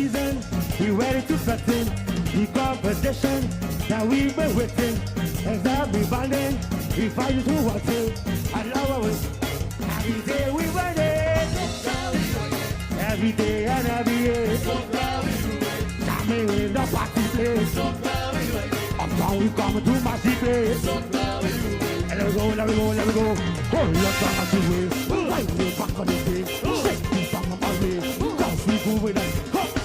season, we ready to threaten the competition that we've been waiting. And that we banding, we fight to what it. I love our way. Every day we run it. Every day and every year. Jamming in the party place. Uptown we come to my place. And let we go, let we go, let we go. Oh, let's go back to way. Right way back on the day. Shake the bang on my way. Cause we go with us.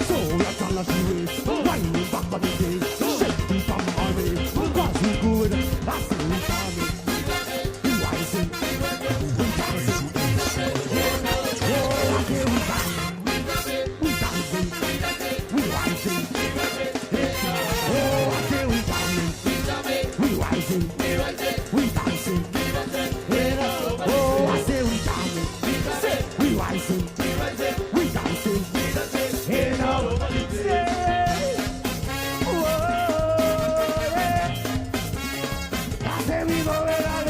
So let's go back to way. Right way back on the day. Shake the bang on my way. Cause we go with us. That's the way we we rising. We dancing. Oh, I hear we bang. We dancing. We rising. Oh, I hear we banging. We rising. We dancing. Oh, I say we jamming. We rising. We dancing. Hey, now. Whoa, yeah. I say we go again.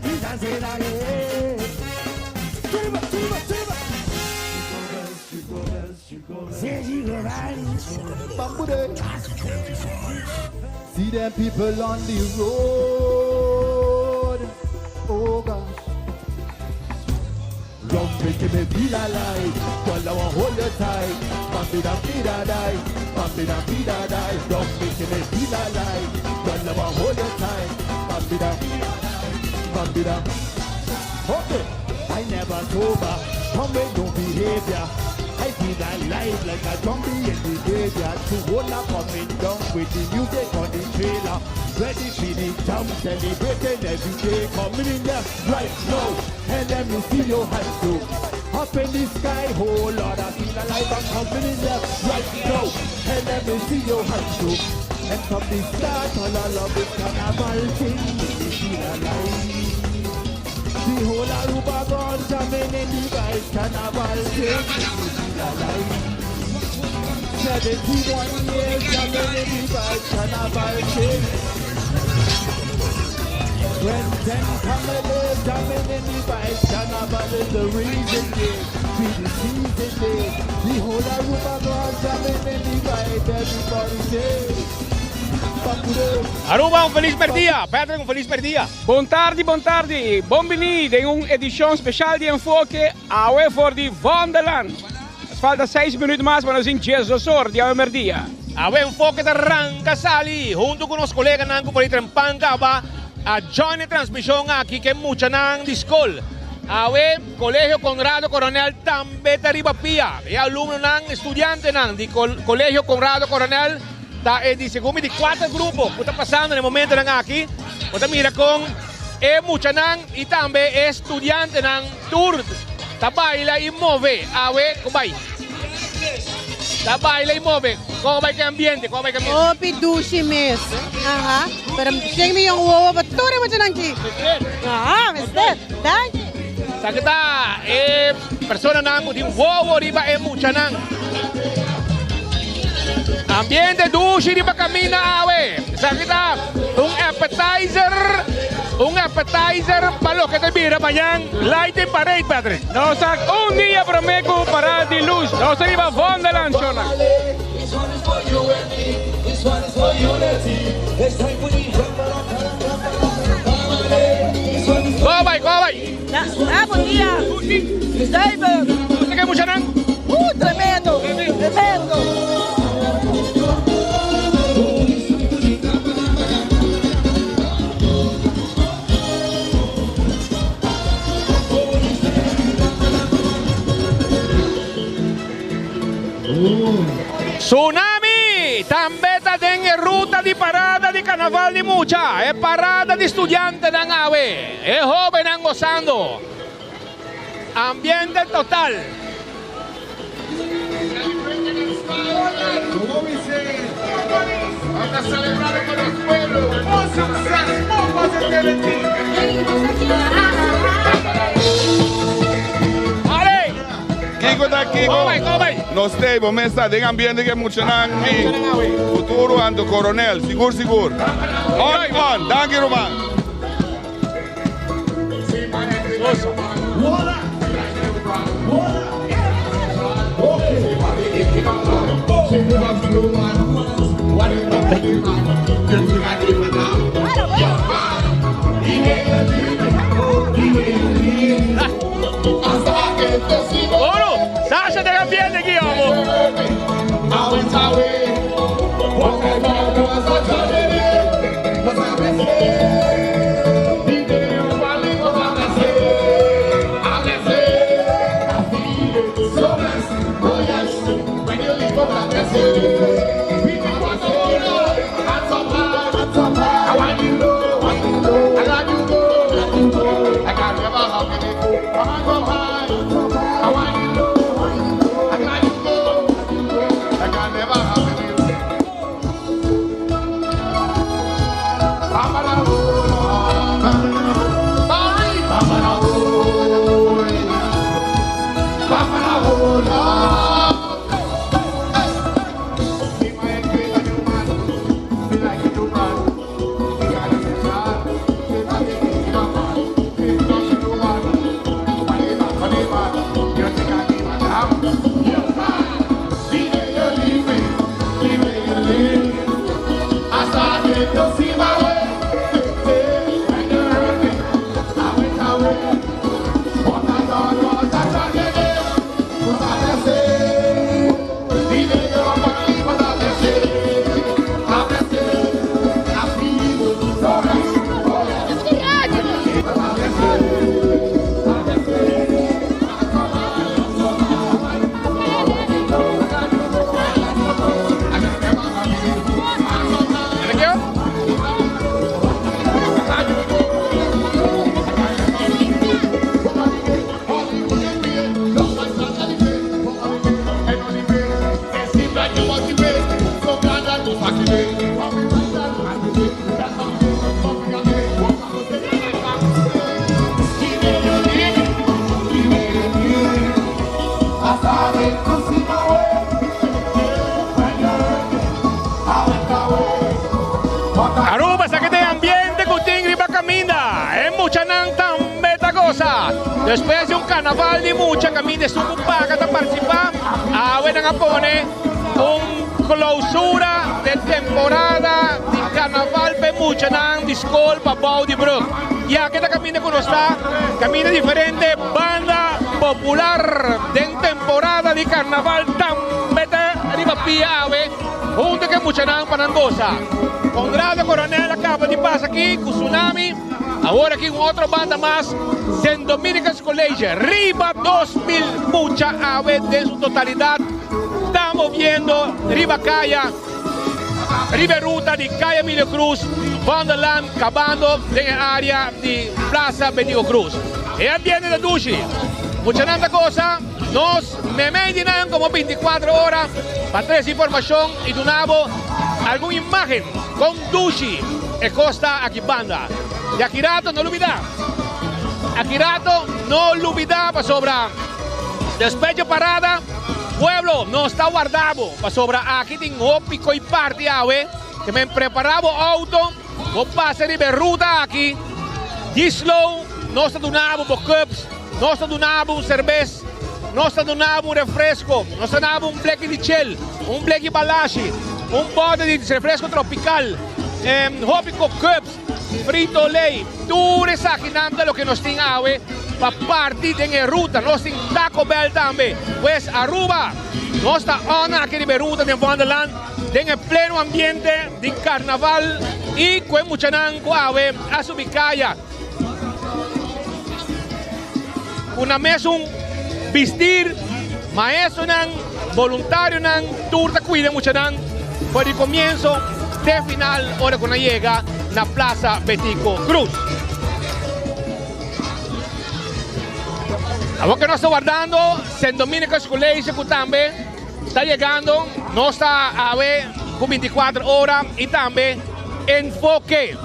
We dancing again. Chiba, chiba, chiba. Say she go right. See them people on the road. Oh gosh. Don't make me feel alive. Well, I want hold you tight. Bambida, bida, die. Bambida, bida, die. Don't make me feel alive. Well, I want hold you tight. Bambida, bambida. Okay. I never sober. Come with no behavior. I feel alive like a zombie in the graveyard. To hold up coming down with the music on the trailer. Ready for the jump, celebrating every day. Coming in there right now, and let me see your hands too. Up in the sky, oh Lord, I feel alive. I'm coming in there right now, and let me see your hands too. And from the start, all I love is carnival thing. Make me feel alive. The whole Aruba gone jamming in the vibes, carnival thing. 71 years jamming in the vibes, carnival thing. When 10 come alive, jamming in the vibes, carnival is the reason day. Be the season day. The whole Aruba gone jamming in the vibes, everybody say. Aruba, un feliz merdia. Patrick, un feliz merdia. Buon tardi, Bonvenue in een editie speciaal die enfoque AWE voor die Wonderland. Het falta 6 minutos más para nos inchezosor de AWE merdia. AWE enfoque de Rancasali, junto con los colegas nango por Trempanga va a join la transmisión aquí que mucha nang discol. AWE, Colegio Conrado Coronel Tambeta Ribapia. Y alumno nang, estudiante nang, di Colegio Conrado Coronel. Di segundo di 4 grupos que está pasando en el momento aquí. Usted mira con muchanang y también estudiante nang tour. Ta baila y move. Awe, ¿cómo va? Ta baila y move. ¿Cómo va el ambiente? ¿Cómo va el ambiente? Oh, pidushi miss. Aha. Pero sing me yung wow, but tore mo dyan ki. Aha, mister. Dai. Sa kita persona nang di wow riba muchanang. Ambiente dushi di camina awe. Sakita un appetizer para los que te miran mañana. Lighting parade, Patrick. No sak un día promeco para de luz. No se iba Wonderland, Shona. This one is for you and me. This one is for unity. It's time for the Go bye. Buen día. David. ¿Usted qué mucha nang? Tremendo. Tsunami! Tambeta den ruta di parada di carnaval di mucha. È parada di estudiante ng AWE. È joven ang gozando. Ambiente total. Como dice, vamos a celebrar con los pueblos. Un suceso, vamos a tener Kiko daqui, nós temos mesa de ambiente que muito nangi. Futuro ando coronel, seguro. On, danke Roman. Aruba, saque de ambiente que usted va camina. En mucha nan tan beta cosa. Después de un carnaval de mucha camina, su paga para participar. Ahora pone un clausura de temporada de carnaval de mucha nan disculpa Baudy Brook. Ya que esta camina con está, camina diferente, banda popular de temporada de carnaval tan beta arriba piave. Junto que mucha nan panangosa. Conrado Coronel acaba de pasar aquí con Tsunami. Ahora aquí con otra banda más, St. Dominicans College, Riva 2000, mucha ave de su totalidad. Estamos viendo Riva Calla, Riva Ruta de Calle Emilio Cruz, Wonderland, acabando en el área de Plaza Benito Cruz. Ella viene de Dushi. Mucha nada cosa, nos me medinan como 24 horas para traer información y donamos alguna imagen con Dushi e Costa aquí banda. Y Akirato no olvida. Akirato no olvida para sobra despecho parada. Pueblo no está guardado para sobra aquí tengo pico y parte ave que me preparaba auto. Vou passar de ruta aqui. Gislow, nós donamos cups, nós donamos cerveja, nós donamos refresco, nós donamos black de chel, black balashi, bote de refresco tropical, hópico cups, frito lei, tudo isso aqui lo que nós temos para partir de ruta, nós temos Taco Bell também, pues Aruba, nós está aqui de ruta de Wonderland, en pleno ambiente de carnaval y con mucha ave a su bicaya. Una mes un vestir maestro voluntario tour de cuida mucha por el comienzo de final ahora cuando llega la Plaza Betico Cruz. Ahora que nos está guardando St. Dominicans College también está llegando, no está a ver con 24 horas y también enfoque.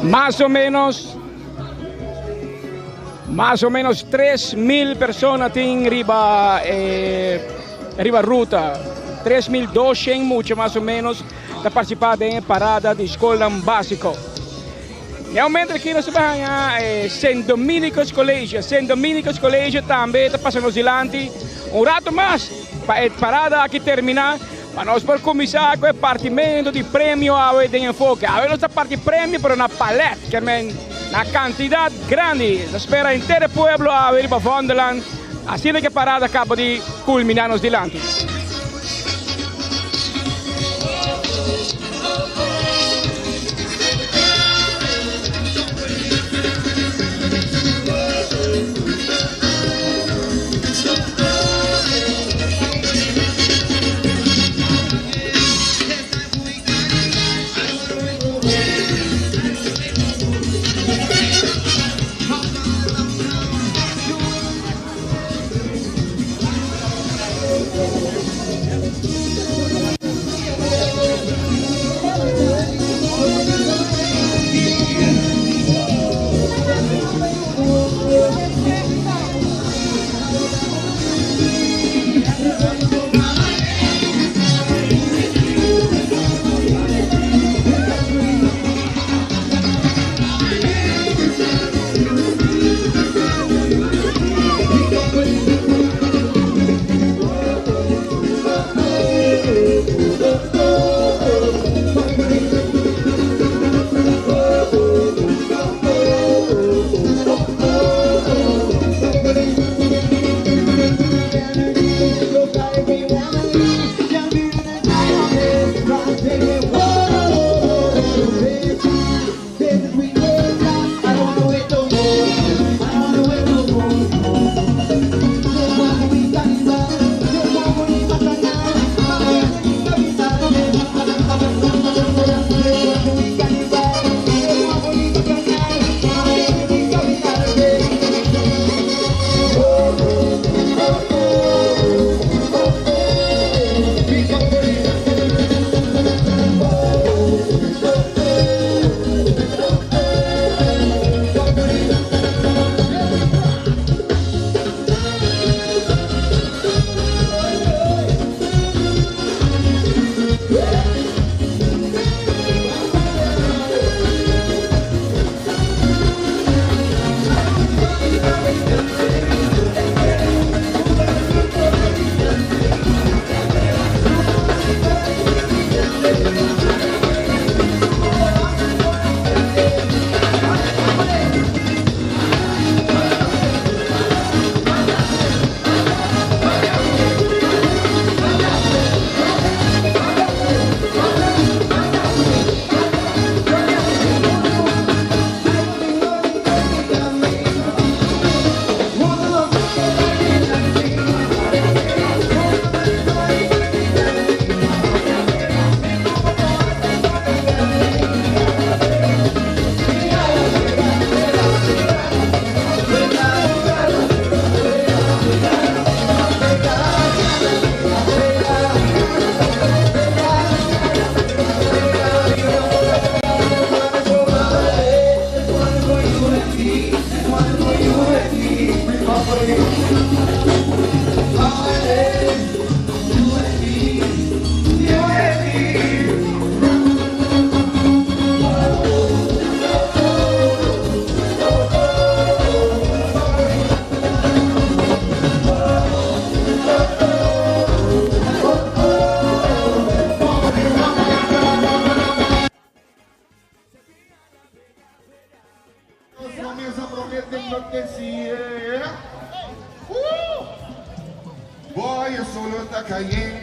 Más o menos 3.000 personas en riba ruta, 3.200 mucho más o menos de participar en parada de escola básico. Realmente aqui nós vamos a St. Dominicans College. St. Dominicans College também está passando adiante. Rato mais para a parada aqui terminar. Para nós por começar com o partimento de prêmio a de enfoque. A nossa parte prêmio para uma paleta que é na quantidade grande. Espera inteiro o pueblo a ver para Wonderland. Assim que a parada acaba de culminar nos dilante. Boy, el solo está caliente.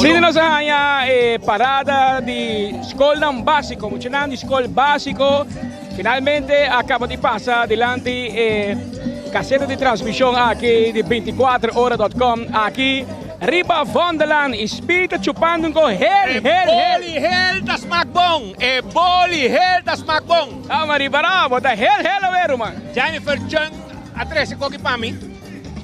Síguenos allá, parada de escola básico, mucho de escola básico. Finalmente acaba de pasar adelante caseta de transmisión aquí de 24horas.com. Aquí, Riba Vonderland, espírito chupando com hel. Boli hel das Macbong. Boli hel das Macbong. Ah, mas bravo, da hel ver, man. Jennifer Chung, a 13 koki pa mi.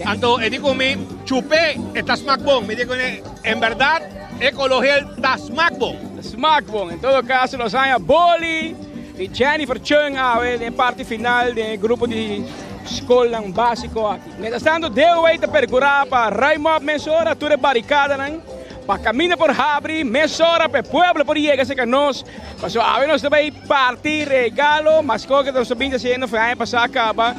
Anto, digo mi, chupé das Macbong. Me digo, en verdad, ecologel das Macbong. Das Macbong, en todo caso, nos hay Boli y Jennifer Chung, en parte final del grupo de escola básico aqui. Mientras tanto, deu aí percurar para Raimop, mesora, tudo barricada, né? Para caminhar por Habri, mesora, para pueblo, por llegar a nós. Passou, a ver, nós também partir regalo, mas coisa que nós estamos fazendo foi aí passar acaba.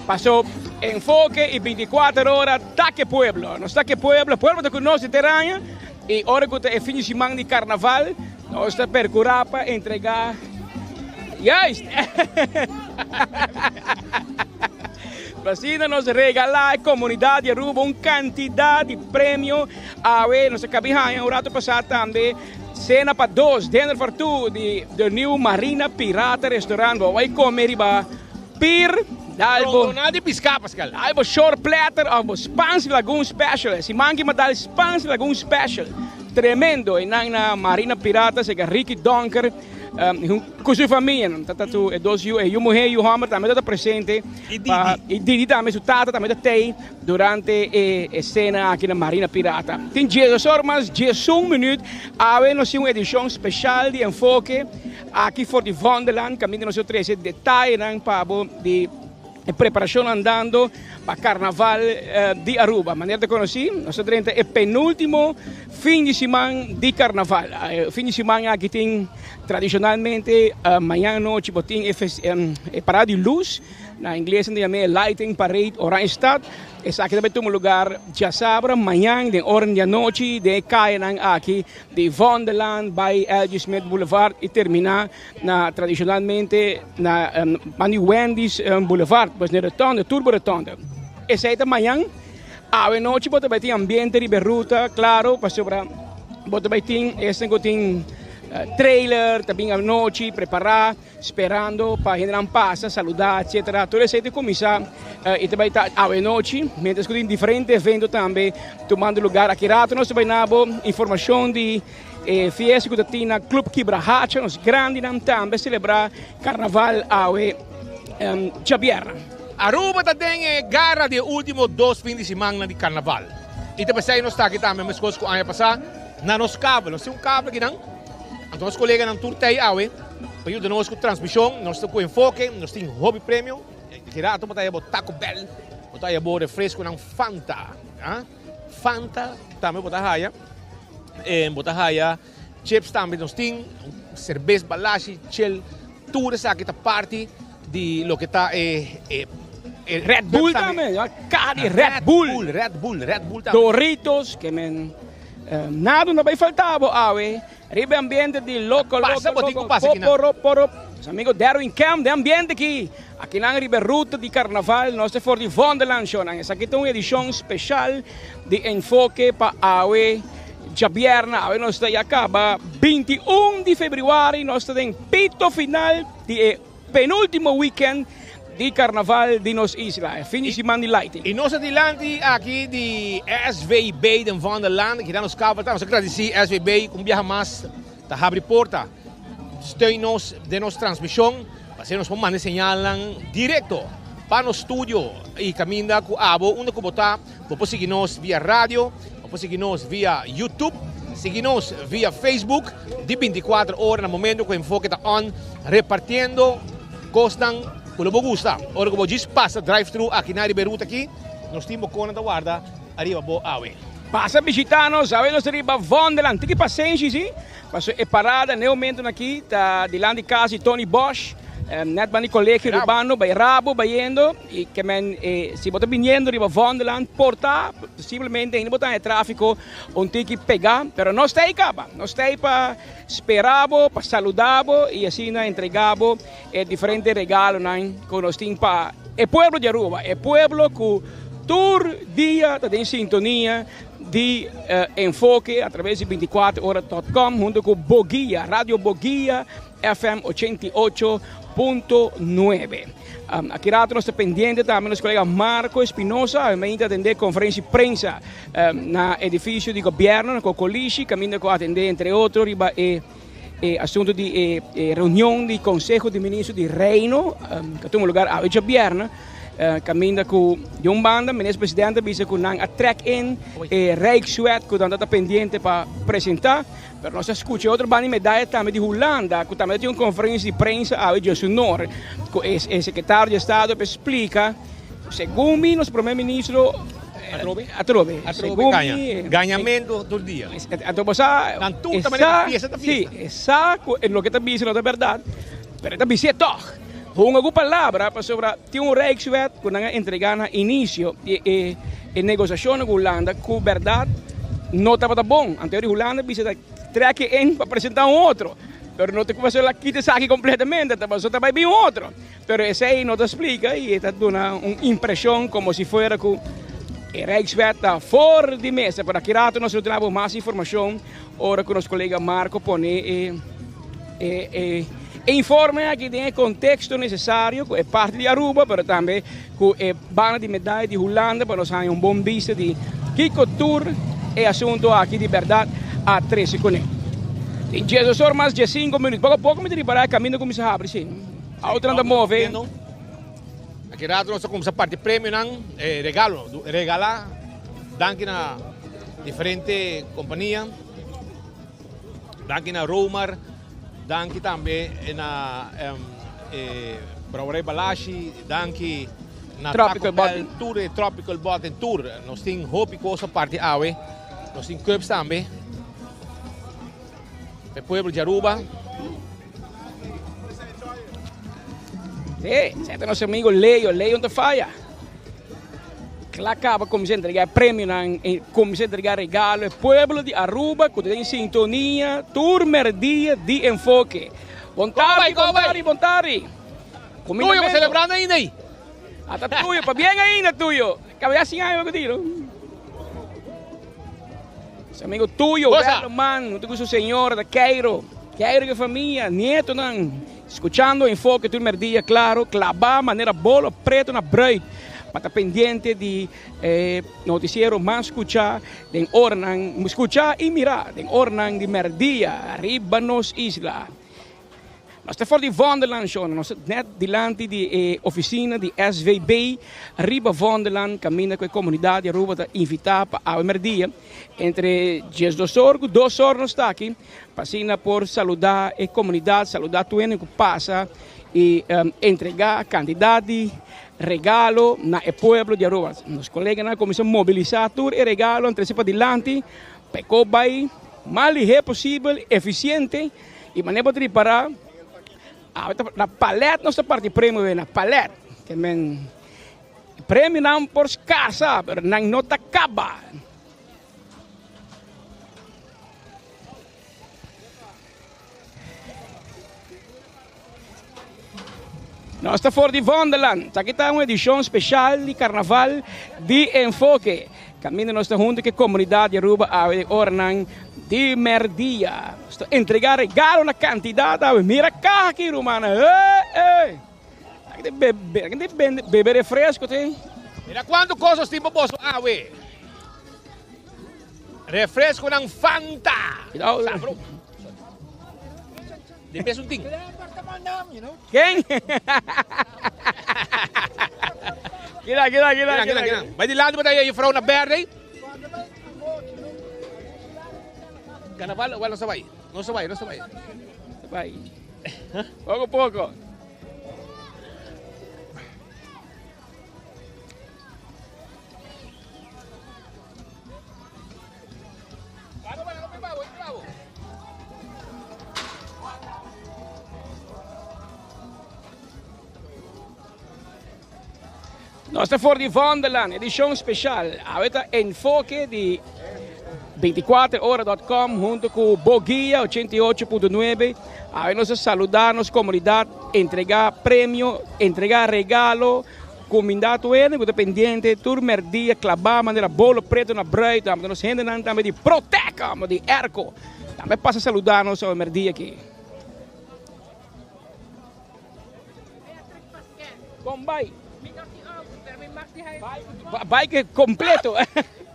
Passou enfoque e 24 horas, taque pueblo. Nós taque pueblo está conosco de terranha. E hora que é fim de semana de carnaval, nós estamos percurar para entregar. Juist! Vacina nos regalar a comunidade de Aruba uma quantidade de prêmio. A ver, nós acabamos um rato passado também. Cena para 2, dinner for 2 de New Marina Pirata Restaurant. Vai comer riba pir. Albo de piscar, Pascal. Albo short platter, albo Spans Lagoon Special. Si mangi madal Spans Lagoon Special. Tremendo. E na Marina Pirata, se Ricky Donker. Com sua família, tanto dois e a mulher e o homem também está presente. E Didi também, sua tata também está aí durante a cena aqui na Marina Pirata. Tem 10 horas, 11 minutos, nós temos uma edição especial de enfoque aqui for de Vonderland, caminho nós temos esse detalhe para de preparação andando para Carnaval de Aruba. Maneira de conhecer, nós temos o penúltimo fim de semana de Carnaval. O fim de semana aqui tem tradicionalmente amanhã à noite tem parada de luz. Na inglês se chama Lighting Parade Oranjestad. Esse aqui também tem um lugar já sabe, amanhã de hora da noite de cair aqui de Vonderland by L.G. Smith Boulevard e terminar tradicionalmente na Manny Wendy's Boulevard, mas na rotonda, Turbo Rotonda. Esse aí amanhã à noite vai ter ambiente de berruta, claro, para sobre vai ter esse que tem trailer, também à noite, preparar, esperando para a gente passar, saludar, etc. Tudo isso aí começar e também está à noite, mientras que tem diferentes eventos também, tomando lugar aqui rato, nós também temos informação de fiesta que tem na Club Quibrahacha, nós grande também celebrar Carnaval ao Javier. Aruba tem garra de último 2 fins de semana de Carnaval. E também sai nós está aqui também, mas coisas que ano passado, na nos cabo, nós temos um cabo aqui não. Então, os colegas não turtei awe, para ajudar nós com transmissão, nós temos enfoque, nós temos hobby prêmio, girato botar aí Taco Bell, botar aí refresco não Fanta, Fanta também botar aí, chips também nós temos, cerveja balashi, chill, tudo isso aqui tá parte de lo que está Red Bull também, cara, Red Bull também. Doritos, que nada não vai faltar, awe. Ribe ambiente de local, poro. Os amigos Darwin Camp de ambiente aqui na Ribe Ruta de Carnaval, nós temos de Vonderland Show. Essa aqui tem uma edição especial de enfoque para AWE Javierna. AWE nós está acaba 21 de fevereiro, nós temos pito final de penúltimo weekend de Carnaval de nos isla, fim de semana de lighting. E nós adiante aqui de SVB de Vonderland, que dá nos cabos, estamos agradecer SVB com viaja mais da abre porta, steun-nos de nossa transmissão, para nos mandar señal direto para o estúdio e caminha com a abo, onde botar, pode seguir-nos via rádio, pode seguir-nos via YouTube, seguir-nos via Facebook, de 24 horas no momento que o enfoque está on, repartindo, costam. Quando você gosta, ora que você passa drive-thru aqui na Riberuta aqui, nós temos com a guarda, arriba bo awe. Passa a visitar-nos, awe nós arriba Vonderland, tem que paciência, sim? Passou é parada, no momento aqui, tá de lá de casa Tony Bosch, net bani colégio urbano, vai rabo, vai indo, e que se você vindo arriba Vonderland, porta, possivelmente ainda botar tráfico, tem que pegar, mas nós está aí, nós está aí para esperar, para saludar e assim entregar diferentes regalos que nós temos para o povo de Aruba, o povo que todo dia está em sintonia de enfoque a través de 24horas.com junto con Boguía, Radio Boguía, FM 88.9. Aqui rato nós estamos pendientes também nosso colega Marco Espinosa, vai atender conferência de prensa no edifício de governo, no Coliche, caminho com atender, entre outros, assunto de reunião de Conselho de Ministros de Reino, que tem lugar a governo. Caminho com John Banda, ministro-presidente, visa com a track-in, Rijkswet, que está pendente para apresentar. Mas nós escutamos outra banda de medalha também de Holanda, que também tem uma conferência de prensa a Wilson Noor, que o secretário de Estado explica, segundo nosso primeiro-ministro, ganhamento do dia. Sim, exato, é o que está dizendo, é verdade. Mas está dizendo, toch. Uma palavra sobre um Rijkswet que não entregar no início e negociação com a Holanda, que verdade não estava bom. Anterior Holanda precisa track in para apresentar outro, mas não tem que fazer aqui de saque completamente, só também bem outro. Mas esse aí não te explica e está dando uma impressão como se fosse que o Rijkswet está fora de mesa. Para que rato nós temos mais informação, ora que o nosso colega Marco põe informe aqui tem o contexto necessário, que é parte de Aruba, mas também que é banda de medalha de Holanda, para nós ter bom vista de que cultura é assunto aqui de verdade a 13 com ele. Em 10 horas mais de 5 minutos, pouco a pouco me direi para o caminho como se abre, sim. A outra anda move. Aqui rato nós começamos a parte prêmio, regalar, daqui na diferente companhia, daqui na Romar, daqui também na Brouwerij Balashi, daqui na Tropical Boating Tour e Tropical Boating Tour. Nós temos hoop coisa parte awe, nós temos cups também. O povo de Aruba. Sim, certo, nosso amigo Leio não falha. Que lá acaba começando a entregar prêmio, começando a entregar regalo. O povo de Aruba, que tem sintonia, turma dia de enfoque. Vontade. Tuyo, celebrando ainda aí. Até tuyo, para bem ainda tuyo. Cabe assim aí, eu digo. Seu amigo tuyo, belo man, tu com seu senhor da Cairo que família, neto, não. Escuchando enfoque, turma dia, claro, clavar maneira bola preto na break. Para estar pendente de noticiero más escuchar, de Ornan, escuchar y mirar, de Ornan de Merdia, arriba nos isla. Nós estamos fora de Wonderland Show, nós estamos net delante de oficina de SVB, arriba Wonderland, caminha com a comunidade, arriba para invitar para a Merdia. Entre 2 horas nós está aqui, passando por saludar a comunidade, saludar tudo que passa e entregar a quantidade regalo na el pueblo de Aruba. Os colegas começam a mobilizar tudo e regalo antecipa adelante, pecou vai mais ligeiro possível, eficiente e maneira de preparar na paleta nossa parte prêmio na paleta, que men prêmio não por escassa, mas não nota acaba. Nós estamos fora de Wonderland. Aqui está uma edição especial de Carnaval de Enfoque. Caminho nós estamos junto com a comunidade de Aruba, a Ornan de Merdia. Entregar regalo na quantidade. Mira cá aqui, Romana. Aqui tem beber refresco. Mira quanto coisas tem para você. Refresco ng Fanta. Sabro. Depes un ting. Quem? Gila. Vai de lado ba tayo yung frau na verde? Carnaval, wala sabay. No sabay. Sabay. Pouco. Nós estamos fora de Wonderland, edição especial. Ahorita enfoque de 24horas.com junto com Boguía 88.9. Ahí nós saludar nossa comunidade, entregar prêmio, entregar regalo, comunidade tuene, que pendiente, tur merdia, clabar, maneira bolo preto na brei, também nos rende também de proteca, de erco. Também passa a saludar-nos ao merdia aqui. Kom bij. Bike completo.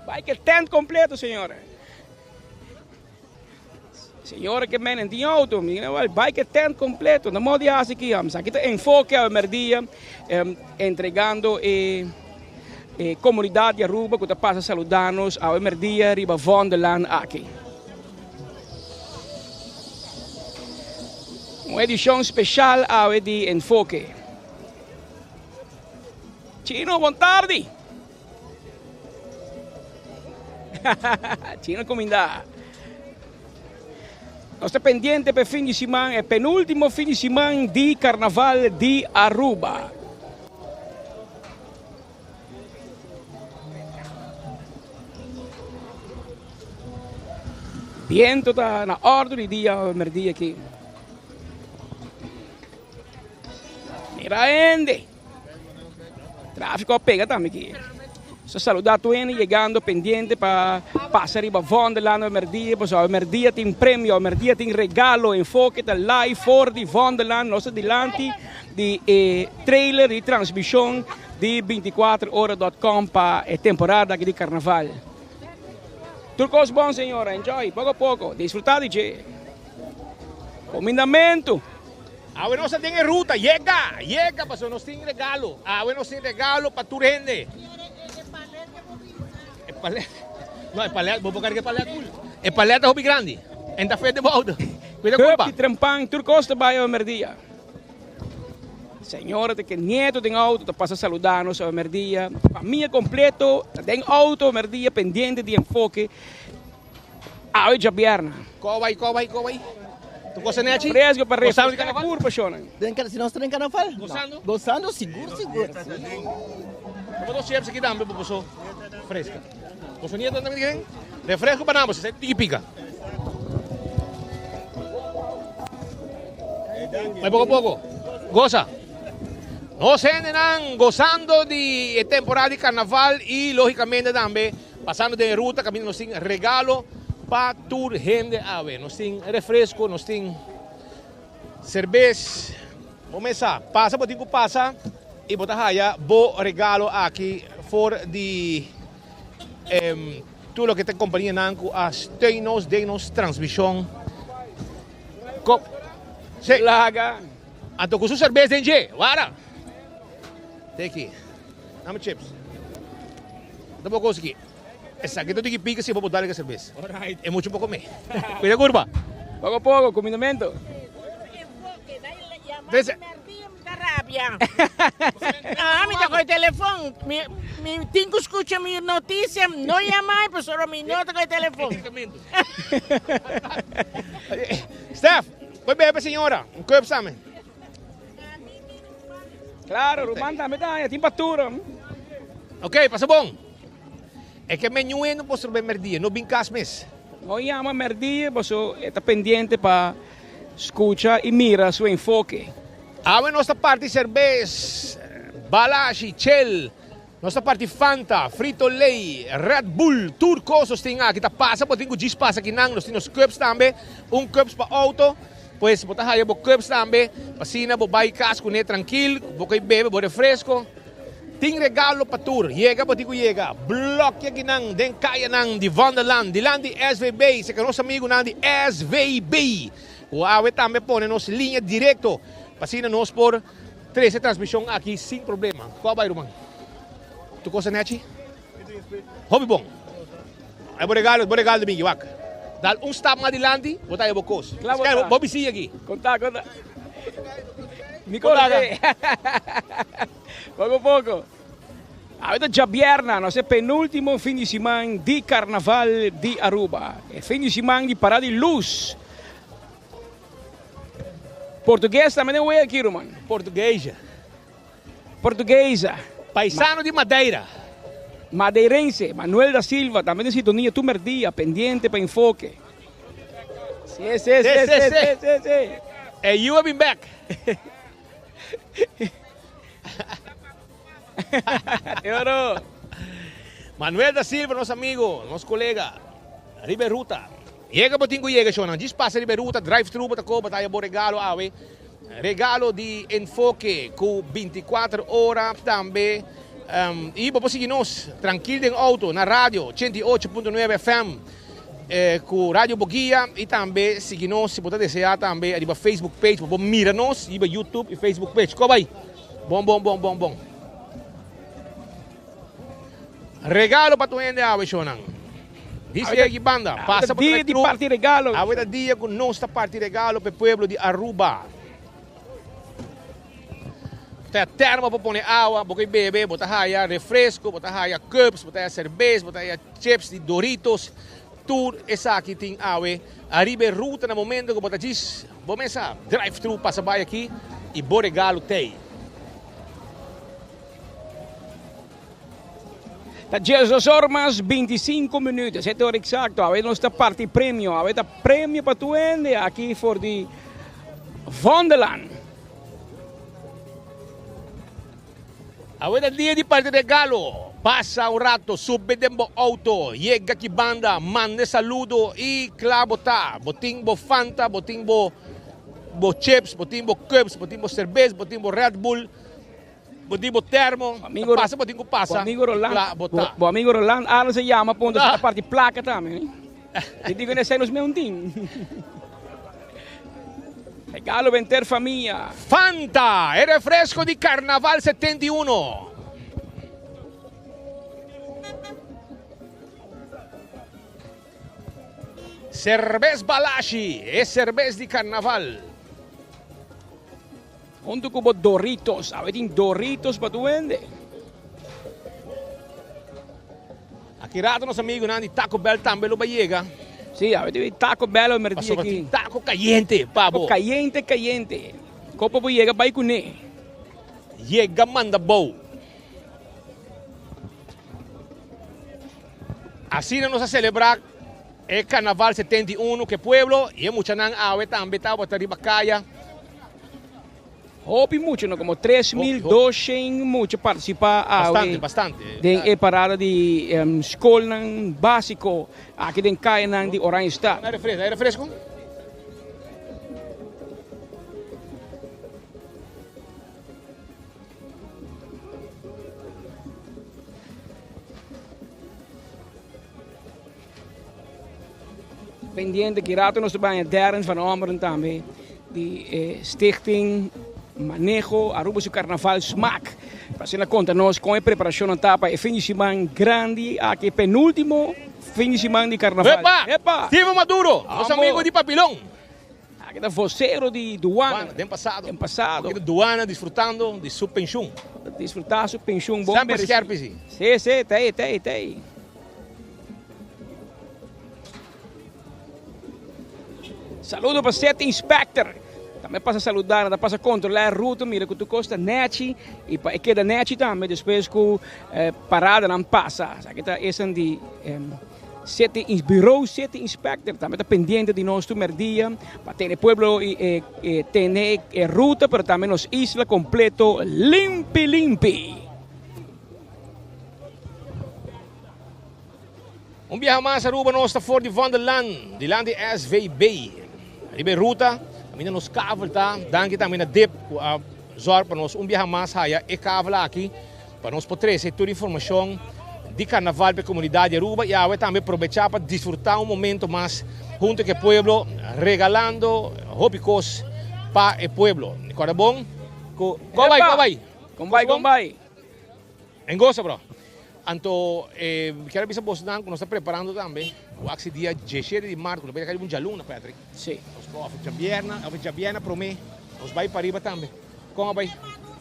Bike tent completo, senhora. Senhora que men em auto, bike tent completo. Não pode fazer aqui, aqui está enfoque ao merdia, entregando comunidade de Aruba que passa a saludar-nos ao merdia riba Vonderland aqui. Uma edição especial ao de enfoque. Chino, boa tarde. Chino comida. Nós estamos pendientes para o fim de semana, é o penúltimo fim de semana de Carnaval de Aruba. Viento está na ordem do dia, o dia aqui. Mira, ende. Tráfico pega também aqui. Só saludar a tuene, chegando pendente para passar riba Vonderland ao merdia. Pois ao merdia tem prêmio, ao merdia tem regalo, enfoque da live for de Vonderland. Nós delante de trailer de transmissão de 24horas.com para a temporada aqui de Carnaval. Turcos bom, senhora, enjoy, pouco a pouco, desfrutar de comendamento. Ahora no se tiene ruta, llega, pasó, nos tiene regalo. Ahora nos tiene regalo para tu gente. No, el paleta, vou buscar que paleta cool. El paleta é hobby grande. Ainda fez de volta. Cuida Cup culpa. de trampang, turcos trabalha ao merdia. Senhora, que nieto tem auto, passa a saludar-nos ao merdia. Família completo, tem auto ao merdia, pendente de enfoque. Hoje já vierna. Cobay. Tu cosa ne haci? Fresco para Gozando de refrescar a carnaval? curva, Shonan. Se nós estamos em carnaval? Gozando? Gozando, seguro. Como dos chips aqui também, puso fresca. Puso nieto também dicen. Refresco para ambos, é típica. Mas pouco a pouco. Goza. Nós andam gozando de temporada de carnaval e, logicamente, também passando de ruta, caminho, nós temos regalo para toda gente a ver. Nós temos refresco, nós temos cerveja. Vamos começar. Passa, botinho passa. E botar aí, bo regalo aqui for de tudo que tem companhia nanco as treinos de nos transmissão. Sim. Laga. Anto com sua cerveja em G, vara. Tem aqui. Dá-me chips. Dá pouco aqui. Essa aqui tem que pica se vou botar a cerveja. Alright. É muito para comer. Cuida curva. Pouco a pouco, comendamento. Rabia. Ah, me tocó el teléfono. Me tengo que escuchar mi noticia. No llamar, pues solo mi nota con el teléfono. Steph, voy a beber, senhora. Um cup também. Claro, Román também tem temperatura. Ok, passa bom. É que menu não posso beber dia, não bincas mes. Não chama merdia, você está pendente para escuchar e mira seu enfoque. A nossa parte cerveja, Balashi, Shell, nossa parte Fanta, Frito-Lay, Red Bull, Turcos, tem aqui, tá passa, pode ter que passa aqui nang, nós temos cups também, cups para auto, pois botar aí cups também, pasina, bobai casco, né, tranquilo, boca bebe, bo refresco. Tem regalo para tur, chega, pode ter que chega, bloque aqui nang, den kaya nang de Vonderland, de land de SVB, se que nosso amigo nang de SVB, o AWE também põe nossa linha direto. Pasina nós por 13 transmissão aqui sem problema. Qual vai, Roman? Tu coisa neti? Hobby bom. É bom regalo de mim, Iwak. Dá stop mais adiante, botar aí o bocos. Claro, vou bisir aqui. Conta. Me conta. Pouco a pouco. Agora já vierna, nosso penúltimo fim de semana de Carnaval de Aruba. É fim de semana de parada de luz. Português também é aqui, Roman. Portuguesa. Paisano de Madeira. Madeirense, Manuel da Silva, também em sintonia, tu merdia, pendiente para enfoque. Sim. And you have been back. Teodoro. Manuel da Silva, nosso amigo, nosso colega. Riberuta. Llega para tingo llega, Shonan. Diz passa Riberuta, drive-thru, para ko, bataya bo regalo, awe. Regalo de enfoque com 24 horas também. E para seguir nós, tranquilo em auto, na rádio 88.9 FM, com Rádio Boguia. E também seguir nós, se você desejar, também ali para Facebook page, para mirar nós, e para YouTube e Facebook page. Como aí? Bom. Regalo para tu ende, awe, Shonan. Diz que banda, passa por dia de parte regalo. Awe da dia com nossa parte regalo para o povo de Aruba. Botei termo para pôr água, botei bebê, botei refresco, botei cups, botei cerveja, botei chips de Doritos. Tudo isso aqui tem água. Arriba ruta no momento que botei diz, vamos começar drive-thru, passa by aqui e bom regalo tem. Tá 16 horas 25 minutos, é hora exacto. Ahora nuestra parte premio, ahora premio para tu ende aqui for de Wonderland. Agora dia de parte regalo. Passa um rato, sube dentro do auto, chega aqui banda, manda saludo e claro tá. Botim bo Fanta, botim bo chips, botim bo cups, botim bo cerveja, botim bo Red Bull, botim bo termo, passa, botim bo passa. Amigo Roland, ahora se llama, ponto esta parte placa também. Eu digo que nós mesmo team. Regalo vender família. Fanta, é refresco de Carnaval 71. Cerveza Balashi, é cerveja de Carnaval. Junto com Doritos, a ver, Doritos para tu vender. Aqui rato nosso amigo de Taco Bell também lo chega. Sí, a ver, Taco Bell o merdi aqui. Taco caliente, pabo. Caliente. Copo po llega vai com ele. Llega manda bow. Assim nós a celebrar o Carnaval 71 que pueblo e muita nan awe também tá botar riba caia. Houve muito, não? Como 3.200 muito participar. Bastante. De parada de escola básico aqui em Caia de Orange Star. É refresco? Pendiente que rato nós trabalhamos Darren van Ommeren também de Stichting Manejo Aruba su Carnaval Smaak. Para a conta nós com a preparação na tapa e fim de semana grande aqui penúltimo fim de semana de Carnaval. Epa! Steve Maduro, nosso amigo de Papilão. Aqui está voceiro de Duana. Tem passado. Aqui de Duana desfrutando de sua pensão. Desfrutar sua pensão bom. Sempre esquerpe, sim. Sim, tem. Saludo para Sete Inspector. Também passa a saludar, passa a controlar a ruta, mira que tu costa net e para que da net também depois com parada não passa. Aqui está esse de bureau Sete Inspector, também está pendente de nós primeiro dia, para ter o pueblo e ter ruta, mas também nos isla completo limpi. Viaje mais a Aruba nós está fora de Wonderland, de land de SVB. Riberuta, também nos cavos, tá? Danke também na DIP, a zorg para nós viaje mais haya e cavalo aqui, para nós poder ter toda a informação de Carnaval para a comunidade de Aruba e a também aproveitar para desfrutar momento mais junto com o pueblo, regalando hobicos para o pueblo. Agora bom? Como vai? Em gosto, bro. Então, quero avisar você que nós estamos preparando também o dia 17 de março, vai cair um jaluna, Patrick. Sim. Nós vamos a Viena, para mim, nós vamos para Riba também. Como vai?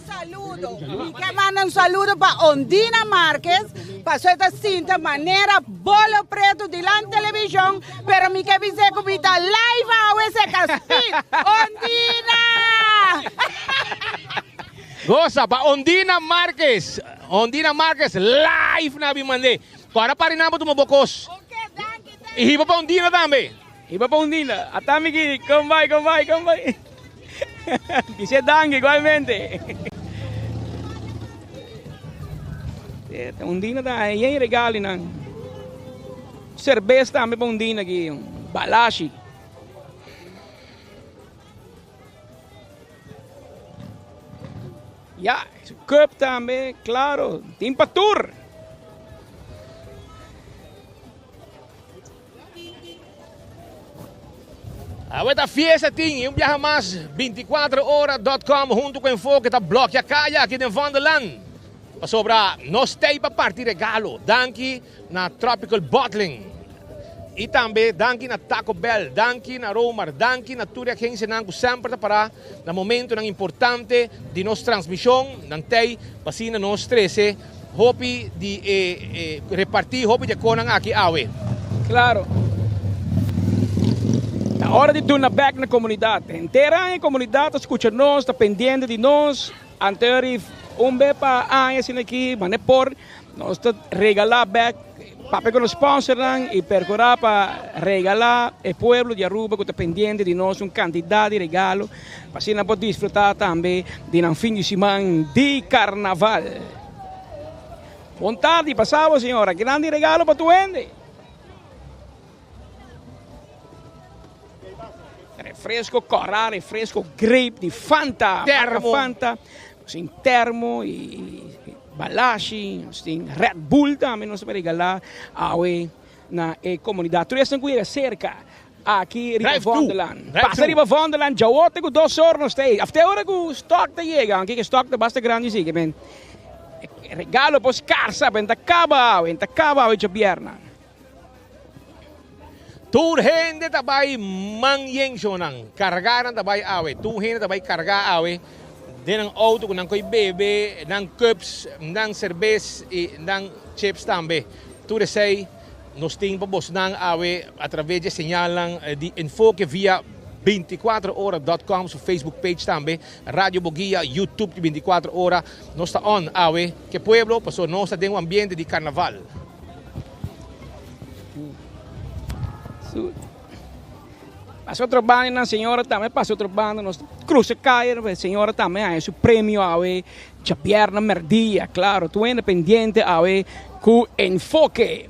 Saludo. Y que manda un saludo para Ondina Márquez, pasó esta cinta manera bolo preto de la televisión, pero mi que dice que está live a ese caspit. Ondina! Goza, para Ondina Márquez live na Bimande. Para parinamos tu mabocos. E iba para Ondina também. Iba para Ondina. Até me como vai. Dice Dang igualmente. Undina da yung regalo ng cerveza também para Undina aqui, balashi. Ja, cup também, claro, timpa tour. Esta fiesta tem viaja mais 24horas.com junto com o Enfoque tá bloqueia caia aqui em Vonderland. Sobra nós tem para partir regalo, danke na Tropical Bottling. E também danke na Taco Bell, danke na Romar, danke na tudo aquilo que nós sempre para no momento importante de nossa transmissão, não tem vacina nós 13, hope de repartir, hope de conang aqui awe. Claro. Na hora de turnar back na comunidade, inteira a comunidade escuta nós, está pendente de nós, anterior bepa assim aqui, mas por nós está regalar back, para que nos sponsoram e percorrer para regalar o pueblo de Aruba que está pendente de nós quantidade de regalo, para assim nós podemos desfrutar também de um fim de semana de carnaval. Boa tarde, passava senhora, grande regalo para tu ende. Refresco Corral, refresco Grape de Fanta, Termo. Fanta, sin termo e balashi, sin Red Bull também nós vamos regalar na comunidade. Tudo isso é cerca aqui em Vonderland. Passa riba Vonderland, já ontem com 2 horas nós tem. Até a hora que o stock está chegando, aqui o stock está bastante grande sim, regalo para os carça, bem acaba hoje viernes. Tur gente tabay mangyeng sonang kargaran tabay awe. Tur gente tabay karga awe. Din ang auto kung nang ko'y bebe, ng cups, ng cerveza, ng chips tambe. Tur say, nos ting pa boss ng awe através de señalang di Enfoque via 24horas.com sa Facebook page tambe, Radio Bogia, YouTube 24 horas. Nos ta on awe, que pueblo, paso nos ta den ambiente di carnaval. Passou trabalho na senhora também, passou trabalho nos cruza cair, a senhora também é o prêmio awe, já pierna merdia, claro, tu independente awe, com enfoque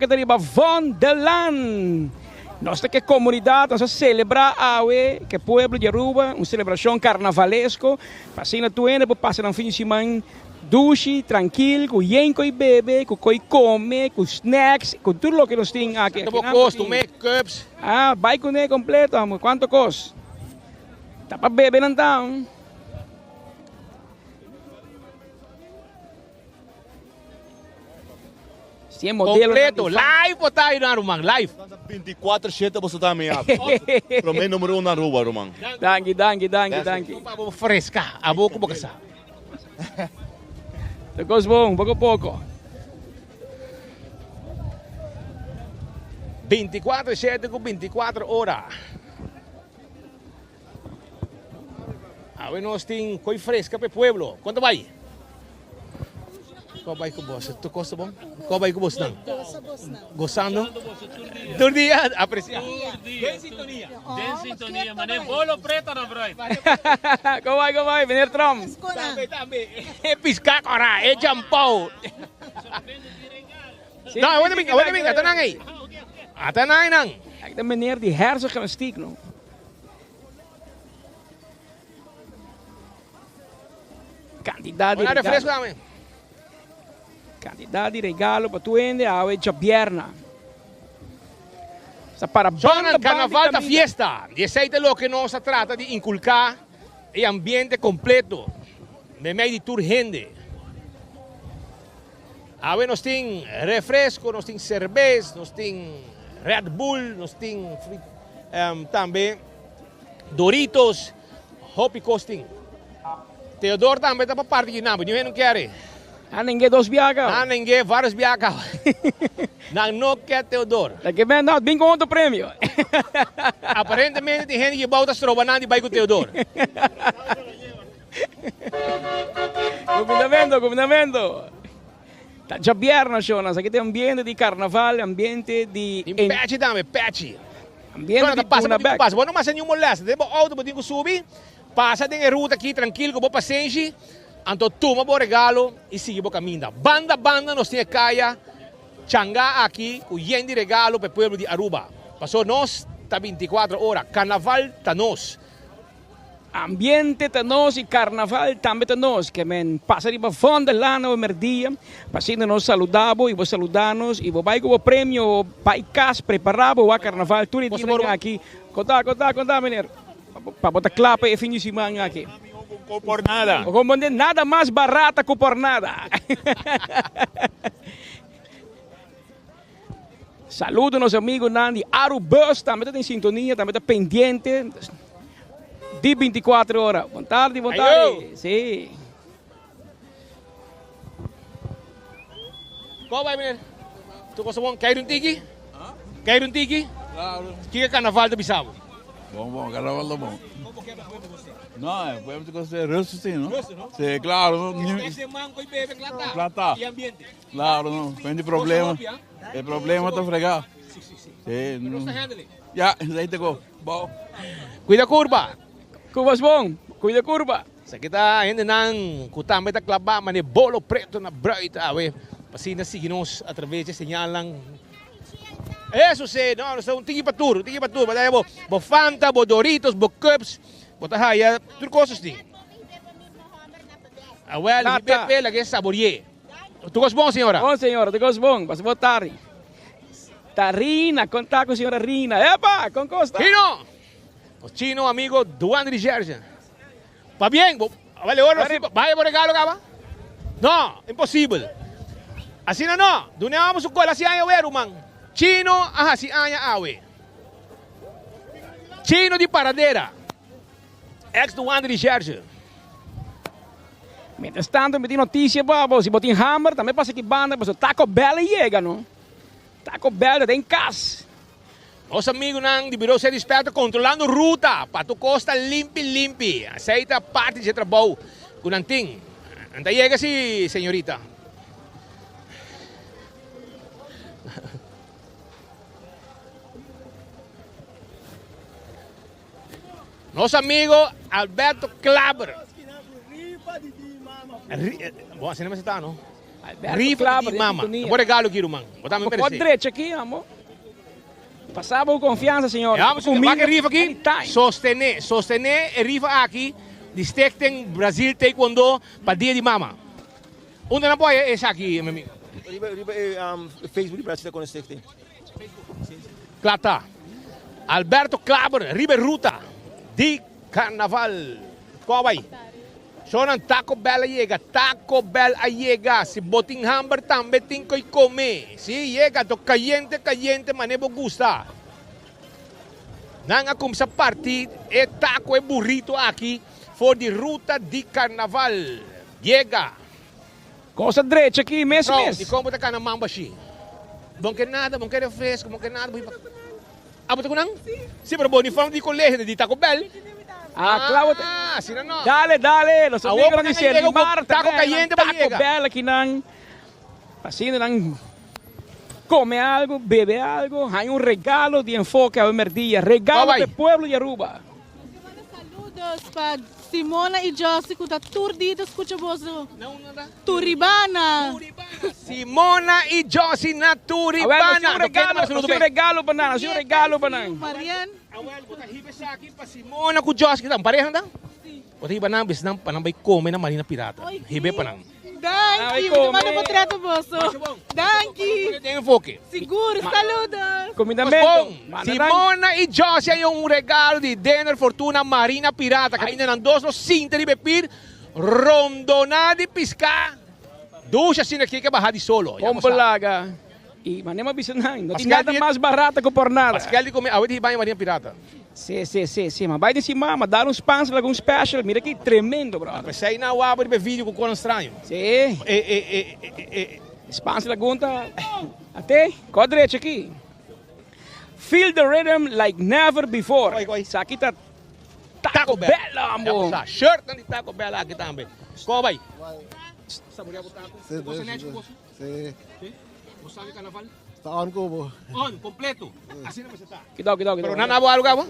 de Vonderland. Nós temos que comunidade, nós celebrar awe, que pueblo de Aruba, uma celebração carnavalesco, assim tu ainda passa um fim de semana duche, tranquilo, com yenko e bebe, com come, com snacks, com tudo o que nós temos aqui. Quanto custa? Cups? Vai com ele completo, amor. Quanto custa? Tá para beber não tá? Sim, modelo. Completo, live po tayo na Rumang, live. 24/7 você tá meia. Promei número 1 na rua, Rumang. Danke. Fresca, abo ko bagasa. Tocos bom, pouco a pouco. 24/7 com 24 horas. Awe nós tem coi fresca para pueblo. Quanto vai? Qual vai com boss? Tu gosta bom? Qual vai com boss não? Gostando? Todo dia apreciar. Den sintonia, mané bolo preto na broy. Como vai, venir Trump. Também. É piscar ora, é jampau. Não, wait a minute, ato nang ay. Ato nang. Kijk, de meneer die hersengymnastiek nog. Candidaat di regalo. Candidaat di regalo para tu ende awe Javierna. Para banda, carnaval da fiesta. E aceita lo que nos trata de inculcar el ambiente completo. Me meio de tour gente. Awe nos tem refresco, nos tem cerveza, nos tem Red Bull, nos tem também Doritos, Hopi Costing. Teodoro também está para parte de nada, não quer. Ninguém 2 biaga. Ninguém vários biaga. Não quer Teodoro. Daqui bem não, bem com outro prêmio. Aparentemente tem gente que bota estrobanando e vai com Teodoro. Combinamento. Já viernes, Jonas, aqui tem ambiente de carnaval, ambiente de... Patchy também, patchy. Ambiente de turnaback. Passa, não passa nenhuma molesta. Debo auto, pode subir, passa tem a ruta aqui tranquilo, com boa paciência. Anto toma bo regalo e sigue bo caminho. Banda nos tinha caia changa aqui, o yen de regalo para o povo de Aruba. Passou nós, tá 24 horas. Carnaval tá nós. Ambiente tanos e carnaval também tanos, que men passa de fundo lá no merdia, passando nos saludamos e vos saludamos e vos vai com o prêmio pai cas preparado o carnaval tudo isso aqui. Conta, menino. Para botar clapa e fim de semana aqui. Não por nada. Como nada mais barata que por nada. Saludo nos amigos Nandi Arubus, também está em sintonia, também está pendente. De 24 horas. Boa tarde. Sim. Qual vai, menino? Tu gosta bom? Quer um tiki? Quer um tiki? Claro. Que é carnaval do Bissau? Bom, carnaval do bom. Não, podemos considerar russo, sim, não? Sim, claro. Esse manco e bebe plata. E ambiente. Claro, não. Tem problema. O problema está fregado. Sim. Não. Já, aí te go. Bom. Cuida curva. Curvas bom. Cuida curva. Sa kita hindi nang kutambay ta klaba mani bolo preto na bright awe. Pasina siginos através de sinyalang. Eso se, no, un tigi patur, badaya bo Fanta, bo Doritos, bo Cups, bo tahaya, tur cosas din. Well, hibepe lagi saborier. Tu gos bom, senhora? Bom, senhora, tu gos bom. Boa tarde. Tarina, conta com a senhora Rina. Epa, com Costa. Chino! O chino amigo Duan de Gerja. Pa bien, vale oro, vaya por regalo, caba? No, imposible. Así no. Dunia vamos a cola si hay a man. Chino, ajá, si hay awe. Chino de Paradera. Ex Duan de Gerja. Mientras tanto, me di notícia, babo, se botin hammer, também passa aqui banda, mas o Taco Bell chega, não? Taco Bell tem casa. Nosso amigo nang de Biro ser esperto controlando ruta para tu costa limpi. Aceita parte de trabalho com anting. Anda chega si, senhorita. Nosso amigo Alberto Klaber. Bom, assim não vai estar, não? Rifa de mama. Vou regalo aqui, irmão. Pode direito aqui, amor. Passava com confiança, senhor. Vamos que rifa aqui. Sostener e rifa aqui. Distekten Brasil Taekwondo para dia de mama. Onde não pode é esse aqui, meu amigo? Facebook Brasil com Distekten. Claro tá. Alberto Klaber, River Ruta de Carnaval. Qual vai? Sonan Taco Bell llega. Si boting hamburger también tengo que comer. Si llega, to caliente, manebo gusta. Nanga cum sa party, e taco e burrito aqui, for de ruta de carnaval. Llega. Cosa direita aqui, mês. E como tá na mamba assim? Bom que nada, bom que refresco, bom que nada. Ah, botar com não? Sim, pero bom, uniforme de colégio de Taco Bell. Claro. Assim não. Dale. Los amigos não dizem, taco caliente para Taco Bell aqui não. Assim não. Come algo, bebe algo, hay regalo de enfoque ao merdia. Regalo para o pueblo de Aruba. Saludos para Simona e Josie, que está turdida, escucha vos. Turibana. Simona e Josie na Turibana. Um regalo para nós. Marian. Aqui para Simona com Josie, que tá pareja, não? Bota hiba nang bis nang panambay come na Marina Pirata. Hibe pa nang. Danke, manda po trato boso. Danke. Tem enfoque. Seguro, saludos. Comidamento. Simona e Josie ay yung regalo de Denner Fortuna Marina Pirata. Kami na ng dos no sinta ni Bepir. Rondona de Pisca. Ducha sinakika bahadi solo. Pompolaga. E manema bisanang. Não tem nada mais barata que por nada. Pascal de comer awit hiba yung Marina Pirata. Sim. Mas vai de cima, dá uns pães, algum special. Mira que tremendo, bro. Mas aí não há para vídeo com o estranho. Sim. Pães lagunta. Até, qual direito aqui? Feel the rhythm like never before. Sa aqui tá Taco Bell, amor. Shirt ng Taco Bell aqui também. Qual vai? Saborear o taco. Você net ko. Sim. Você sabe carnaval? Está on ko po. On, completo. Assim não vai estar. Kita. Pero nanabo algo ka ba?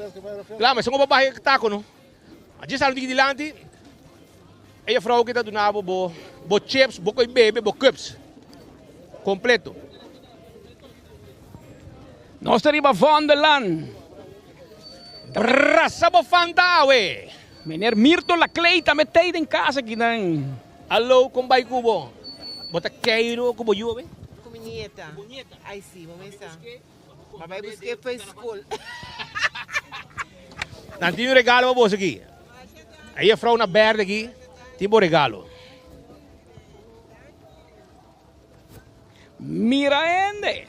Claro, mas kung babae taco, no? Diyan sa ating dilante, Ella vrouw kita do nabo bo chips, bo koi bebe, bo cups. Completo. Nós arriba Van der Laan. Rasa bo fandawe. Meneer Mirto Laclay também tem em casa aqui não. Alô, com bai cubo. Bota queiro cubo juve. Com nieta. Ai sim, vamos ver. Mas vai buscar para escola. Não tem regalo para você aqui. Aí a vrouw na verde aqui, tem bom regalo. Miraende.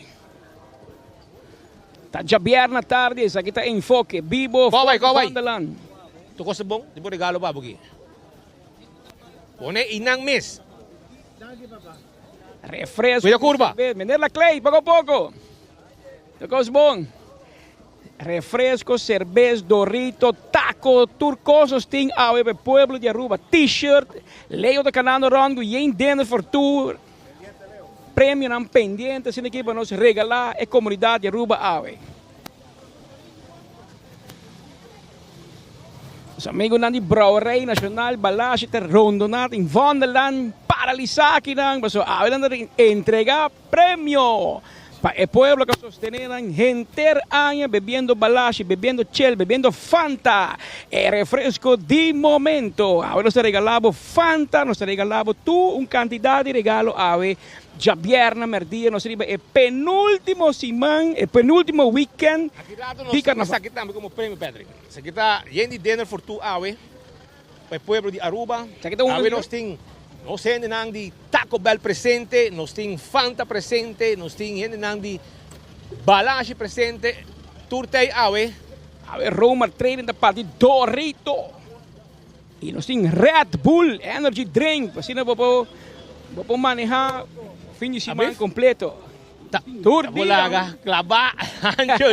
Tá já na tarde, isso aqui tá enfoque, Bibo, Van der Laan. Tu gosta bom? Tem bom regalo para aqui. Pone inang miss. Refresco. Cuida curva. Meneer Laclay, pouco a pouco. Tu bom. Refresco, cerveza, Dorito, taco, turcosos ting AWP Pueblo de Aruba, t-shirt, Leo de Canano Rongo, yen dinner for tour, prêmio não pendiente, assim aqui para nos regalar a comunidade de Aruba AWE. Os amigos de Brouwerij Nacional, Balage, Rondonat, em Van der Laan, paralisar aqui, mas AWE entregar prêmio. Para el pueblo que sostenían gente años bebiendo balashi, bebiendo chel, bebiendo Fanta, el refresco de momento. Ahora nos regalamos Fanta, nos regalamos tú un cantidad de regalo ave. Ya viernes, merdía, nos sirve el penúltimo simán, el penúltimo weekend. Aquí nos aquí también como premio, Patrick. Se quita Yendi Dinner for two ave, para el pueblo de Aruba. Ave nos tiene. Nós temos de Taco Bell presente, nós temos Fanta presente, nós temos de Balage presente, Turtei Awe. Awe Roma Trading da parte Dorito. E nós temos Red Bull Energy Drink, assim não vou manejar fim de semana completo. Bolaga, clavar, ancho,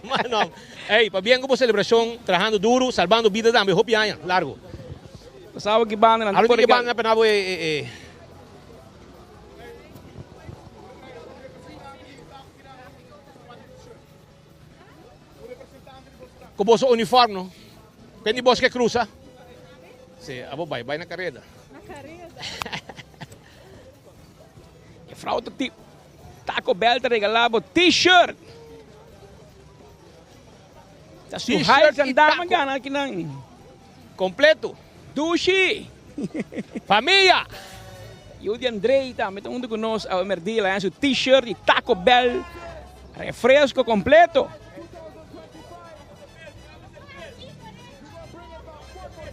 mano. Ei, para bem como celebração, trabalhando duro, salvando vidas também, hope aña, largo. Pasaba que van a la que van a penabo com o uniforme, não? Quem de bosque cruza? Sim, abo vai na carrera. Na carrera. E fraude tipo Taco Bell te regalava t-shirt. Tá T-shirt e taco. Aqui não. Completo. Dushi! Família! E o de Andrei também, todo mundo conosco, a Merdila, seu t-shirt e Taco Bell, refresco completo.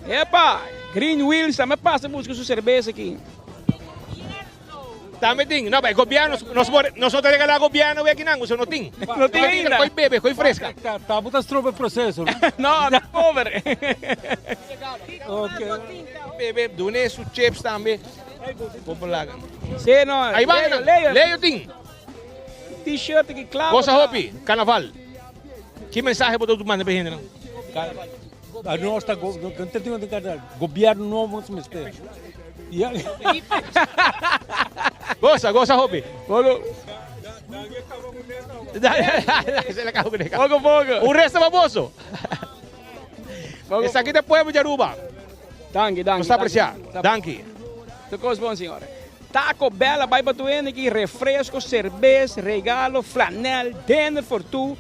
Epa, Green Wheels também passa busca sua cerveja aqui. Também tem, não, governo, nós não regalamos governo aqui não, você não tem. Não tem ainda. Coi bebe, coi fresca. Tá botando tropa processo, né? Não, não cover. Ok. Bebe, dune su chips também. Populaga. Sim, não. Aí vai, leio tem. T-shirt aqui, claro. Gosta hopi, carnaval. Que mensagem botou tu manda pra gente não? A nós está governo não vamos me esperar. Goza, hopi. Pouco. O resto baboso. Esse aqui é Pueblo de Aruba. Danke. Não está apreciando. Danke. Tocou bom, senhora. Taco Bell, vai para tu aqui, refresco, cerveja, regalo, flanel, dinner for two.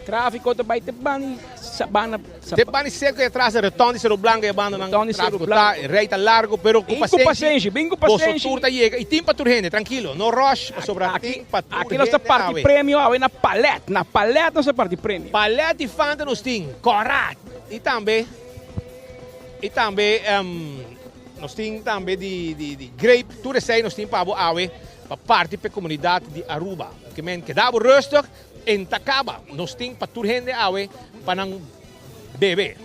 Tráfico também te bani, sabana. Te bani seco atrás, retorno de Cerro Blanco e banda não. Tráfico tá, reita largo, pero com paciência. Bem com paciência. Turta chega e tem para tu gente, tranquilo, no rush, sobra tem para tu. Aqui nós parte de prêmio, na palete nós parte de prêmio. Palete e Fanta nós tem, correto. E também nós temos também de grape, tudo isso aí nós temos para a parte da comunidade de Aruba. Que dá rustig em Tacaba. Nós temos para toda gente para não beber.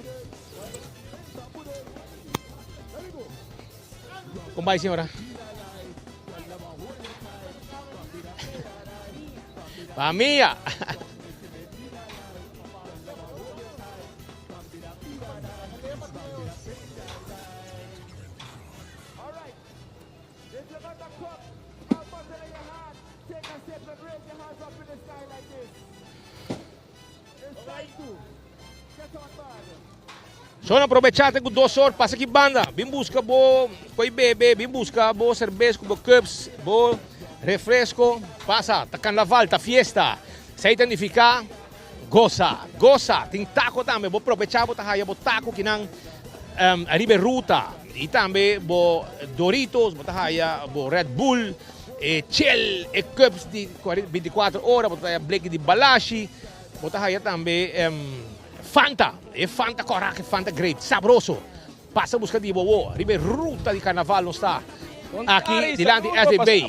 Como vai, senhora? Família! Só aproveitate com 2 horas, passa aqui banda. Vim busca bo coi bebê, vim busca bo cerveja, bo cups, bo refresco. Passa, tá carnaval, tá fiesta. Se identificar, goza. Tem taco também, vou aproveitar, vou tacar, vou taco que não arriba ruta. E também bo Doritos, vou tacar, bo Red Bull, Shell, cups de 24 horas, vou tacar Blake de Balashi, vou tacar também Fanta, Fanta Coraca, Fanta Grape, sabroso. Passa a busca de bobo, arriba ruta de carnaval não está. Aqui, delante SB.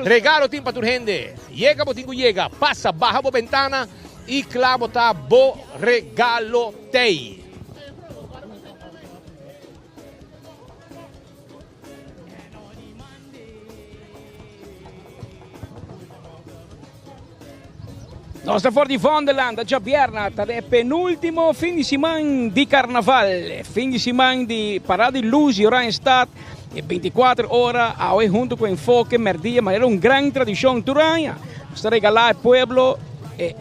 Regalo tem para tu gente. Llega, botingo llega. Passa, baja a ventana e clavo tá bo regalo tei. Nós estamos fora de Wonderland, già Bierna, è penultimo fim de semana di carnaval, fim de semana di parada de luz e Orange Stad, e 24 horas, hoy junto com Enfoque, Merdia, mas era uma grande tradição turanha. Nós regalar ao pueblo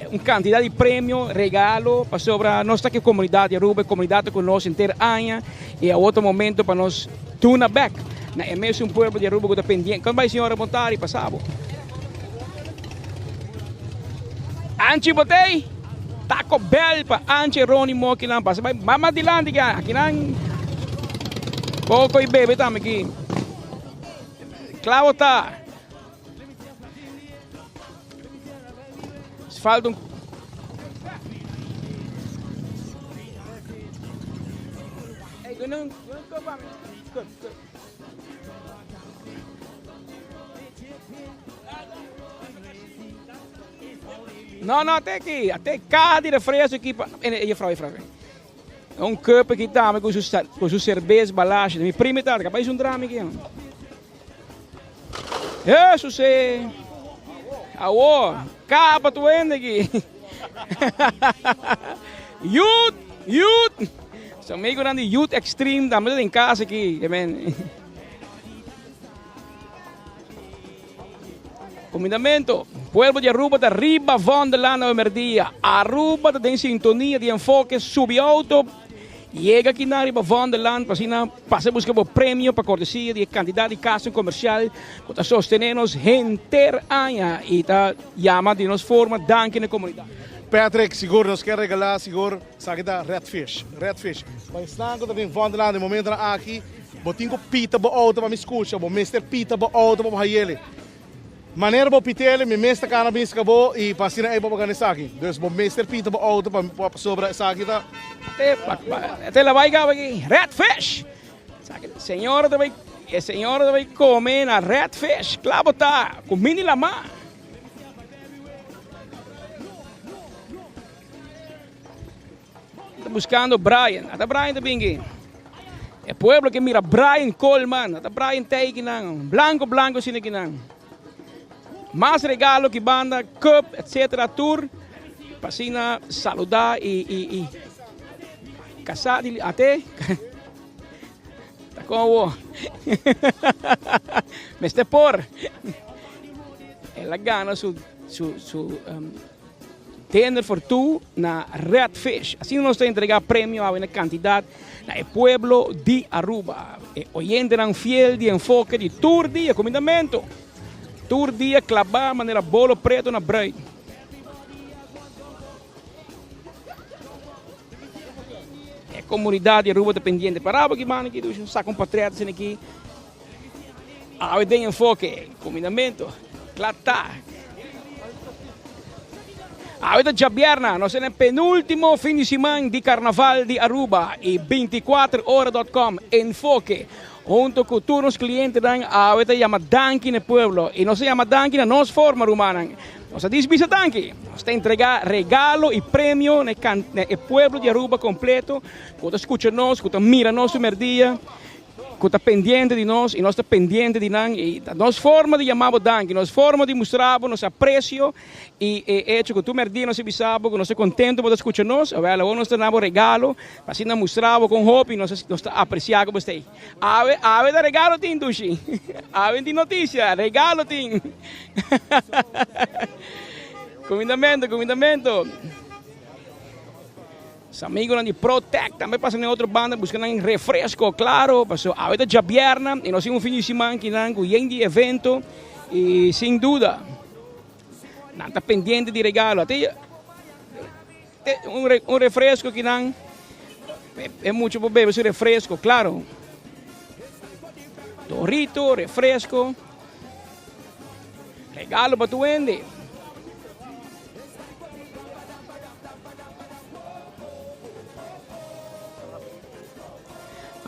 uma quantidade de prêmio, regalo, para sobre a nossa comunidade, Aruba, comunidade conosco inteira anha, e a outro momento para nós tuna back. É mesmo um pueblo de Aruba que está pendente. Quando vai, senhora Montari, passava. Anci botei, Taco Bell pa Anci Ronimo que não passa, mas mama de lá que não pouco e bebe também aqui. Claro tá. Falta Não, até aqui, até cá de refresco aqui. E frau. Um cup aqui também com sua cerveja, balacha. Minha prima está, capaz um drama aqui. Isso sim. Aô, capa tu anda aqui. Youth. São meio grande Youth Extreme, também em casa aqui. Comandamento, pueblo de Aruba da Riba Wonderland ao Merdia. Aruba está em sintonia de Enfoque, sube auto, chega aqui na Riba Wonderland, passa a buscar o prêmio para cortesia de quantidade de casa comercial, para sostenernos inteira anha e está chama de nos forma, danke na comunidade. Patrick, seguro, nós queremos regalar, seguro, sabe da Redfish. Mas estamos também Wonderland, no momento aqui, botinho pita bo auto para me escutar, bo Mr. Pita bo auto para ele. Maneira bo pitele, me mesta cannabis cabo e passina aí para organizar aqui. Dus bo Mr. Pita bo auto para sobre essa aqui tá. Até lá vai aqui, Redfish. Senhora vai comer na Redfish, claro tá, com mini lama. Está buscando Brian, até Brian também aqui. É pueblo que mira Brian Coleman, até Brian tem aqui não, blanco sino aqui não. Mais regalo que banda, cup, etc. Tour, para saludar e casar até. Tá como mas te por ela ganha su tender for tu na Redfish. Assim nós temos entregar prêmio a uma quantidade no pueblo de Aruba. Oyente não fiel de Enfoque de Tour dia comandamento. Tour dia clavar maneira bolo preto na braid. É comunidade Aruba dependente para que mano que dos sacam patriotas aqui. A ideia Enfoque, comandamento, clata. A ideia Jabierna, nós temos penúltimo fim de semana de carnaval de Aruba e 24horas.com Enfoque. Junto com todos os clientes, a gente chama Danke no pueblo. E não se chama Danke na nossa forma humana. Nós diz Danke. Nós temos que entregar regalo e prêmio no pueblo de Aruba completo. Quando escuta nós, quando mira nosso merdia, quando está pendente de nós e nós estamos pendente de nós. E a nossa forma de chamar Danke, nossa forma de mostrar nosso apreço e hecho que tu merdia nós bisabo, que nós estamos contentos por escutar nós. Agora nós temos regalo, assim nós mostramos com hope e nós apreciamos você. Ave de regalo tem, Dushi. Ave de notícia, regalo tem. Comandamento. Os amigos de Protect também passam em outra banda, buscando um refresco, claro. Passou a hora de viernes e nós temos um fim de semana que não de evento. E sem dúvida, não está pendente de regalo. Até um refresco que não é muito para beber, esse refresco, claro. Torrito, refresco. Regalo para tu vende.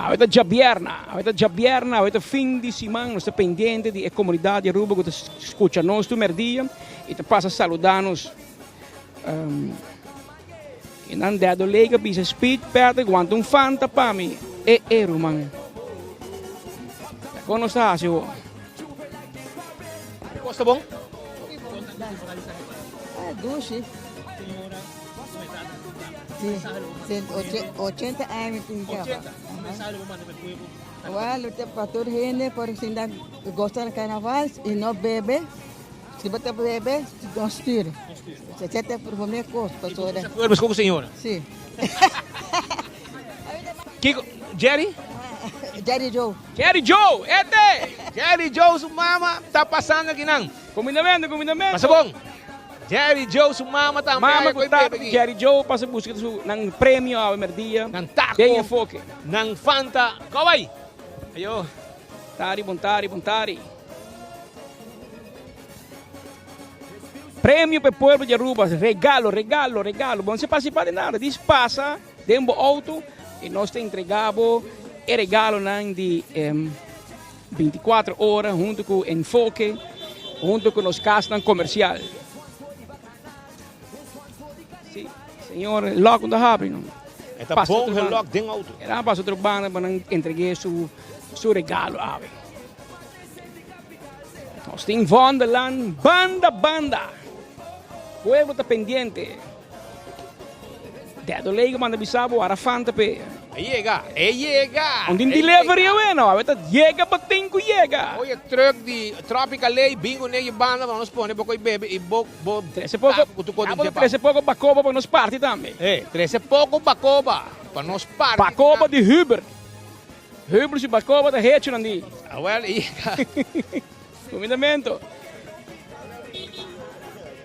Avete già vierna, avete fin di semana, nós pendente de comunidade Aruba que escuta nós do merdia e te passa a saludar-nos. E não dado lega, pisa speed, perto, quanto um fanta para mim. Romano. Como está, senhor? Costa bom? Duche. Sim, 80 anos. 80. Well, para toda gente, por si gosta do carnaval e não bebe, se você bebe, não estira. Você tem por comer coisa, pastor. Mas com a senhora? Sim. Kiko, Jerry? Jerry Joe. Jerry Joe, Jerry Joe, sua mama, tá passando aqui não. Comidamento. Passa bom. Jerry Joe, sua mama também. Mama contato Jerry Joe, passa busca ng prêmio ao merdia. Nang taco. Bem enfoque. Nang Fanta. Kawai. Ayo. Bontari. Prêmio para o povo de Aruba, regalo. Bom, você participa de nada, passa, dentro do auto e nós te entregamos o regalo de 24 horas, junto com o enfoque, junto com os casas comercial. Sim, senhor, logo da Habring. É tá bom relógio dentro do auto. Era para outra banda para entregar seu regalo. Nós temos Wonderland, banda. O pueblo está pendiente. Dedo leigo manda bisabo, arafanta pe. Llega. Onde delivery é não, aveta llega batingo llega. Oye, truck de Tropical Lay, bingo nele banda, vamos pôr para bebe e bo. 13 pouco bacoba para nós parte também. 13 pouco bacoba para nós parte. Bacoba de Huber. Huber se bacoba da rede nandi. Well, Comidamento.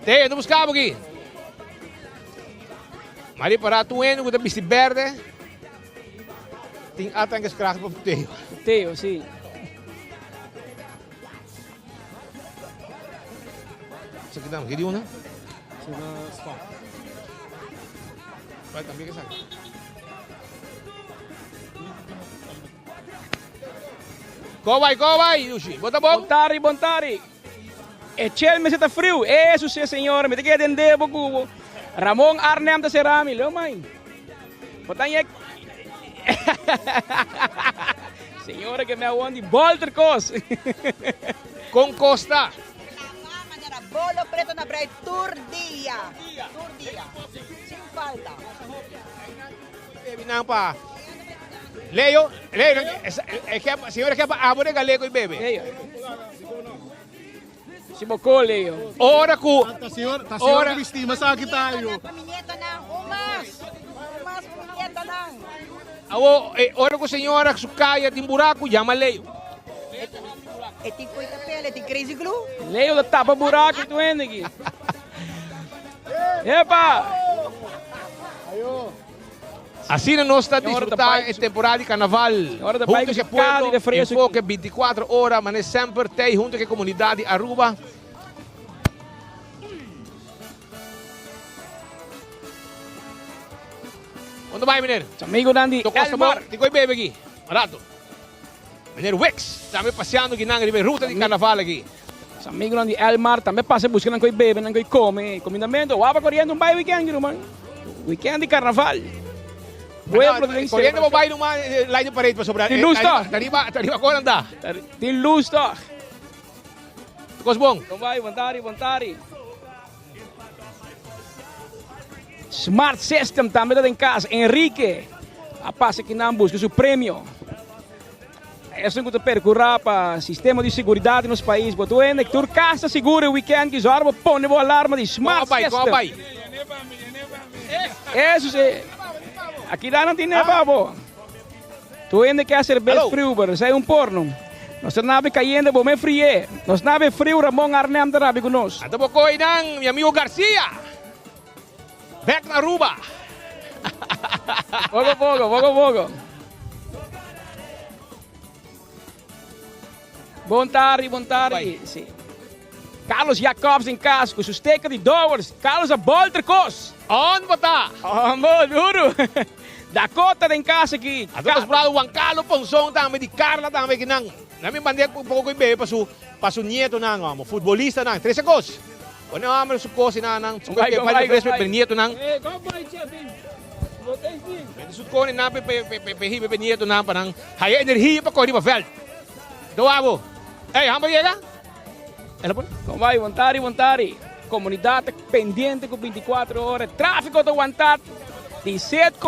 Tem, tu buscava aqui. Mali para tu eno, que bici verde. Tem até que escracho para o Teo. Teo, sim. Isso aqui dá um guido, né? Vai também que sabe. Vai, Yushi. Bota bom. Bontari. E c'è me está frio. Isso sim, senhora. Me tem que atender pouco. Ramon Arnem da Cerami, leu mãe. Botanya. Senhora que me aguanta Walter Cos. Com Costa. Bolo preto na praia Turdia. Sem falta. Não pa. Leo, é que a senhora quer abrir galego e bebe. Si bocou, Leo. Ora ku. A senhora que estima sa aqui tayo. Paminheta na umas paminheta na. Ora ku senhora su kaya tim buraco, chama Leo. E ti coi capelli, ti crazy glue? Leo da tapa buraco tu ende aqui. Epa! Assim nós está desfrutar a temporada de carnaval. Junto com o povo, enfoque 24 horas, mas sempre tem junto com a comunidade Aruba. Onde vai, menino? Amigo Nandi, Elmar. Tem que beber aqui, barato. Menino Wex, também passeando aqui na ruta de carnaval aqui. Amigo Nandi, Elmar, também passa buscando coi bebe, não coi come, comidamento. Waba correndo vai weekend, man. Weekend de carnaval. Correndo mo vai numa line parade para sobrar. Tem luz tá? Tariba agora andar. Tem luz tá? Ficou bom? Então vai, vontade. Smart System também está em casa. Henrique, a passa que não busca seu prêmio. Essa é que percorrer para o sistema de segurança nos países. Botou em que tu casa segura o weekend que já põe o alarme de Smart System. Vai. Isso é. Aqui lá não tem babo. Tu ainda quer ser bem frio, mas é porno. Nós nabe caindo, bom é frio. Nós nabe frio, Ramon Arnem da nabe conosco. Ato po ko ng mi amigo Garcia. Back na Aruba. Pogo. Bom tarde. Sim. Carlos Jacobs em casco, susteca de dólares. Carlos a Boltercos. Onde botar? Duro. Dakota em casa aqui. Ato os brado Juan Carlos Ponsong também de Carla também que nang. Nami bandiak po ko ibe pasu nieto nang mo futbolista nang 13 kos. Ano amar su kosi nang su Gomay. nieto nang. Gomay Chevin. Su ko ni na pe nieto nang panang haya energia pa ko di ba veld. Doabo. Hey, hamba llega? Gomay, vontade. Comunidade pendiente com 24 horas. Tráfico de aguantar. 17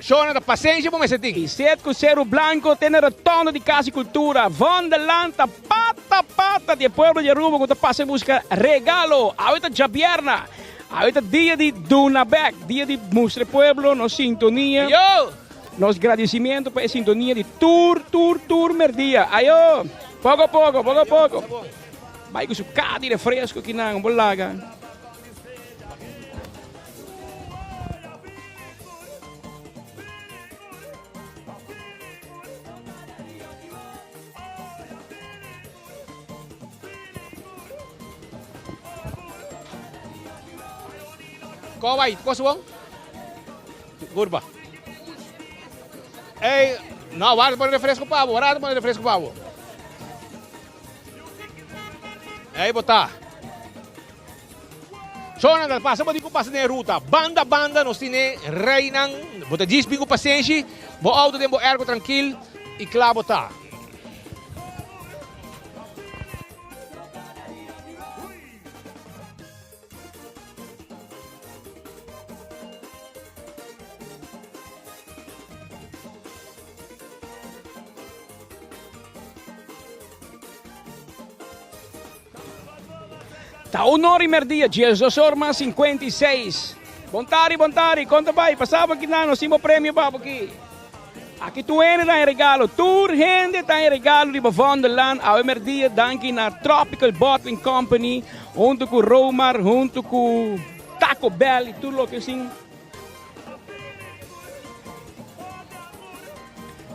Zona da paciência, vamos sentir. 17 com Cerro Blanco, tem retorno de casa e cultura. Van de Lanta, pata de pueblo de Aruba, quando passa a buscar regalo. Ahorita Javierna. Ahorita dia de Dunabec, dia de Mustre Pueblo, nos sintonia. Yo! Nos agradecimento para a sintonia de Tour Merdia. Ayo, pouco a pouco. Vai com seu cado de fresco aqui na Bolaga. Qual vai? Qual suang? Curva. Ei, não, guarda para o refresco pavo, Ei, botar. Zona da passa, pode passa na ruta. Banda, nós tine reinang, bota 10 bingo paciência, bo auto dem bo ergo tranquilo e claro botar. Tá 1 hora e meia, 56. Bom tarde, conta vai, passava aqui na, nós temos prêmio para aqui. Aqui tu está em regalo, Tour gente está em regalo de Wonderland, ao meio-dia, danke na Tropical Bottling Company, junto com Romar, junto com Taco Bell e tudo o que assim.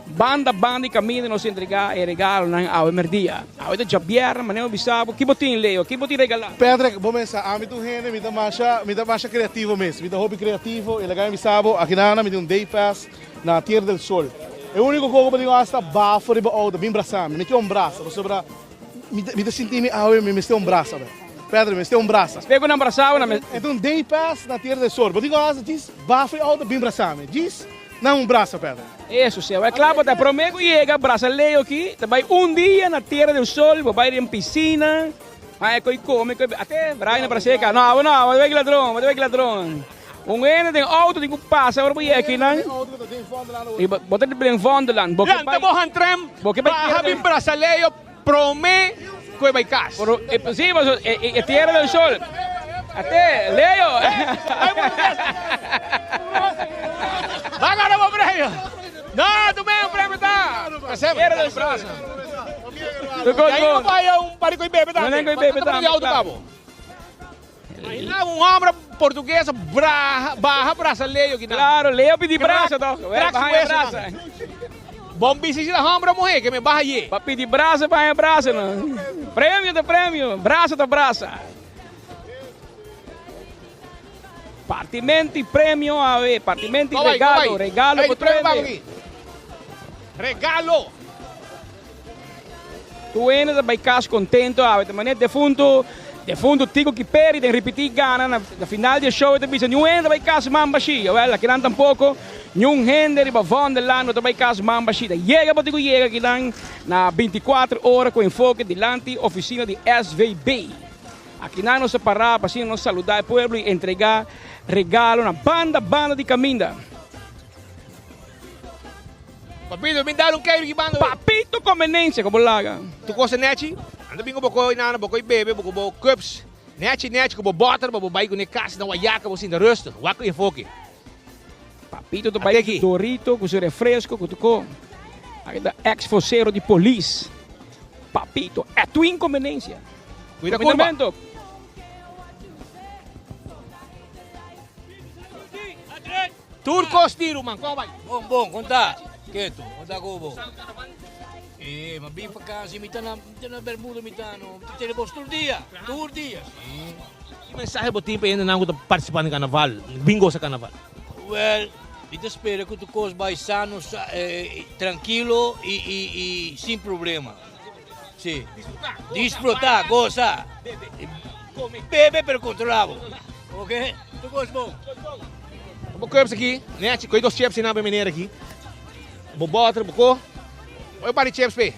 Banda e caminho nos entregar e regalo ao meio-dia. Ao de Javier, Manel Bissabo, que botin Leo, que botin regalar? Pedro, bom mesa, mi tu gente, mi da marcha criativo mesmo, mi da hobby criativo, e legal Bissabo, aqui na mi day pass na Tierra del Sol. É o único coisa que eu gosto bafo de boa, bem braçame, me tem braço, você para me da sentir me tem braço, Pedro, me tem braço. Pego na braço, na então day pass na Tierra del Sol, eu gosto diz bafo de bem braçame, diz não braço, Pedro. Isso, seu. É claro, tá prometo chega, brasileiro aqui, vai dia na Tierra del Sol, vai em piscina, vai come, até vai na praia, não, vai ladrão. Ano tem auto, tem que passar, agora vai aqui, não? E bota de bem Wonderland. Lanta bohan trem, habim brasileiro, prometo que vai casa. Sim, mas é Tierra del Sol. Até, Leo. Vai ganhar o prêmio. Não, tu mesmo prêmio tá. Tierra del Sol. E aí vai parico e bebe também. Não é bebe também. Aí lá homem português barra brasileiro. Claro, Leo pedi braço, então. Barra braço. Bom bici se la homem morrer, que me barra aí. Para pedir braço, barra braço. Prêmio, braço da braça. Partimento e prêmio, partimento e regalo, regalo para tu. Regalo. Tu ainda vai ficar contento, de maneira de fundo tigo que peri, de repetir gana na final do show, de bisa, nenhum ainda vai ficar mamba chi, aqui não tampouco, nenhum gente de Wonderland não vai ficar mamba chi, chega aqui na 24 horas com enfoque delante oficina de SVB. Aqui não nos parar, para nos saludar o povo e entregar regalo na banda de caminda. Papito, me dá queiro que banda. Papito conveniência, como laga. Tu gosta neti? Anda bingo boko inana, boko bebe, boko cups. Neti, como bota, boko baik com necas, não ayaca, você ainda rusto. Waco enfoque. Papito to bai Dorito, com seu refresco, com tuco. Aqui da ex-foceiro de polícia. Papito, é tua inconveniência. Cuida curva. Turcos tiro, man. Como vai? Bom, conta. Quieto, conta como. Ma bem para casa, me tá na bermuda, me tá no telefone todo dia. Que mensagem botin para ainda não participar no carnaval, bingo sa carnaval? Well, eu espero que tu coisa vai sano, tranquilo e sem problema. Sim. Disfrutar, gozar. Bebe, pero controlado. Ok? Tu coisa bom. Vou curbs aqui, né? Coi dos chips na mineira aqui. Bobotra, bocô. Oi, pare chips, pe.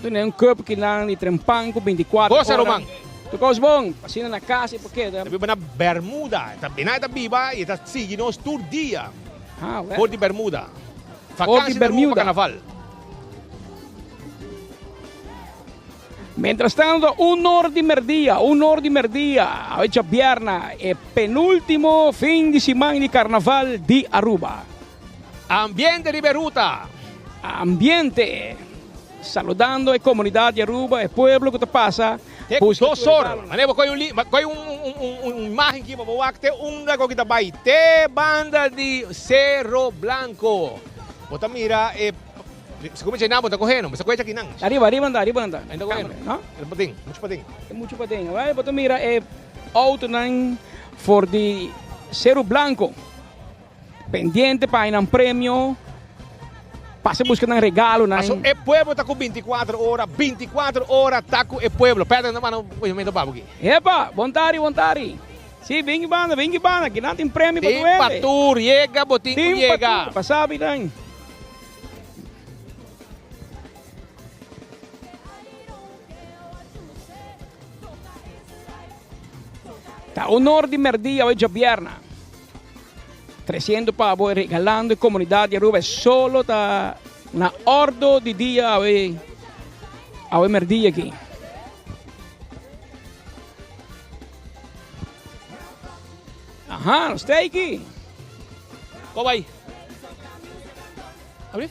Tu nem curb que lá de Trempanco 24 horas. Gosta, Romang. Tu coisa bom, passina na casa e porque Tabi ba na Bermuda, tabi na biba e ta sige nos tour dia. Well. Por de Bermuda. Por de Bermuda. Carnaval. Mientras tanto, un'ora di merdia, oggi a Bierna, è penultimo fin di settimana di Carnaval di Aruba. Ambiente di Beruta. Ambiente. Saludando a comunità di Aruba e pueblo che passa. Tosor, manevo coi imagen que babawak te unga ko kita bay te banda di Cerro Blanco. Bota mira se come na bota correndo, mas coisa aqui não. Arriba anda. Ainda correndo, no? Muito patinho. Vai, bota mira auto nan for di Cerro Blanco. Pendiente para ir a prêmio. Passa buscando regalo. O pueblo está com 24 horas está com o pueblo. Pera, não movimento papo aqui. Epa, vontade. Sim, vem banda, que não tem prêmio para tu ele. Patur, chega, botinho, chega. Passabi lang. Tá honor de merdia hoje a Bierna. 300 pavos regalando a comunidade de Aruba solo tá na ordo de dia a merdia aqui. Aham, está aqui. Como vai? Abre?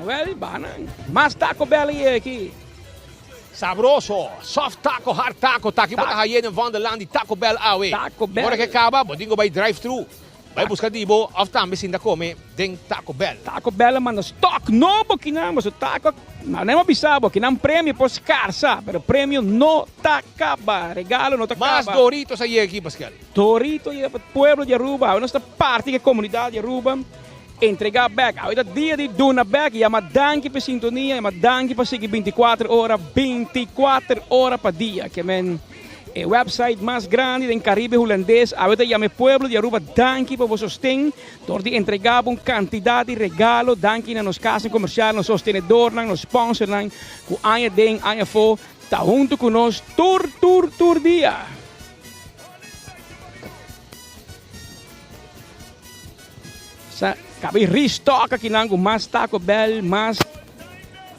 Well, banan. Mas Taco Bell aqui. Sabroso, soft taco, hard taco, taki bota hayen van der land di Taco Bell awe. Taco Bell. Agora que acaba, bodingo vai drive-thru. Vai buscar dibo, aftam bisinda come, den Taco Bell. Taco Bell manda stock novo que não, mas o taco, não é bisabo, que não prêmio por escassa, pero prêmio não tá acaba, regalo não tá acaba. Mas Doritos aí aqui, Pascal. Doritos aí para o pueblo de Aruba, nossa parte da comunidade de Aruba. Entregar back. Ahorita dia de Duna back. Chama danke para sintonia. Chama danke para seguir 24 horas para dia. Que é o website mais grande do Caribe holandês. Ahorita chama pueblo de Aruba danke para você sostém. Door de entregar uma quantidade de regalo. Danke na nos casas comerciais, nos sostenedor, nos sponsor, com anya ding, anya fo. Tá junto conosco tour dia. Cabe restock aqui nango mais Taco Bell, mais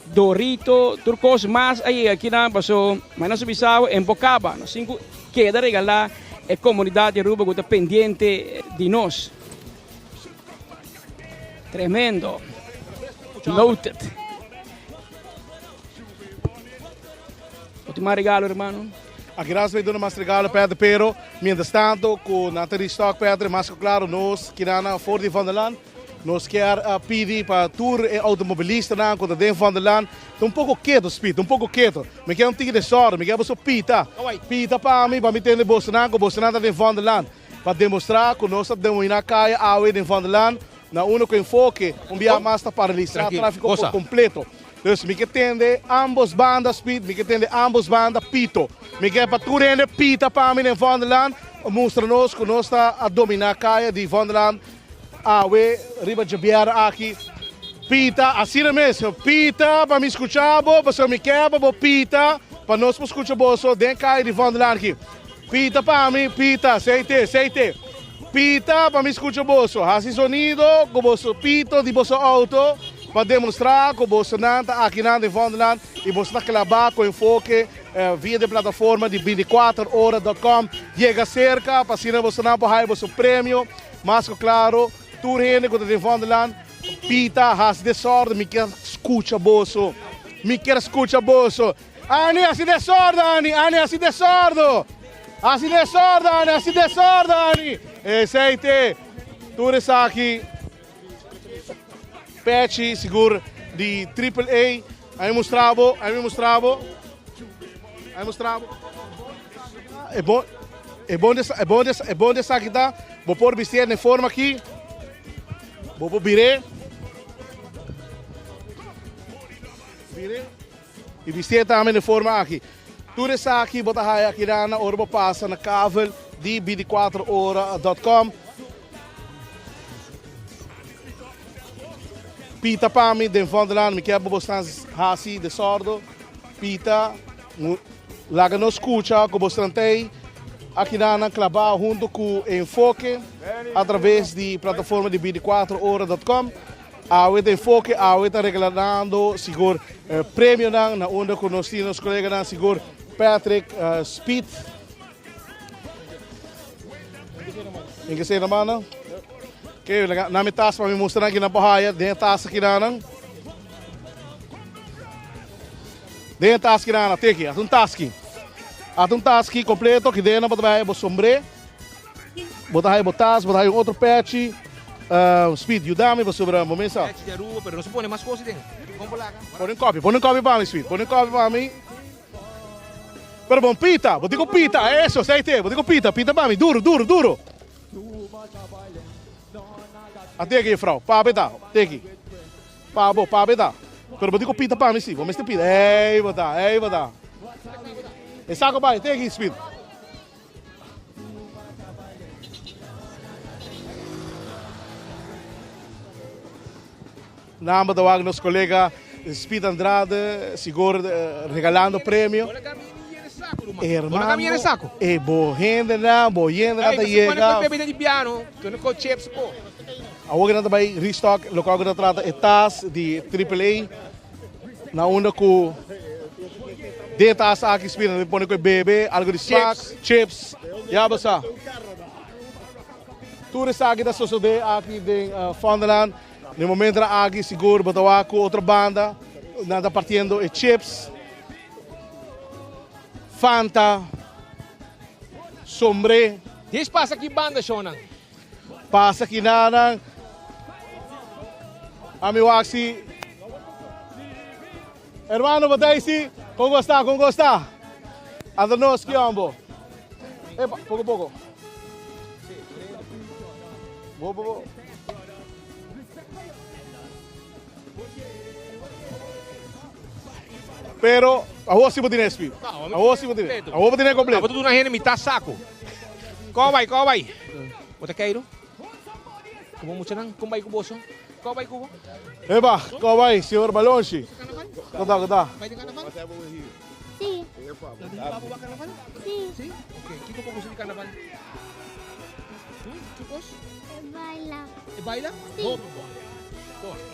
Dorito, turcos mais aí aqui na passo, mas não subisao em Bocaba, nós cinco queda regalar a comunidade de Aruba que está pendente de nós. Tremendo. Noted. Último regalo, hermano. Aqui nós vamos dar mais regalo, Pedro, pero mientras tanto, com a restock, Pedro, mais claro, nós que na Ford van der Land, nós quer pedir para tour e automobilista na quando dentro van der Land, um pouco quieto, speed, um pouco quieto. Me quer tigre de sorte, me quer você pita para mim ter de Bolsonaro dentro van der Land, para demonstrar que nós estamos na caia a dentro van der Land, na único enfoque, dia mais para paralisar o tráfego por completo. Dus me quer tende ambos bandas speed, me quer tende ambos bandas pito. Me quer para tour e pita para mim em van der Land, mostra-nos que nós está a dominar a caia de van der Land. Awe, riba Jabiara aqui. Pita, assim mesmo. Pita, para me escutar, para me quebra, pita, para nós escutar bolso, dentro caia de van der Land aqui. Pita para mim, pita, aceite. Pita, para me escutar bolso. Assim sonido, com bolso pito, de bolso auto, para demonstrar que o bolso nanta aqui na de van der Land e bolso naquela com enfoque via de plataforma de 24horas.com. Llega cerca, para si você não pode o prêmio. Mas claro, tudo gente que tem Vondeland, pita, has desordem, me quer escuta bolso. Me quer escuta bolso. Ani, assim desordem, Ani, assim desordem. Assim desordem, Ani, assim desordem, Ani. Aceite, tudo isso aqui. Patch, seguro de AAA. Aí mostrava. É bom dessa aqui, tá? Vou pôr vestir na forma aqui. Vou pôr biré. E vestir também na forma aqui. Tudo isso aqui, vou estar aqui na hora vou passar na cavel de 24horas.com. Pita para mim, de Vondeland, me quer bastante assim de sordo. Pita, lá que não escuta, que bastante aqui na clavar junto com o Enfoque, através de plataforma de 24horas.com. A o Enfoque, a o está regalando seguro prêmio na onda com nossos colegas seguro Patrick Speed. Em que sei na mano? Okay, na minha taça para me mostrar aqui na bahia, dentro da taça aqui na dentro da taça aqui na tem aqui, um taça completo que dentro botar aí o sombre, botar aí um outro patch, Speed, ajuda-me você sobre o momento. Patch de rua, mas não se põe mais coisas dentro. Põe um copy para mim, Speed, põe um copy para mim. Pero bom pita, vou dizer pita, é isso, sei te, vou dizer pita para mim, duro. Até aqui, frau. Pá, beta. Até aqui. Pá, beta. Pero vou dizer pita para mim, sim. Vamos ter pita. Ei, bota. E saco pai, até aqui, Speed. Nome do nosso colega Speed Andrade, seguro regalando prêmio. Hermano, e bohenda na llega. Bebida de piano, que não com chips, pô. Agora nós vai restock, local que trata etas de AAA. Na onda com de tas aqui espina, põe com bebê, algo de chips, já basta. Tudo isso aqui da sociedade aqui de Vondeland. No momento aqui seguro, botar com outra banda, nada partindo e chips. Fanta, sombre. Diz passa aqui banda, Shona. Passa aqui nada. Amigo Axi. Hermano, bataisi. Como está? Adanos que ambo. Epa, pouco. Bobo. Pero a si botin SP. A si botin completo. Boto na renda mitad saco. Ko vai. Bota cairo. Como mucho nang kumbay ko boso. Ko vai ko. Eba, ko vai, senhor Balonchi. Ganda. Vai de carnaval? Sim. Carnaval? Sim. Okay, kiko po gusto di carnaval. Kikos? Baila. Sim.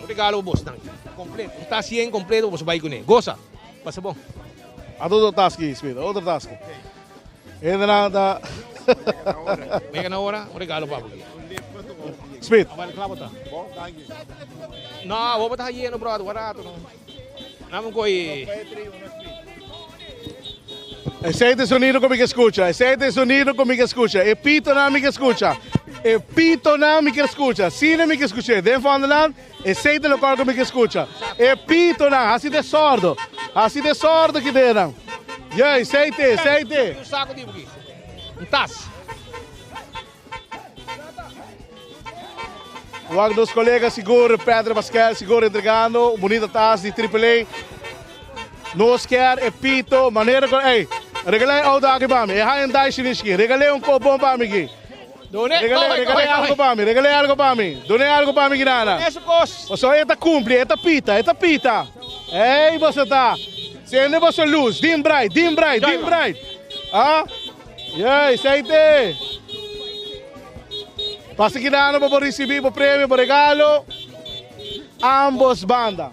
Regalo boss nang completo. Está 100 completo, boss vai ko ne. Goza. Passa bom. A todo taski, Speed, outro taski. Ainda nada. Vem na hora, um regalo para você. Speed. Não, vou botar aí no brother, barato não. Não coi. Aceite sonido como que escucha. E pito na me que escucha. Cine me que escucha. Den Vondeland, aceite local como que escucha. E pito na, assim de sordo que deram. E aí, aceite. Um saco de aqui. Um taça. O dos colegas seguro, Pedro Pascal, seguro entregando, bonita taça de AAA. Nós quer e pito, maneira com... Ei, regalei auto aqui para mim. É andar chinisque. Regalei copom para mim aqui. Regalei algo para mim. Donei algo para mim, nada. Você está cumpre, está pita. Ei, você tá. Sendo você luz, dim bright. Ah? E aí, aceite. Passa aqui na para receber o prêmio, o regalo. Ambos bandas.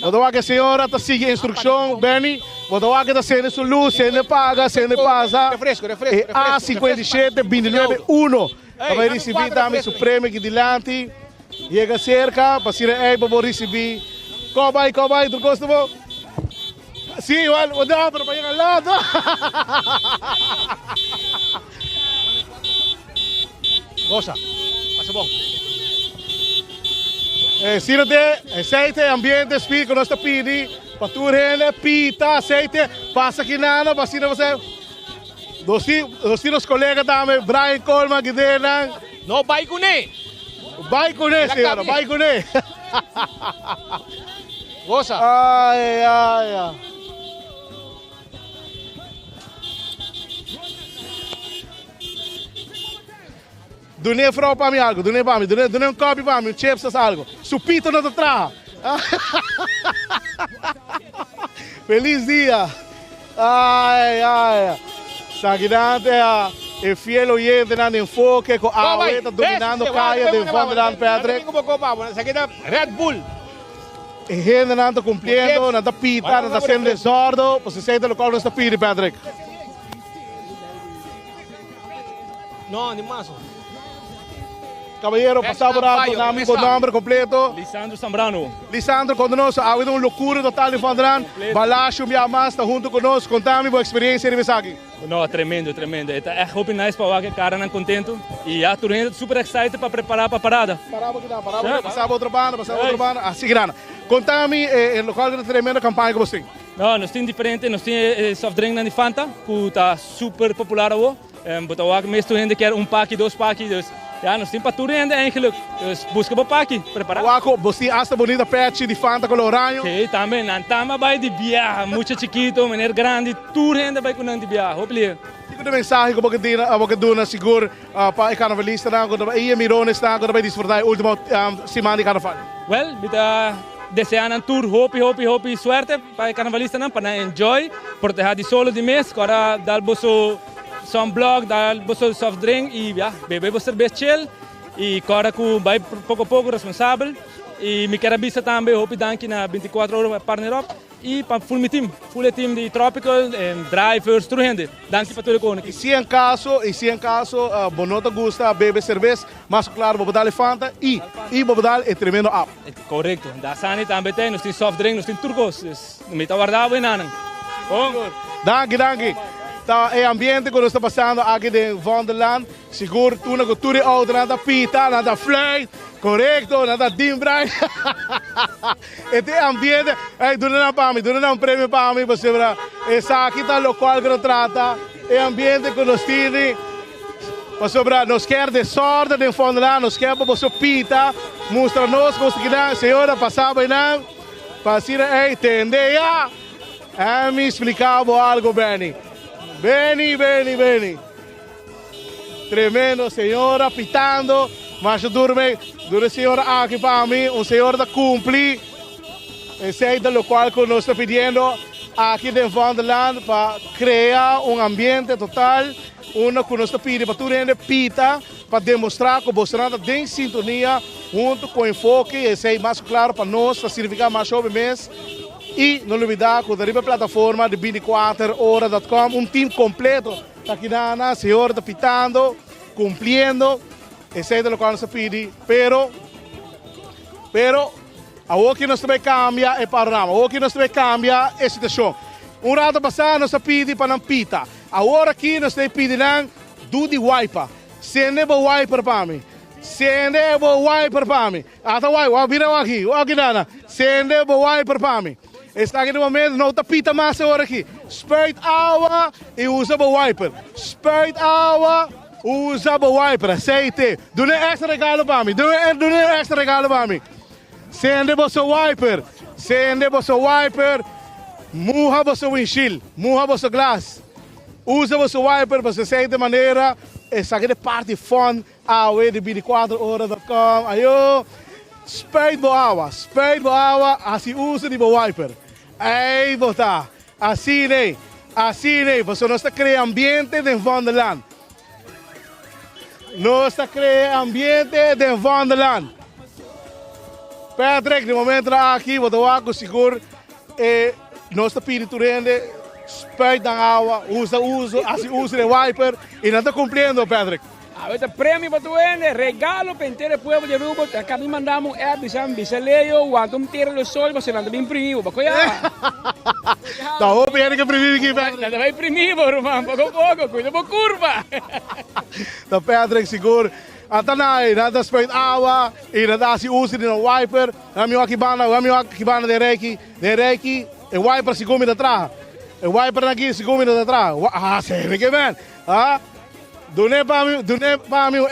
Vou dar que a senhora está seguindo a instrução, Benny. Botou aqui da cena sua luz, cena paga, cena passa. Refresco. A57 29 vai receber também o prêmio aqui delante. Chega cerca, para ser aí para receber. Cobai, tu gosta bom? Sim, vou dar para chegar ao lado. Gosta, passa bom. Sirte, aceite, ambiente, speak, nós está pedindo. Paturene, pita, aceite, passa aqui nada, vacina você. Dos colegas também, Brian Coleman, Guidenan. No, vai com ele. Vai com ele, senhora, vai com ele. Goza. Ai. Dune vrouw para mim algo, dune para mim, dune um copo para mim, um chips algo. Supito não te traga. Feliz dia. Ai. Sagidante é fiel oyente na enfoque com a está dominando caia de Vanderland Patrick. Red Bull. E gente não está cumpriendo, não está pita, não está sendo desordem. Você sente o qual não está pedindo, Patrick. No, ni más. Caballero, passava com o nome completo. Lisandro Zambrano. Lisandro, conosco, há uma loucura total de Vanderland. Balasho, minha mãe, está junto conosco. Conta-me a experiência de aqui. No, tremendo. Está echt super nice para que cara não contento. E já estou super excited para preparar para a parada. Parava, passava outra banda, assim grana. Conta-me o local de tremenda campanha que você tem. No, nós temos diferente, nós temos soft drink na Fanta, que está super popular agora. Mas meestal gente quer pack, 2 packs, dus ja, nós temos para tudo ainda eigenlijk. Dus busca para pack, preparar. Waco, você acha bonita pet de Fanta com oranho? Sim, também. Antama vai de viagem, muito chiquito, maneira grande, tudo ainda vai com de viagem. Hopefully. Que mensagem que você dá seguro para o carnavalista, quando ia mirones, quando vai desfrutar a última semana de carnaval? Well, kita deseando tour, hope, suerte para o carnavalista, para enjoy, proteger de solo de mês, agora dar bolso sunblock, dar bolso soft drink e beber cerveja chill e agora que vai pouco a pouco responsável e me quero avisar também, hope danke na 24 horas partner up e para full team de tropical, drivers, tudo gente. Danke para todo mundo. E se em caso, bonota gusta beber cerveja, mas claro, vou dar Fanta e vou dar o tremendo app. Correto. Da Sani também tem, nós temos soft drink, nós temos turcos, não me está guardado nada. Danke. Tá, é ambiente que nós estamos passando aqui em Vanderland. Seguro, tudo outra, nada pita, nada flight, correto, nada timbra. Este ambiente, dona um prêmio para mim, você verá. Essa aqui está o local que nos trata. É ambiente que nós temos. Você verá, nós quer desordem em Vanderland, nós quer para você pita, mostra-nos como que senhora passava e não, para entender. Me explicava algo bem. Bem. Tremendo, senhora, pitando, mas dorme senhora aqui para mim, senhor da cumprir. Esse é o qual que nós estamos pedindo aqui em Vanderland para criar ambiente total, que nós estamos pedindo para tudo pita, para demonstrar que você está em sintonia, junto com o enfoque, esse é mais claro para nós, para significar mais jovem mês. E não olvidar que a plataforma de 24horas.com, time completo, está aqui na senhora está pitando, cumpriendo, esse é o que nós pedimos, pero o que nós também cambia é panorama, o que nós também cambia é a situação. Rato passado nós pedimos para não pita, agora aqui nós estamos pedindo do de wiper, sende o wiper para mim. Sende o wiper para mim. Até o wiper, vira aqui nada. Sende o wiper para mim. Está aqui no momento, não está pita mais agora aqui. Spuit água e usa o wiper. Spuit água, usa o wiper. Aceite. Doe um extra regalo para mim. Doe um extra regalo para mim. Sende o seu wiper. Muja o seu windshield. Muja o seu glass. Usa o seu wiper para você de maneira. Essa aqui é parte fun. De 24horas.com. Ayo. Spuit água, assim usa de wiper. Aí botar, assim, você não está criando ambiente de Vanderland. Patrick, no momento aqui, vou dar seguro nós te pedimos turende, spuit dan água, usa, assim usa de wiper, e não está cumprindo, Patrick. Este prêmio para tu regalo para inteiro povo de Aruba. Acá me mandamos app, bisaleio, quando um tiro do sol, você não está imprimindo, bacoia. Tá bom, pede que imprimir aqui, Patrick. Não vai imprimir, irmão, pouco a pouco, cuida da curva. Tá, Patrick, seguro. Atanay, nada spuit água, e nada assim usa de wiper, na minha kibana de reiki, e wiper se come da trás. E wiper aqui se come da trás. Ah, sério que bem. Ah? Doe para mim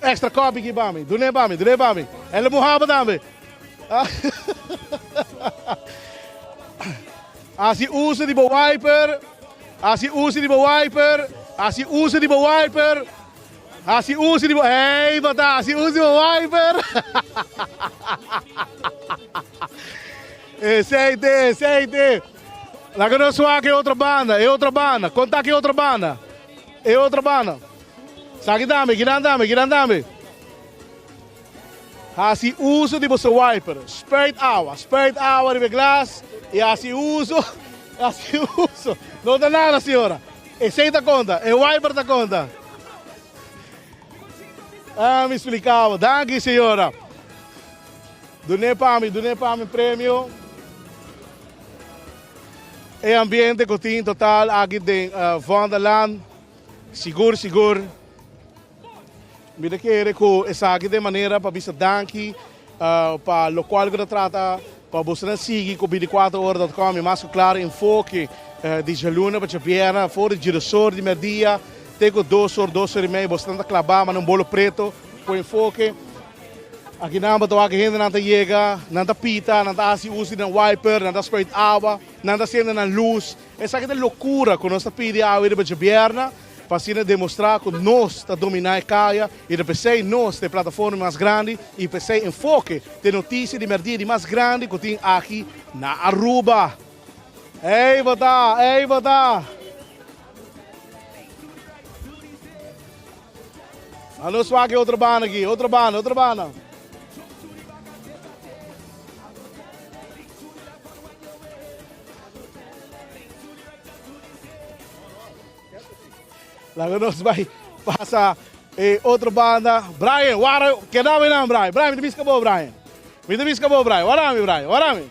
extra copy aqui para mim. Doe para mim. Ele morrava também. Assim usa de wiper. Assim usa de wiper. Ei, bata, assim usa de wiper. Aceite. Lá que não sou aqui é outra banda. Conta aqui outra banda. É outra banda. Sabe dame. Assim uso de você wiper. Spuit água de glas. E assim uso. Não dá nada, senhora. E sei da conta. E wiper da conta. Ah, me explicava. Danke, senhora. Doe para mim prêmio. E ambiente que total aqui de Vonderland. Seguro. Me quero que essa aqui de maneira para bisa danki para o qual que trata para você seguir com 24horas.com e mais claro enfoque de jaluna para chapiana fora de diretor de media tenho 2 horas e meia você tenta clavar mas não bolo preto com enfoque aqui não bato aqui ainda não chega não pita não assim usa de wiper não spray água não acende na luz essa aqui é loucura quando nós pedimos água para chapiana para demonstrar que nós estamos dominando a caia e depois nós temos plataforma mais grande e depois enfoque de notícias de mercado mais grande que tem aqui na Aruba. Ei, bota! Vamos aqui outra banda aqui, outra banda. Lá nós vai passar outra banda. Brian, que nome não, Brian? Brian, me diz que bom, Brian. Warami.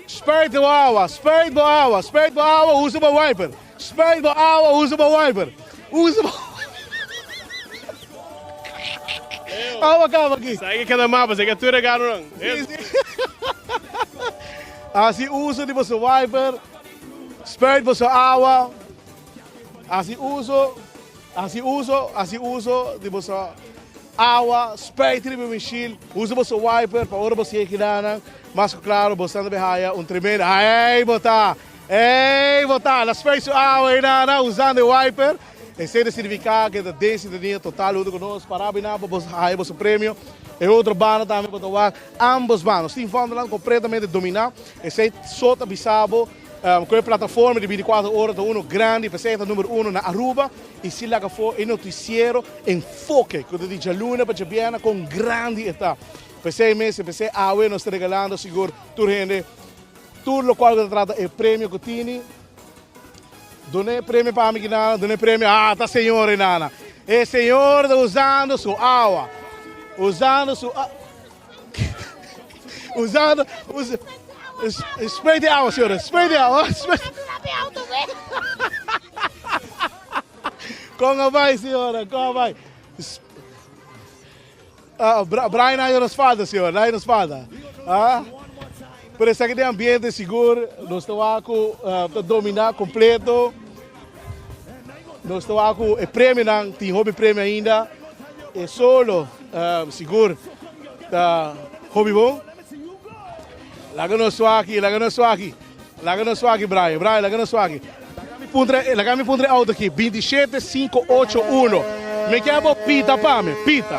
Spray do água, usa o wiper. Spray do água, usa o wiper. Calma aqui. Sai que cada mapa, sai que tu regaram. Assim uso de você wiper, spray de você água, assim uso de você água, spray de você usa você wiper para hora você aqui dana, mas claro você não vai tremendo, ei botar, na spray de água e nada usando o wiper, esse significa que a densidade total do conosco parabéns para você prêmio. E outra banda também para tomar ambos bandos. Tem Vonderland completamente dominado. Esse solta bisabo com a plataforma de 24 horas de uno grande, peseta número 1 na Aruba. E se lá que for o noticiero enfoque que de Jaluna para Chapiana com grande etapa. Pesei mês, pesei awe nós regalando seguro tudo gente. Tudo o qual que trata é prêmio que tem. Done prêmio para mim done prêmio. Ah, tá senhor Nana. É senhor usando sua água. Spray de água, senhora. Como vai, senhora? Brian aí nos falta, senhora. Aí nos falta. Por isso aqui tem ambiente seguro. Nós estamos aqui para dominar completo. Nós estamos aqui. É prêmio, não tem hobby prêmio ainda. É solo. Seguro hobby bom lá que nós aqui Brian lá que nós aqui lá me pondrei auto aqui 27581 me quero pita para mim pita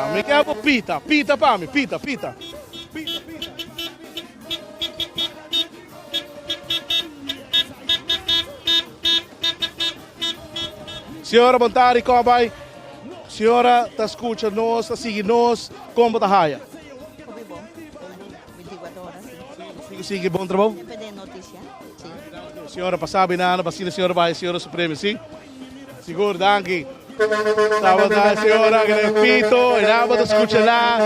para mim pita senhora Bontari como vai senhora, está escutando nós, está seguindo nós, como está raia? Sigue bom trabalho? PD notícia. Senhora, passar bem nada, vacina, senhora vai, senhora Suprema, sim? Seguro, danke. Estava da senhora, que repito, e nada, escuta lá.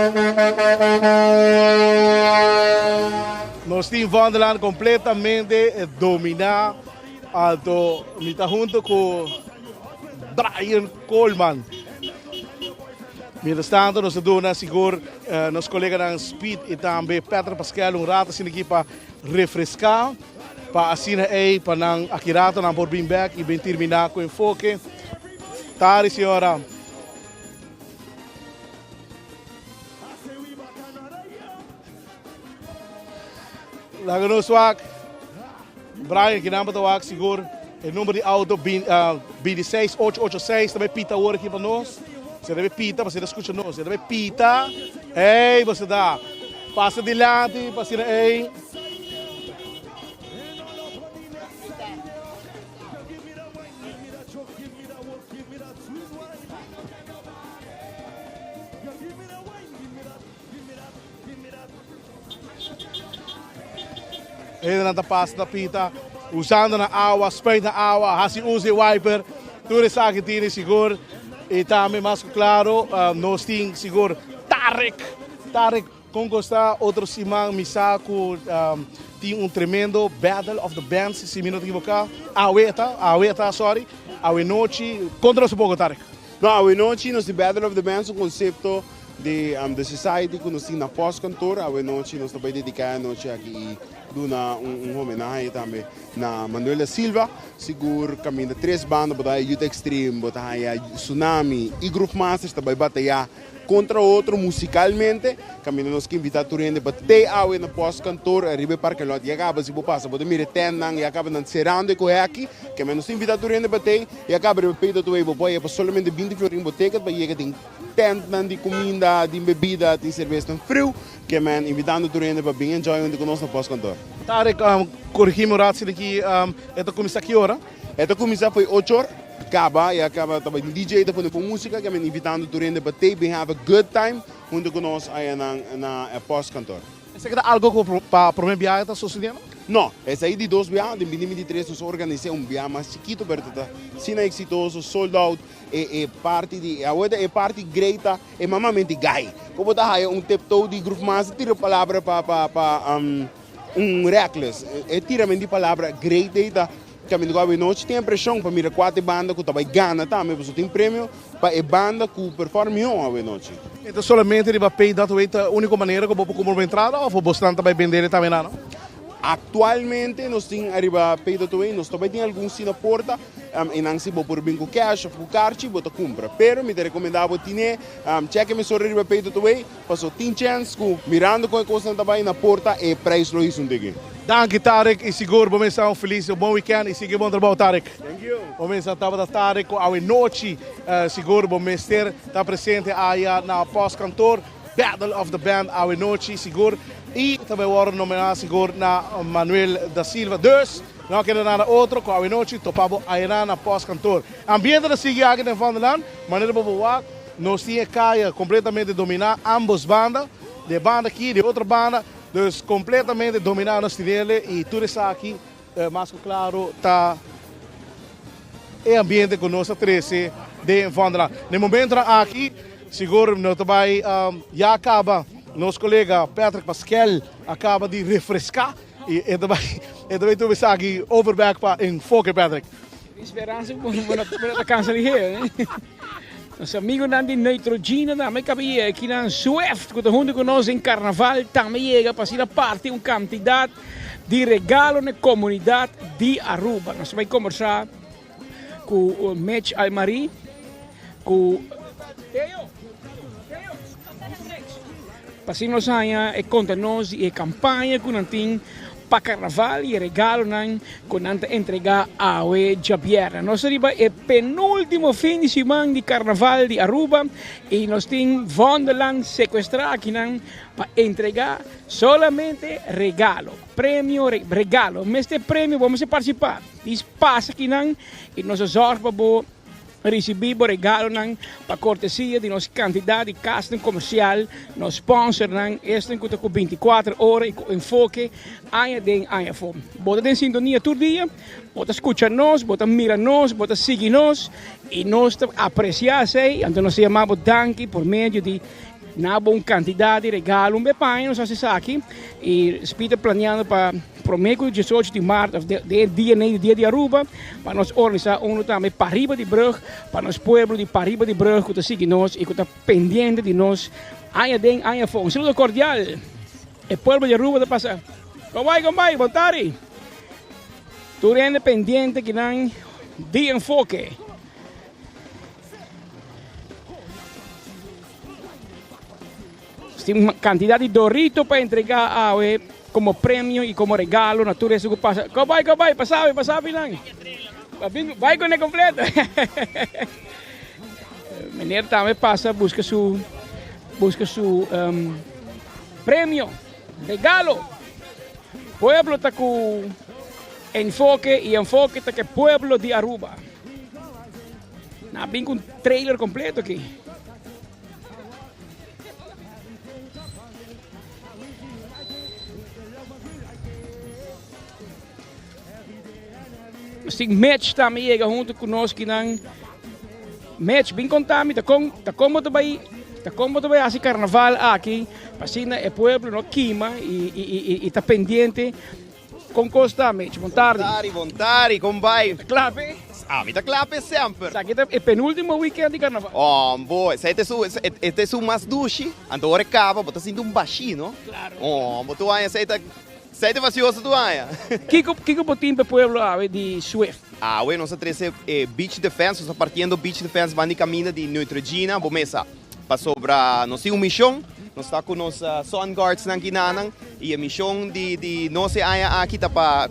Nós temos Wonderland completamente dominado. Está junto com Brian Coleman. Mientras tanto, nós damos seguro nosso colega da Speed e também Pedro Pascal rato assim aqui para refrescar, para assim aí para não akirato não por bem back e bem terminar com enfoque. Tari senhora. Laga no swak. Brian que não bateu aqui seguro. O número de auto BD6 886 também pita agora aqui para nós. Você deve pita, você escuta nós. Você deve pita. Ei, você dá. Passa adiante, passa ei. Ele não passa da pita. Usando na água, spray na água, assim usa o wiper. Tudo isso aqui tem seguro. E também, mais claro, nós temos seguro Tarek. Tarek, como está outro semana, Misako, tem tremendo Battle of the Bands, se me não equivocar. Aweta, sorry. Awe noite. Conta-nos pouco, Tarek. Não, awe noite, nós temos Battle of the Bands, um conceito de society que nós temos na pós-cantor. Awe noite, nós também dedicamos a noite aqui. Duna homenagem também na Manuela Silva, seguro caminho de 3 bandas, botar Youth Extreme, botar Tsunami e Group Masters também batalhar contra outro musicalmente, caminho nós que invitar turende bater ao na pós-cantor, arriba para que lot e acaba se passa, botar mire tenang e acaba não serando com aqui, que menos invitar turende bater e acaba de pedir tu aí, boy, é somente 20 florin boteca, para ir que tem tent de comida, de bebida, de cerveja frio, que men invitando turende para bem enjoy onde conosco na pós-cantor. Tarek, corrigimos o rato aqui, esta começa aqui hora? Esta começa foi 8 horas, acaba também DJ da com música, que men invitando turende para ter bem have a good time, onde conosco aí na pós-cantor. Você quer algo para o primeiro viagem está sucedendo? Não, essa aí de 2 viagens, em 2023 nós organizamos um viagem mais chiquito, mas está sendo exitoso, sold out, é parte de, a outra é parte greita, é mamamente gay. Como está aí tempo de grupo mais, tira a palavra para reckless, é tira a palavra greita, que a minha noite tem a impressão para mirar 4 bandas que também ganha também, porque tem prêmio para a banda que performa a noite. Então somente ele vai pedir a única maneira que você comprar entrada ou você também vender também não? Atualmente nós temos arriba peito também, nós também temos alguns na porta, e não se pode por bem com cash ou com cartão, você compra. Pero me recomendava tinha, cheque me sobre arriba peito também, passou tem chance com mirando com a coisa também na porta e preço lo isso um daqui. Danke Tarek, e seguro vamos estar feliz, bom weekend e siga bom trabalho Tarek. Thank you. Vamos estar da Tarek, a noite seguro vamos estar presente aí na pós-cantor. Battle of the Band, a noite seguro. E também vamos nominar seguro na Manuel da Silva. Dus, não quero nada outro, com a noite topamos aí na pós-cantor. Ambiente da seguir aqui no Wonderland, maneira para voar, nós tínhamos caia completamente dominar ambas bandas, de banda aqui, de outra banda, dus completamente dominar nós dele e tudo isso aqui, mais claro, tá é ambiente com nossa 13 de Wonderland. No momento aqui, seguro, nós também já acaba. Nosso colega Patrick Pascal acaba de refrescar e também tu está aqui overback para enfoque Patrick. Esperança para cancelar, né? Nosso amigo de Neutrogena também cabe aqui na Swift, que está junto conosco em Carnaval, também chega para ser parte uma quantidade de regalo na comunidade de Aruba. Nós vamos conversar com o Mitch Almari, com Passimos aña e conta-nos e campanha que não tem para carnaval e regalo não que não entregar a Javiera. Nós arriba é penúltimo fim de semana de carnaval de Aruba e nós temos Wonderland sequestrar aqui não para entregar solamente regalo, prêmio, regalo. Mas este prêmio vamos participar. Diz passa aqui não e nós sorte para recebemos regalo para cortesia de nossa candidato de casting comercial, nosso sponsor, este com 24 horas e enfoque aia den aia fome. Bota em sintonia todo dia, bota escutar nós, bota mira nós, bota seguir nós e nós apreciar sei, então nós chamamos danke por meio de uma quantidade de regalo, pai, nós assistimos aqui e espírito planeando para prometo 18 de março, dia de Aruba, para nós organizar também Pariba de Brug, para nosso povo de Pariba de Brug, que sigue nós e que está pendente de nós. Aia den, aia fome. Um saludo cordial. O povo de Aruba está passando. Combai, boa tarde. Tu é pendente que não de enfoque. Tem uma quantidade de Dorito para entregar a como prêmio e como regalo, natureza que passa. Combai, passabi lang. Vai com ele completo. Meneer também passa, busca su prêmio, regalo. Pueblo está com enfoque e enfoque está com Pueblo de Aruba. Vem com trailer completo aqui. Sim, match também chega junto conosco que não match bem contami, tá como também assim carnaval aqui, passina é pueblo no quima e tá pendente com costa match. Boa tarde. Bom tarde, como vai? Clave? Tá clave sempre. Aqui é penúltimo weekend de carnaval. Oh, boa, este é o mais duche, então hora acaba, bota assim um baixinho, claro. Oh, botou aí Sai vacioso do Aia. Que botim para pueblo de Swift? Nós trece beach defense, nós partindo beach defense bandi caminho de Neutrogena, bomesa. Para sobra, nós temos missão, nós está com os sun guards na Guinanang e a missão de nós aqui tá para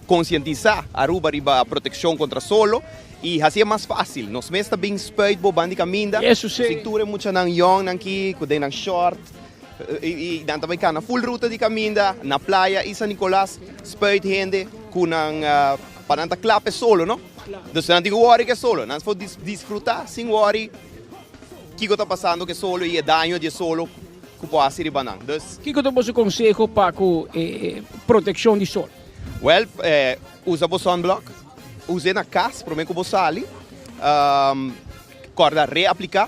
conscientizar a Aruba riba proteção contra solo e assim é mais fácil. Nós mesmo está bem speed bo bandi caminho. Isso sim. Cintura muito nang young aqui, com den short. E também cá na full ruta de caminho na praia e San Nicolás speed gente com para não clape solo, não? Então não digo worry que é solo, não pode desfrutar sem worry que está passando que solo e é dano de solo que pode ser banang. Que você pode consejo para proteção de sol? Well, usa o sunblock, usa na casa, para mim que você ali, corda reaplicar,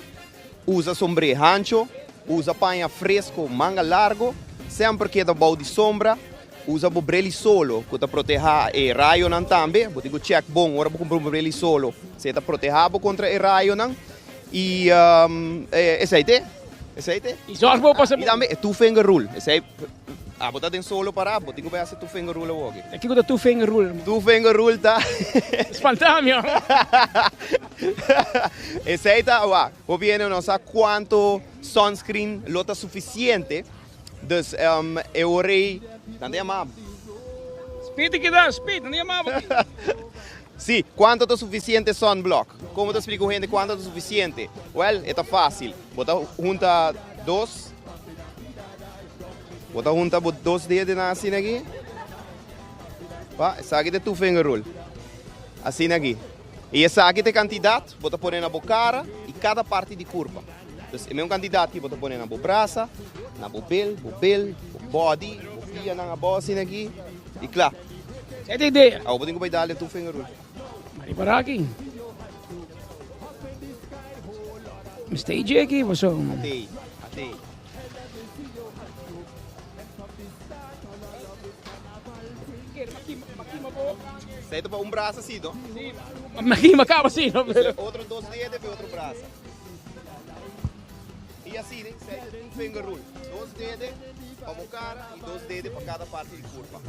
usa sombrero rancho. Usa panha fresco, manga largo, sempre que dá bom de sombra, usa o breli solo, que proteger e raio não também, vou dizer check bom, agora vou comprar o breli solo, se está proteger contra o raio não, e esse aí. E só vou passar. E também two finger rule, esse aí, botar em solo para, vou dizer que vai ser two finger rule aqui. Aqui que two finger rule. Two finger rule tá. Espantamio. Esse aí tá, o viene não sabe quanto sunscreen lota suficiente, então eu orei, não é amado. Speed que dá, speed, não é amado. Sim, quanto é suficiente sunblock? Como te explico gente quanto é suficiente? Well, é fácil. Bota junta dois dedos assim aqui. Essa aqui é two finger rule. Assim aqui. E essa aqui é quantidade, bota pôr na boa cara e cada parte de curva. Então, é mesmo quantidade que bota pôr na boa braça, na boa pele, body, boa pia na boa assim aqui. E claro. Essa é a ideia. Eu vou ter que dar two finger rule. Mari para aqui. Stage aqui, você. Até. Sai para braço assim, não? Sim. Aqui acaba assim, não? Outro dois dedos e outro braço. E assim, né? Sai finger rule. Dois dedos para a cara e dois dedos para cada parte de curva.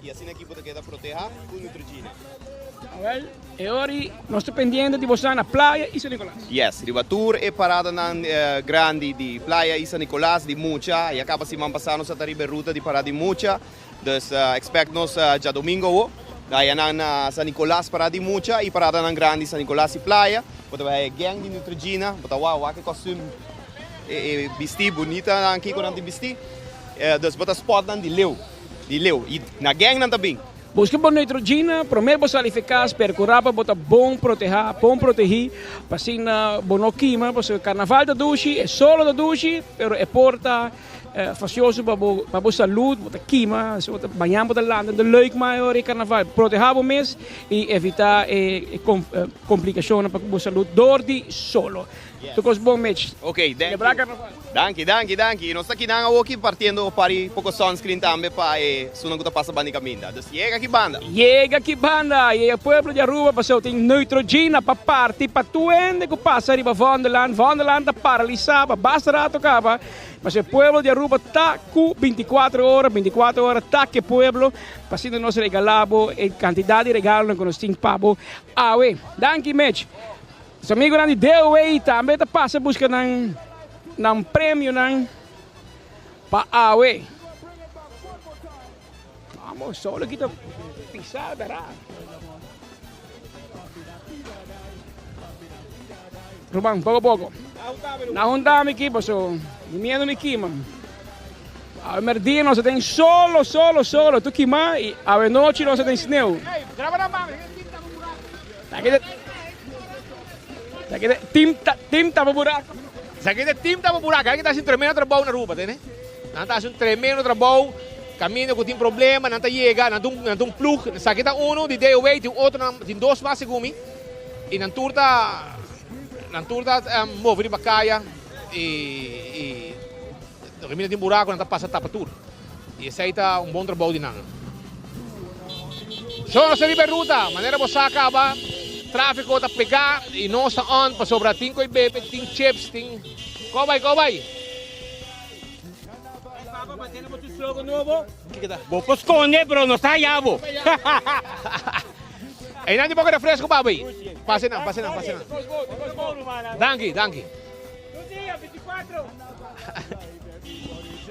E assim aqui você quer proteger com Neutrogena. Well, e ora nós estamos pendendo de você na praia e San Nicolás. Yes, Ribatur é parada na grande de praia e San Nicolás de Mucha e acaba se passando essa ruta de parada de Mucha. Então, expect nós já domingo. Daí na San Nicolás parada de Mucha e parada na grande San Nicolás e praia. Você vai gang de Neutrogena, você vai que costume vestir bonita aqui quando você vestir. Então, você spot de leu. E na gang não também. Busca bom Neutrogena, primeiro você eficaz, percurava, bota bom proteger, assim na bom queima, você carnaval da duche, é solo da duche, pero é porta facioso para a saúde, bota queima, você bota banhar, bota landa, de leuk maior e carnaval, proteger o mês e evitar complicações para a saúde, dor de solo. Tu cos bom match. Ok, danke. Nós aqui não aqui partindo para pouco sunscreen também para se não gosta passa banda caminda. Então chega aqui banda. E o povo de Aruba passou tem Neutrogena para parte para tu ende que passa riba Vonderland está paralisado, basta rato capa. Mas o povo de Aruba está com 24 horas está que povo passando nós regalamos a quantidade de regalos que nós temos pabo. Danke match. Os amigos de DOA também passa busca ng prêmio para AOE. Vamos, solo kita pisar dará. Ruban, pouco. Najuntamos aqui, paso. Vimiendo mi quima. A merdia nós tem solo. Tu quima e a noite nós tem snow. Grava na mão. Tim tapa buraco. Sa kita tim tapa buraco. Aqui está assim tremendo trabalho na Aruba, né? Não está assim tremendo trabalho. Caminho com tem problema, não está chega, não tem plug. Sa kita uno de DOA, tem outro, tem dois mais gumi. E na turta mover para caia e o caminho tem buraco, não está passando tapa tur. E esse aí está bom trabalho de nada. Só nós livre ruta, maneira você acaba. Tráfico está pegar e não está on para sobrar tinco e bebe, tem chips, tem... Cobay. Temos um slogan novo. Vou para esconder, bro, não está allá, bo. Aí não tem pouco refresco, babai. Passe não. Danke. 24.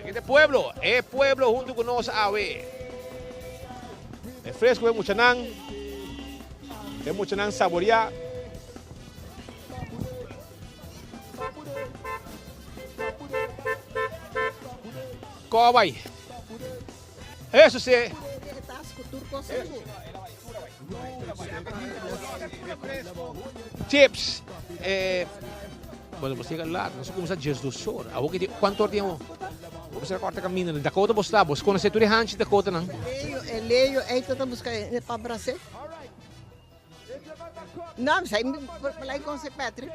Este pueblo, junto con nosotros, el fresco de Muchanán, saborear. Cobay. Eso sí. Chips. Bueno, pues llega lá, nós vamos a dias do sol. Quanto tempo? Vamos a cortar caminho. Dakota você você conhece tudo antes Dakota não? Leio, aí tenta buscar para Brasil. Não, sai lá em Conce Petri.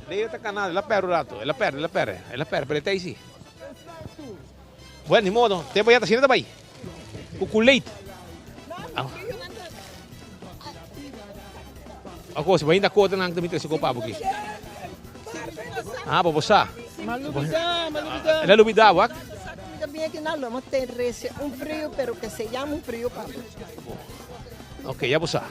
Leio tá canal, ela perde o rato, ela perde, pero está aí sim. Bueno, ni modo, tempo já tá saindo daí. O leite. A coisa, vai ainda Dakota não também tem se copar aqui. Ah, babosá. Malubida. Ela lubida, wak? Também aqui na lama tem frio, pero que se llama frio, papo. Ok, ya babosá.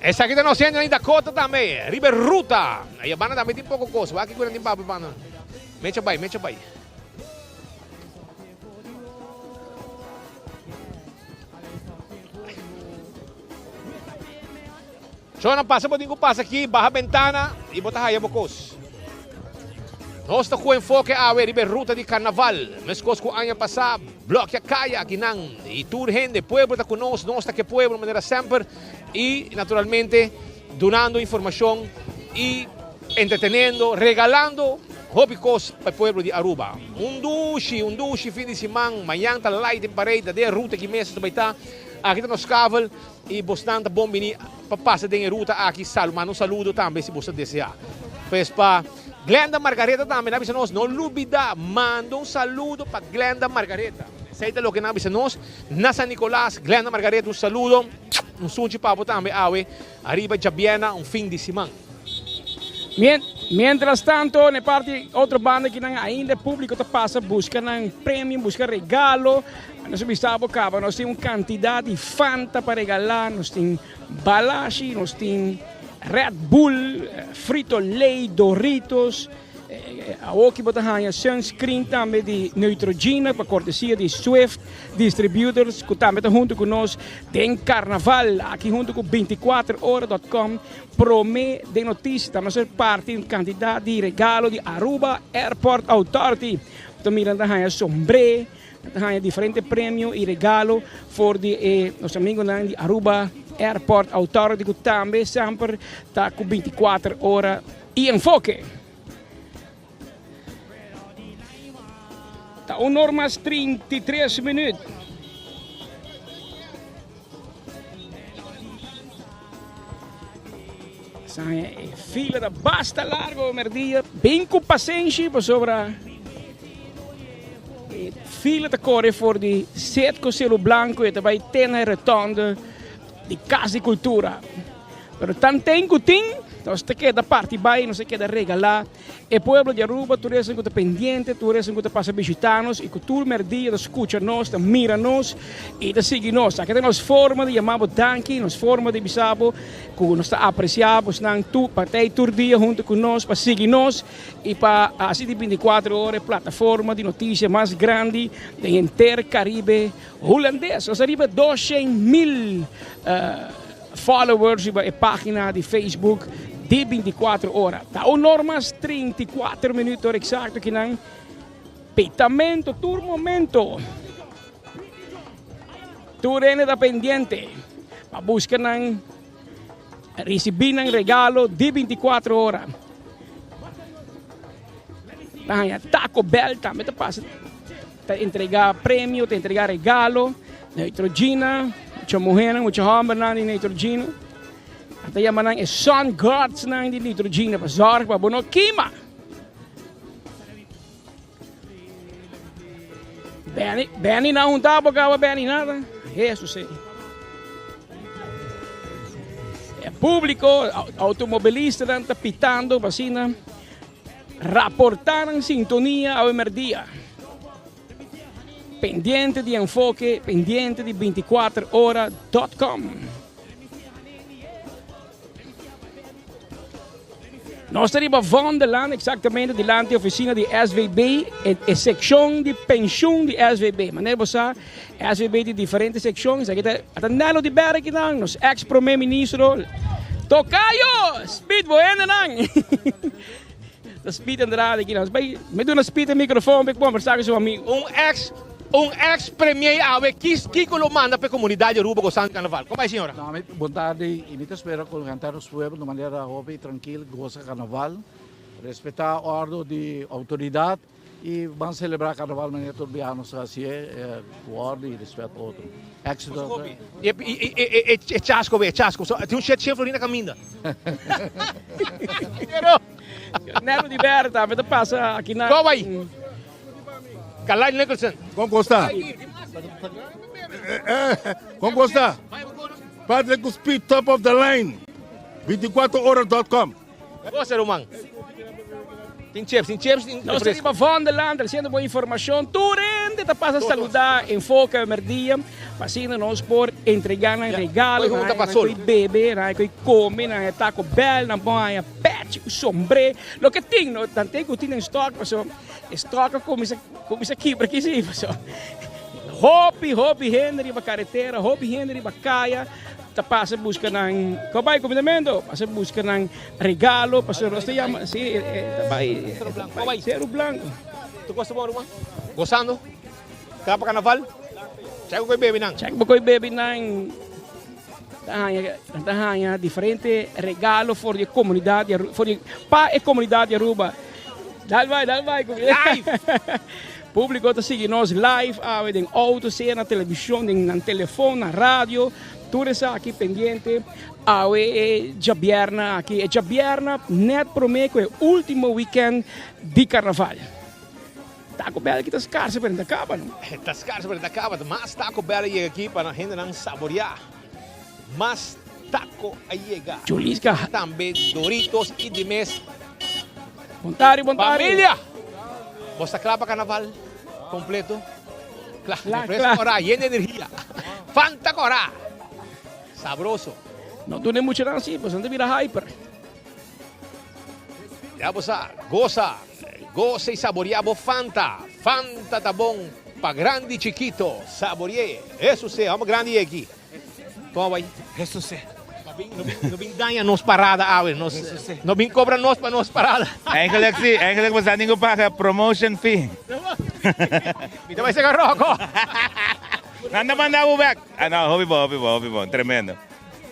Essa aqui está nós sendo em Dakota também, River Ruta. Aí a banda também tem pouco coisa, vai aqui cuidando de papo, banda. Mecha bai. Só não passa, passa aqui, barra ventana e bota aí a bocos. Nós estamos com enfoque a River Ruta de Carnaval. Mas com o ano passado, bloque a caia aqui não. E toda gente, pueblo está conosco, nós está que pueblo de maneira sempre. E, naturalmente, donando informação e entretenendo, regalando hobbies para o pueblo de Aruba. Duche, fim de semana, amanhã está light em parede, de ruta que mesmo também está. Aqui está nos caval e bastante bom vir para passar de ruta aqui, manda saludo também se você desejar. Pois para Glenda Margareta também, nós não olvida, manda saludo para Glenda Margareta. Seita lo que nós nós, na San Nicolás, Glenda Margareta, saludo, sunchi papo também, arriba Jabiena, fim de semana. Mientras tanto, na parte outra banda que ainda público tá passa busca prêmio, busca regalo. Nós nós temos quantidade de Fanta para regalar, nós temos Balashi, nós temos Red Bull, Frito-Lay, Doritos. Aqui botamos sunscreen também de Neutrogena para cortesia de Swift Distributors, que também está junto conosco. Tem Carnaval, aqui junto com 24horas.com, promete de notícias, estamos parte de quantidade de regalo de Aruba Airport Authority. Estamos mirando a sombrero, Há diferente prêmio e regalo voor de nossos amigos de Aruba Airport Authority que também sempre está com 24 horas e enfoque. Está 1 hora mais 33 minutos. A fila basta largo, merdia. Bem com paciência para sobrar. Fila de corre voor die set com selo branco e também tem a retonda de Casa de Cultura. Pero tanto tem que nós te queda parte vai, nós te queda regalar. E pueblo de Aruba, tu eres que pendiente, tu eres que passa visitar-nos e que tu merdia escuta-nos, mira-nos e te sigue-nos. Aqui temos forma de chamar danke, nos forma de bisabo, que nós está apreciamos, não tu partei todo dia junto com nós para seguir-nos e para assim de 24 horas plataforma de notícia mais grande do inteiro Caribe holandês. Nós arriba 200.000 followers e a página de Facebook de 24 horas. Está o normas 34 minutos exato que não pitamento, tur momento. Tu rene da pendiente. Para buscar não receber um regalo de 24 horas. Taco Bell também te passa. Te entregar prêmio, te entregar regalo, Neutrogena. Mucha mujer, mucha hombre de nitrogena. Até yaman é sun guards de nitrogena para zorg para bono queima. Beni não tá porque beni nada. Isso sim. É público, automobilista tá pitando, vacina. Raportar em sintonia ao emerdia. Pendiente de enfoque, pendiente de 24horas.com. Nós estamos Vondeland, exatamente diante da oficina de SVB, a secção de pensão de SVB. Mas você SVB de diferentes secções. Aqui está Nelo de Berg, nosso ex-primeiro-ministro. Tocayo! Speed, boena, não! Da Speed Andrade aqui. Me dá uma speed no microfone para conversar com seu amigo. Ex-premier Awe, que lo manda para a comunidade Aruba gostando do carnaval. Como é, senhora? Boa tarde. E me espero que cantar os pueblos de maneira hobby, tranquila, goza carnaval, respeitar a ordem de autoridade e vamos celebrar carnaval de maneira turbiana, assim com ordem e respeito ao outro. Éxito. É chasco. Tem um chefe florina caminha. Nelo de Berta, me passa aqui na... Qual vai? Kalai Nicholson. Como está? Como está? Patrick Speed, top of the line. 24horas.com. Você, Román. Tem chips. Nós estamos Vondeland, trazendo boa informação. Turente, te passa a saludar, enfoca a merdia. Vacina-nos por entregar regalo, que bebe, que come, Taco Bell, pet, sombre. Lo que tem, tanto que tem em estoque, estoque como isso aqui, para que sim. Hobby Henry, para carretera, Hobby Henry, para caia. Te passa busca ng kabay comidamento, passa busca ng regalo, passa rosta llama, sí, kabay, Zero Blanco. Tu gosta mo Román? Gozando? Kapa carnaval? Check ko baby nang. Check ko baby nang. Tahanya diferente regalo for the comunidade, for the pa e comunidade Aruba. Dal vai. Live. Público te sigue nós live, em auto, seja na televisão, na telefone, na rádio. Tudo isso aqui pendente. Jabierna aqui. Jabierna net promete que é o último weekend de carnaval. Taco Bell que está escasso para acaba, não? Está escasso para acaba, mas Taco Bell chega aqui para a gente não saborear. Mas taco a chegar. Chulisca. Também Doritos e de mês. Bontário. Família! Você clava carnaval completo? Claro. Corá, llena de energia. Fanta corá. Sabroso. Não tem muito assim, mas não vira hyper. Já você goza e saborear Fanta. Fanta tá bom para grande e chiquito. Saboreie. Isso sim, vamos grande aqui. Como vai? Isso sim. Não vem ganha nos parada, não vem cobra nos para nos parada. Eigenlijk was dat niet op promotion fee. Mita vai sa Garroco. Nanda manda back. Ano, hobby bo.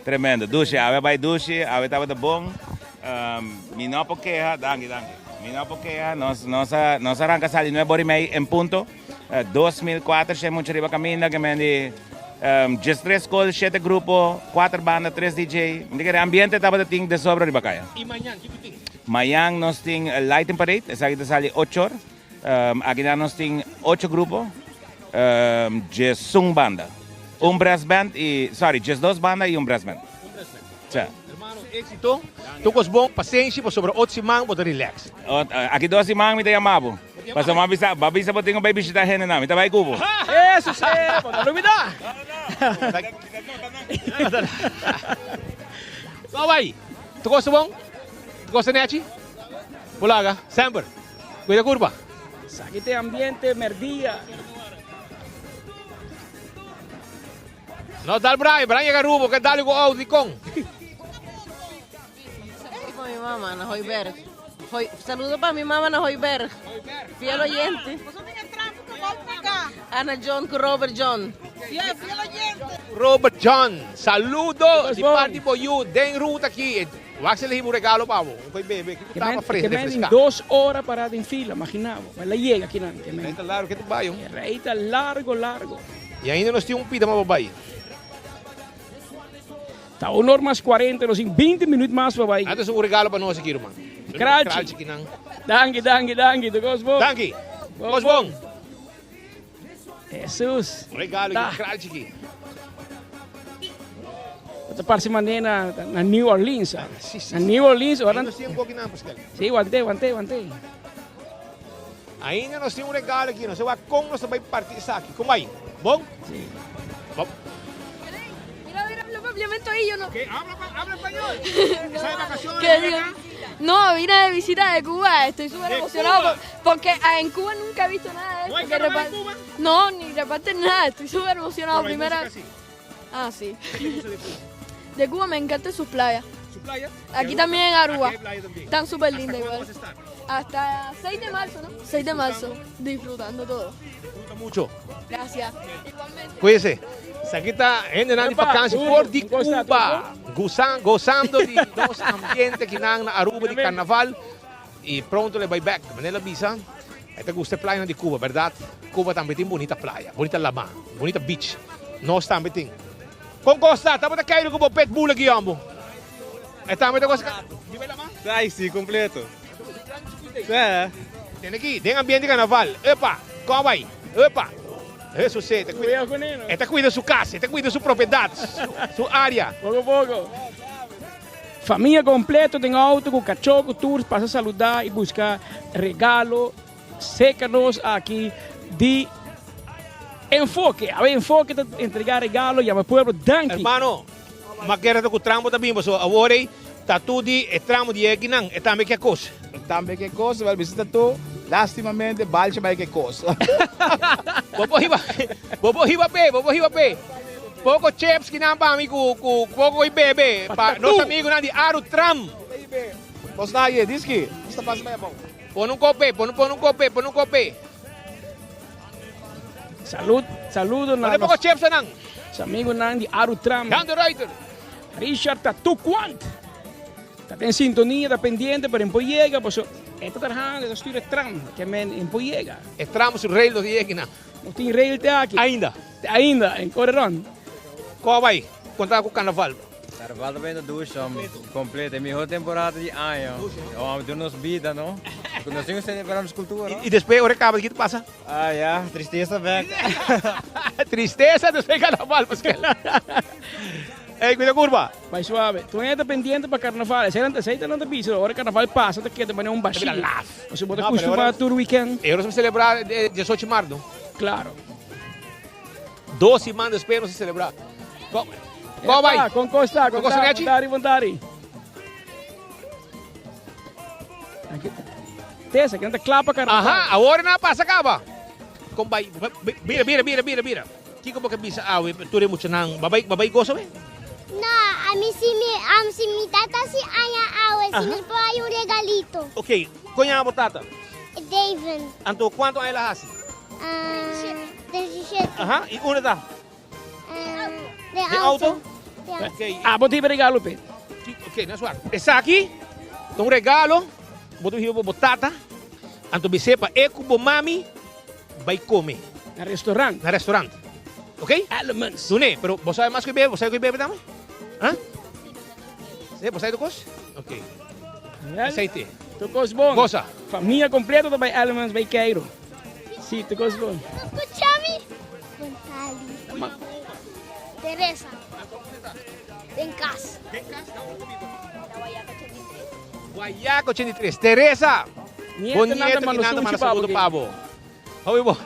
Tremendo. Dushi, ave vai dushi, ave tava de bom. Mi no queja, danke. Mi no queja, nos arranca sali 9h30 en punto. 2004 se mucho riba camina que mendi just 3 calls, 7 grupo, 4 bandas, 3 DJ. Hindi ambiente tava de ting de sobra riba kaya. Y mañana, ¿qué ting? Mañana nos ting Light and Parade, esa que sale 8 horas. Aquí nos ting 8 grupos. Just sung banda. Un brass band just 2 bandas y un brass band. Hermano, éxito. Tu cos bom, paciência, por sobre 8 semanas, para relax. Aqui 2 semanas me te chamava. Para uma visa para ter baby visitar gente na, me tá vai cubo. Isso, é, pode não me dar. Vai. Tu gosta bom? Tu gosta neti? Bulaga, sempre. Cuida curva. Aquí te ambiente merdía. No dal Brian llega Rubo, que dale con Audicon. Con mi mamá, na Hoiberg. Saludo para mi mamá na Hoiberg. Fiel oyente. Ana John con Robert John. Fiel oyente. Robert John, saludo di parte por you, den ruta aqui. Vai ser um regalo para você. Foi bebê, que tava fresco, refrescado. 2 horas parado en fila, imaginaba. Ela llega aqui na. Reita largo, que tu vai? Reita largo. E ainda nós tínhamos pida para babai. Tá 1 hora mais 40, nós em 20 minutos mais para babai. Antes um regalo para nós aqui, irmão. Kralchi. Danke. Tu gosto bom? Danke. Gosto bom. Jesus. Regalo tá. Kralchi aqui. Essa parte maneira na New Orleans. Na New Orleans, agora nós temos pouquinho não, Pascal. Sim, aguantei. Ainda nós temos um regalo aqui, nós vamos como nós vai partir isso aqui. Como aí? Bom? Sim. Bom. Mira, propiamente ahí yo no. ¿Qué? ¿Habla español? ¿Estás de vacaciones? ¿Qué digo? No, vine de visita de Cuba, estoy súper emocionado porque en Cuba nunca he visto nada de esto. ¿No hay carnaval en Cuba? No, ni reparten nada, estoy súper emocionado. Primera vez. Ah, sí. ¿Qué te gusta de Cuba? De Cuba me encantan sus playas. ¿Su playa? Aquí también en Aruba. Aquí hay playa también. Están súper lindas igual. ¿Hasta cuándo vas a estar? Hasta 6 de marzo, ¿no? 6 de marzo. Disfrutando todo. Disfruta mucho. Gracias. Igualmente. Cuídese. Aquí está gente de vacaciones por de Cuba, gozando de dos ambientes que están en Aruba de carnaval y pronto le voy back. Manela Visa, te gusta playa de Cuba, ¿verdad? Cuba también tiene bonita playa, bonita lama, bonita beach. No está también. Con Costa, estamos de caer como pet bull aquí, ambos. Estamos de Costa. Ay, sí, completo. Tiene aquí, tiene ambiente de carnaval. Epa, ¿cómo va ahí? Epa. Eso sí, te cuida. Este cuida su casa, este cuida su propiedad, su área. Poco. Familia completa, tem auto com cachorro, tours, passa a saludar e buscar regalo. Sécanos aqui de enfoque. A ver, enfoque de entregar regalo e ao pueblo. Danke. Hermano, mas quero que o trampo também, mas agora está tudo de tramo de aqui não, é também que coisa. Também que coisa, vai visitar tu. Lastimamente, balde vai que coisa. Bobo hiba pe. Pouco chips que não para mim com pouco bebê. Para nosso amigo não de Aru Tram. Posso dar aí, diz que está passando bem bom. Põe um copo. Saludo na. Não pouco chips não. Os amigos não de Aru Tram. Down the Rider. Richard Tatuquant. Está em sintonia, está pendiente, pero em llega, pues esta trabajando, esta estudio tram, que em llega. Estamos no rail do dia aqui não. Não tem rail aqui. Ainda, em Correrón. Qual vai? Contar com o carnaval. Carnaval também é ducha, completa. É a melhor temporada de ano. Vamos ter nos vida, não? Nós temos que celebrar a cultura. E depois, o recado, o que passa? Ah, já, tristeza, velho. Tristeza do seu carnaval, Pascal. Ei, cuida curva. Vai suave. Tu ainda pendiente para carnaval. Você não te pisa. Agora carnaval passa, te queda maneira baixinho. Você pode acostumar todo weekend. Agora vamos celebrar 18 de março. Claro. 2 semanas depois vamos celebrar. Qual vai? Com Costa, vontade. Tessa, que não te clapa carnaval. Aham, agora não passa, acaba. Como vai? Mira. Kiko ba kabisa awe, ture mo siya ng babay goso eh? No, a mí si mi tata si aya awe, sinulpa yung regalito. Okay, kunya mo tata? David. Anto, kwanto ay lahasi? 17. Ajá, e una tá? De auto? De Ah, vou te regalo, Pedro. Ok, na suar. Essa aqui, um regalo, botou hibo botata, anto bisepa eco bo mami, vai comer. Na restaurante. Na restaurante. Ok? Elements. Dune, pero você sabe mais que bebe? Você sabe que bebe também? Hã? Você sabe do cos? Ok. Aceite. Tu gosto bom. Gosta. Família completa do Elements by Cairo. Sim, tu gosto bom. Escúchame. Gonzalo. Teresa. En casa. Guayaco 83. Teresa. Nieta Bonito nada, que mano, nada, sushi mano, pabo, segundo okay. pavo. Oi, bo.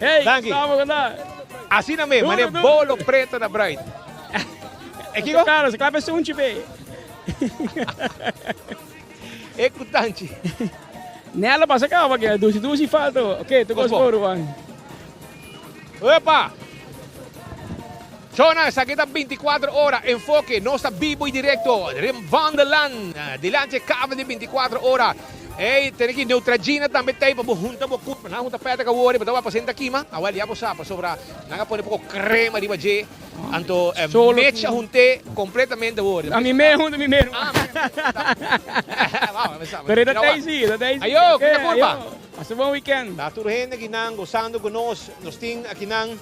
Hey, Danke. estamos ganda. Assim na mesma, né? Bolo preto na bright. É que go? Cara, você clava esse bem. É cutante. Nela passa cá, porque duas e falta. Ok, tu gosto bom, Juan. Opa! Jonas, aqui está 24 horas, enfoque, não está vivo e direto, Vanderland, dilante cava de 24 horas. Ei, tem aqui Neutrogena também tem, para juntar com culpa, não junta perto com o olho, para dar uma paciente aqui, mas awal ya posa para sobra, não pode pouco crema de baje, anto mecha junte completamente o olho. A mim mesmo. Pero ainda tem sim, ainda tem sim. Ayo, que culpa. Passa bom weekend. Está toda gente aqui nang gozando con nos tem aqui nang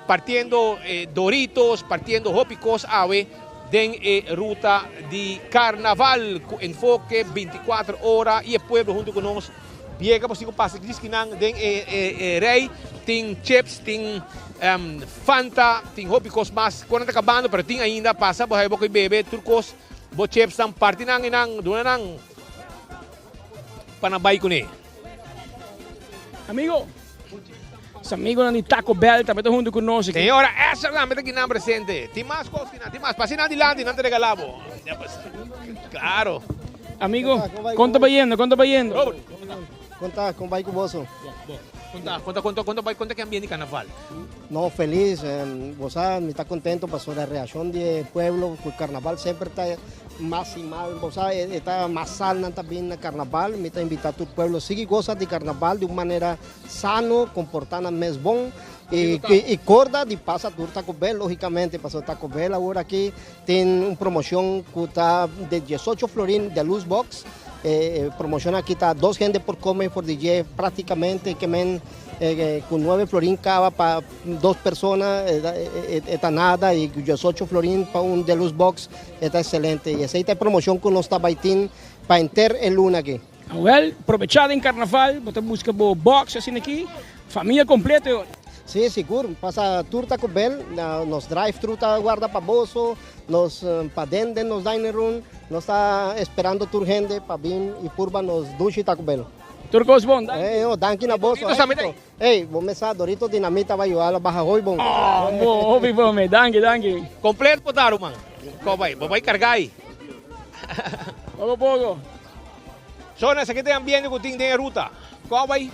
partiendo Doritos, partiendo Hopicos Ave, den ruta de carnaval, enfoque 24 horas y el pueblo junto con nos. Llega por si pasa que nang den rey, tem chips, tem Fanta, tem Hopicos mas quando está acabando, pero tem ainda passa por aí boca bebe turcos, bo chips tam parti nang inang duna nang panabay ko ni. Amigo. Os amigos de Taco Bell também estão junto conosco. Senhora, essa é a meta que não presente. Tem mais coisas que não, tem mais. Passei na adiante e não te regalava. Claro. Amigo, conta vai indo. Conta com vai com você. Conta que ambiente de carnaval. No, feliz. Você me está contento por a reação do pueblo. O carnaval sempre está mais e mais. Você está mais salna também no carnaval. Me está invitando o pueblo. Sigue goza de carnaval de uma maneira sana, comportando mais bom. E corda de passa do Taco Bell, logicamente. Passou Taco Bell agora aqui tem uma promoção que está de 18 florins de luz box. Promociona aquí está 2 gente por comer por DJ prácticamente que con 9 florins cada para 2 personas está nada y 18 florins para un deluxe box está excelente y esa es promoción que nos está baitín para enter el luna aquí. Well, aprovechado en carnaval, você busca box assim aqui, família completa. Sí, seguro. Pasa tour Taco Bell, nos drive-thru guarda para bolso, nos para dentro nos dining room, nos está esperando tour gente para vir y purba nos duche Taco Bell. Turcos bom, danke na bolso. Hey, vou começar Dorito Dinamita vai jogar baja hoy bom. Bom, danke. Completo po taro man. Ko vai cargar aí. Poco. Jonas, aqui tem ambiente que tem de ruta. Ko vai.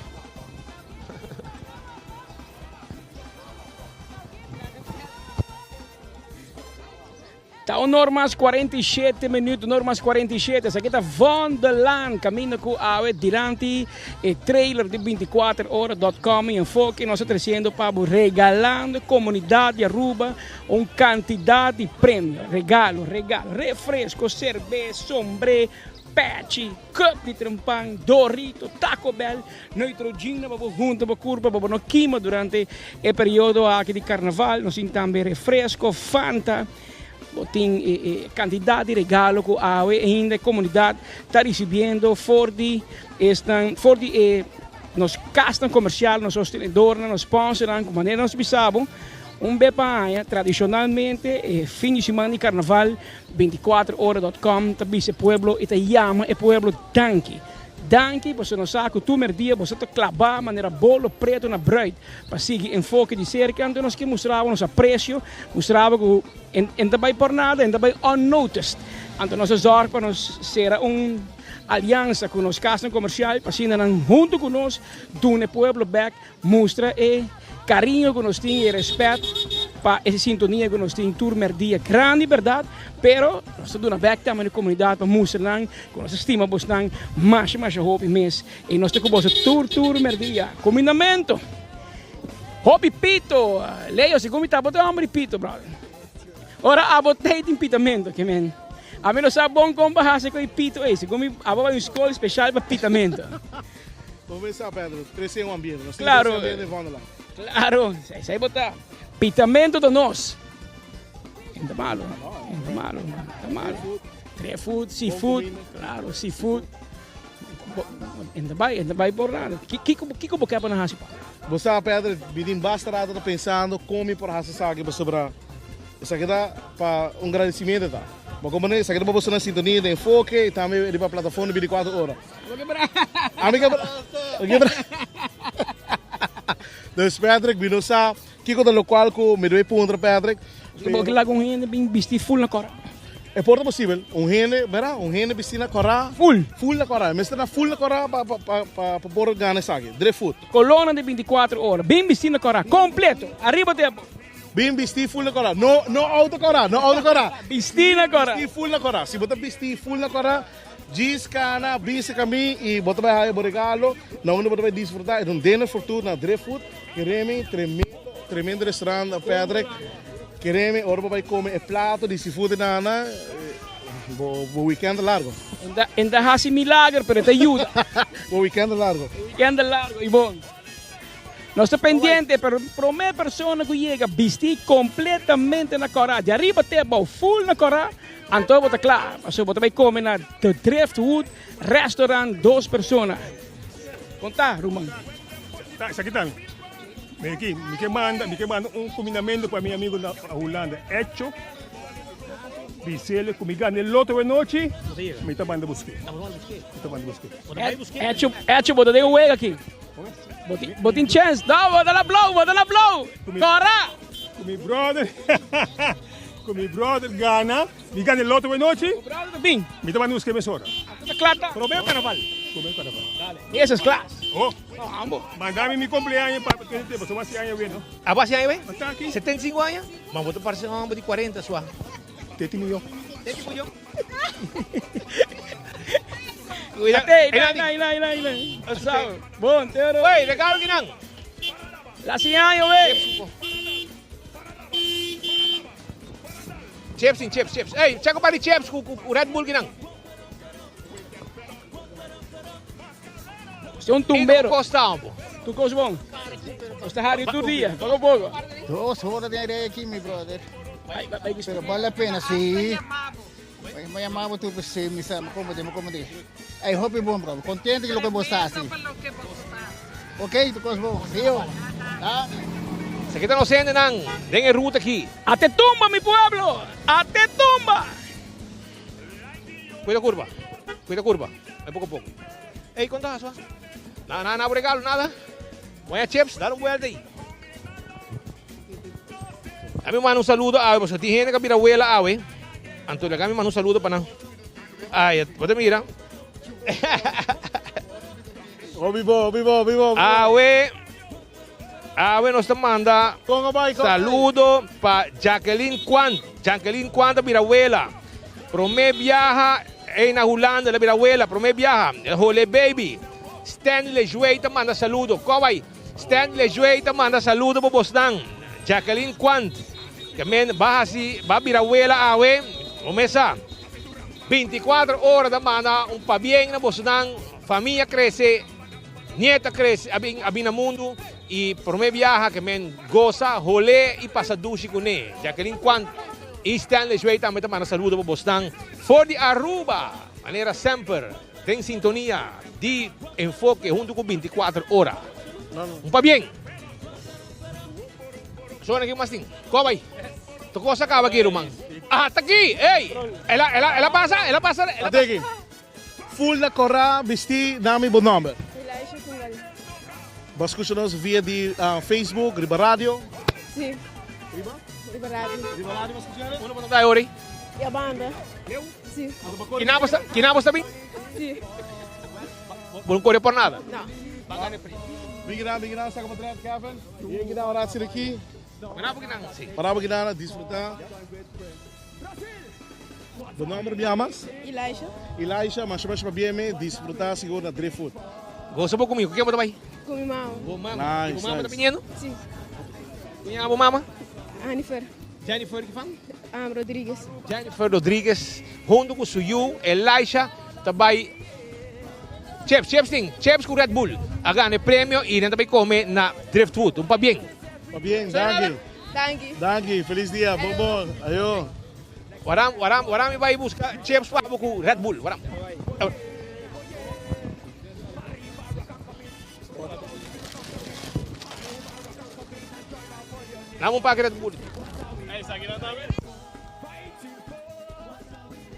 Tá normas 47 minutos, normas 47. Essa aqui tá Vanderland, caminho com a durante o trailer de 24horas.com e enfoque nós trazendo para regalando comunidade de Aruba uma quantidade de prêmios, regalo, refresco, cerveja, sombrero, patch, cup de trampang, Dorito, Taco Bell, Neutrogena, para junto para curva, para não queimar durante o período aqui de carnaval. Nós temos também refresco, Fanta. Tem quantidade de regalo que a comunidade está recebendo nos castas comerciais, nos sostenedores, nos sponsors, de maneira nós precisamos bepanha tradicionalmente fim de semana de carnaval 24horas.com também esse pueblo e chama o pueblo Danke, você não sabe, tu merdia, você está clavar maneira bolo preto na bread, para seguir enfoque de cerca, então nós que mostrava nosso preço, mostrava que ainda vai por nada, ainda vai unnoticed, então nós zorg para nós ser aliança com os casas comerciais, para assim junto com nós, do pueblo back, mostra carinho que nós temos e respeito para essa sintonia que nós temos, turma dia grande, verdade, pero nós estamos na back também na comunidade para mostrar que nós estimamos mais hope mês e nós temos turma dia, combinamento. Hobby pito. Leo, se come tá botando hambre pito, brother. Ora a botei de pitamento, que men. A mim não sabe bom como barraça com o pito, se come a uma escola especial para pitamento. Vamos ver se Pedro, crescer um ambiente. Claro. Claro, sai botar pitamento de nós. Ainda malo, ainda malo, ainda malo. Tree food, seafood, claro, seafood. Ainda vai por nada. Que como quer para na raça? Você Pedro, bidim basta nada pensando como por raça sabe para sobrar. Isso aqui dá para agradecimento, tá? Mas como isso aqui dá para você na sintonia de enfoque e também de para plataforma 24 horas. Dus Patrick, we sa kiko da local ko midway puntra Patrick. Porque lá com gente bem vestir full na cora. É porta possível. Gente, verá, gente vestir na cora. Full na cora. Mas na full na cora para por ganhar sabe. Foot. Coluna de 24 horas, bem vestir na cora, completo. Arriba tempo. Bem vestir full na cora. No auto cora, no auto cora. Vestir na cora. Vestir full na cora. Se botar vestir full na cora, diz cana, bisa kami e bota vai aí regalo. Não bota vai desfrutar. É dinner for two na Foot. Queremos tremendo restaurante a Patrick. Queremos ora vai comer é prato de seafood na o weekend largo. Ainda hasi milagre, pero te ajuda. O weekend largo. Weekend largo e bom. Não está pendiente, pero primeira pessoa que chega vestir completamente na cora. De arriba até full na cora. Então bota claro, você bota vai comer na The Driftwood Restaurant 2 pessoas. Conta, Roman. Tá, isso aqui tá. Me aqui, me manda combinamento para meu amigo na Holanda. Hecho. Bisele comigo no loto de noite. Me tá mandando buscar. Hecho, bota de um aqui. Botin chance, bota na blow. Cora. Com meu brother gana, me gana el loto de noche. Bem, me tá mandando buscar mesora. Claro. Probé carnaval. E essa é classe. Oh, mandame mi cumpleaños para que te pasó más años bien, ¿no? ¿A base años bien? Está aquí. 75 años? Vamos a parecer un hombre de 40, suá. Te timo yo. Cuidado. Aí. Bom, teoro. Oi, legal que não. Lá se años, ve. Chips. Ei, checa para chips com o Red Bull que não. Você é um tumbeiro. Tu gosta bom? Você está todo dia, todo pouco. 2 horas de areia aqui, meu brother. Pero vale a pena, sim. May amava tu você me sabe como. I hope bom, bro. Contente que lo que gostaste. Ok, tu gosta bom. Viu? Tá? Se kita no sende nang den ruta aqui. Até tumba, mi pueblo. Até tumba. Cuida curva. É pouco a pouco. Ei, conta só. Nada, regalo, nada. Põe a chips, dá vuelta aí. A mim manda saludo a você. Tem gente que vira abuela a we. Antônio, a mim manda saludo para não. Ai, você mira. Vivo. Awe nos manda saludo para Jacqueline Quant. Jacqueline Quant vira abuela. Promé viaja na Holanda, la vira abuela. Promé viaja. El Jole Baby. Stanley Jueita manda saludo. Kawai. Stanley Jueita manda saludo para Bosnan. Jacqueline Quant. Que va vira abuela awe. Omesa. 24 horas da manda un pa bien na Bosnan. Familia crece. Nieta crece. Abin na mundo. E por me viaja que goza, rolê e passa duche com ele. Jacqueline Quant e Stanley Jueita também manda saludo para Boston. For de Aruba, maneira sempre, tem sintonia de enfoque junto com 24 horas. Pa bien. Suena aqui mais como aí? Tu cosa acaba aqui, Roman? Ah, tá aqui! Ei! Ela passa. Até aqui. Full na corra, vesti, nome e bom nome. Vas escuchando via de Facebook, Riba Radio? Sim. Riba Radio. Vas escuchando? Uno para dar ori? E a banda? Eu? Sim. Kinabos também? Sim. Não corre por nada? Não. Bigran, saca para trás, Kevin. E aqui dá uma hora aqui. Parava que não, desfrutar. O nome de Amas? Elisha, mas chama para desfrutar seguro na Driftwood. Gosta pouco comigo, o que é para vai? Com meu irmão. Nice. Tá menino? Sim. Kunha mo mama? Jennifer. Jennifer que fan? Rodriguez. Jennifer Rodriguez, junto com Suyu, Elisha, também Chips com Red Bull. A ganhar prêmio e também come na Driftwood. Pa bem. Pa bem, danke. Danke. Danke, feliz dia, bom. Ayo. Waram vai buscar Chips para com Red Bull. Waram. Vamos para Red Bull.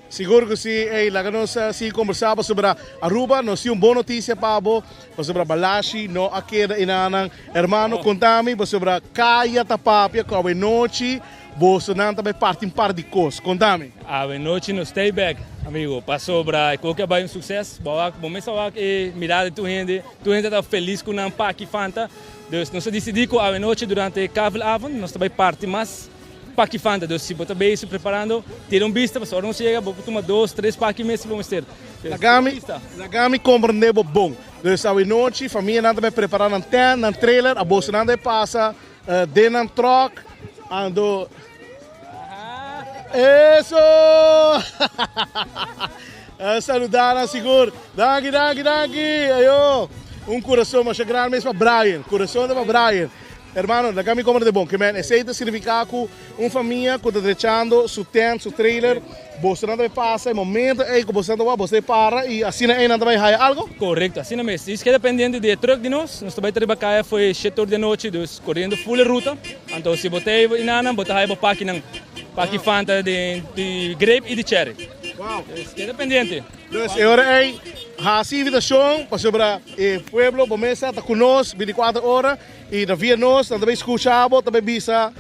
Seguro que sim, lá que nós conversamos sobre Aruba, nós temos uma boa notícia para você, sobre Balashi, não aqui inanang, hermano, contame sobre Kaya Tapapia, que a noite, você não também parte em par de coisas, contame. A noite no stay back, amigo, passou para qualquer bairro um sucesso, bom mês e mirar tu gente está feliz com o parque Fanta, então nós decidimos que a noite durante Cavel Avon, nós também parte mais Parque Fanta, então se você está se preparando, ter vista, para a não chega, vou tomar 2, 3 parques meses vamos ter. Nagami compreendeu bom. Então a noite, a família não também preparando um tent, um trailer, a bolsa não passa, dentro do truck, ando. Isso! Saludar seguro. Danke. Ayo. Coração mais grande mesmo para Brian. Coração para Brian. Hermano, la kami como de bom, que men aceita significa que uma família que está deixando seu tent, seu trailer, você não deve passar, momento que você não vai para e assim não vai fazer algo? Correto, assim mesmo. Isso que é dependente do truck de nós também trabalhamos foi 7 horas da noite, correndo full ruta, então se você inana, você vai para Parque Fanta de grape e de cherry. Wow. Isso que é dependente. Então, agora é a invitação para sobre o pueblo, a mesa está conosco 24 horas e na via nós também escutamos, também visa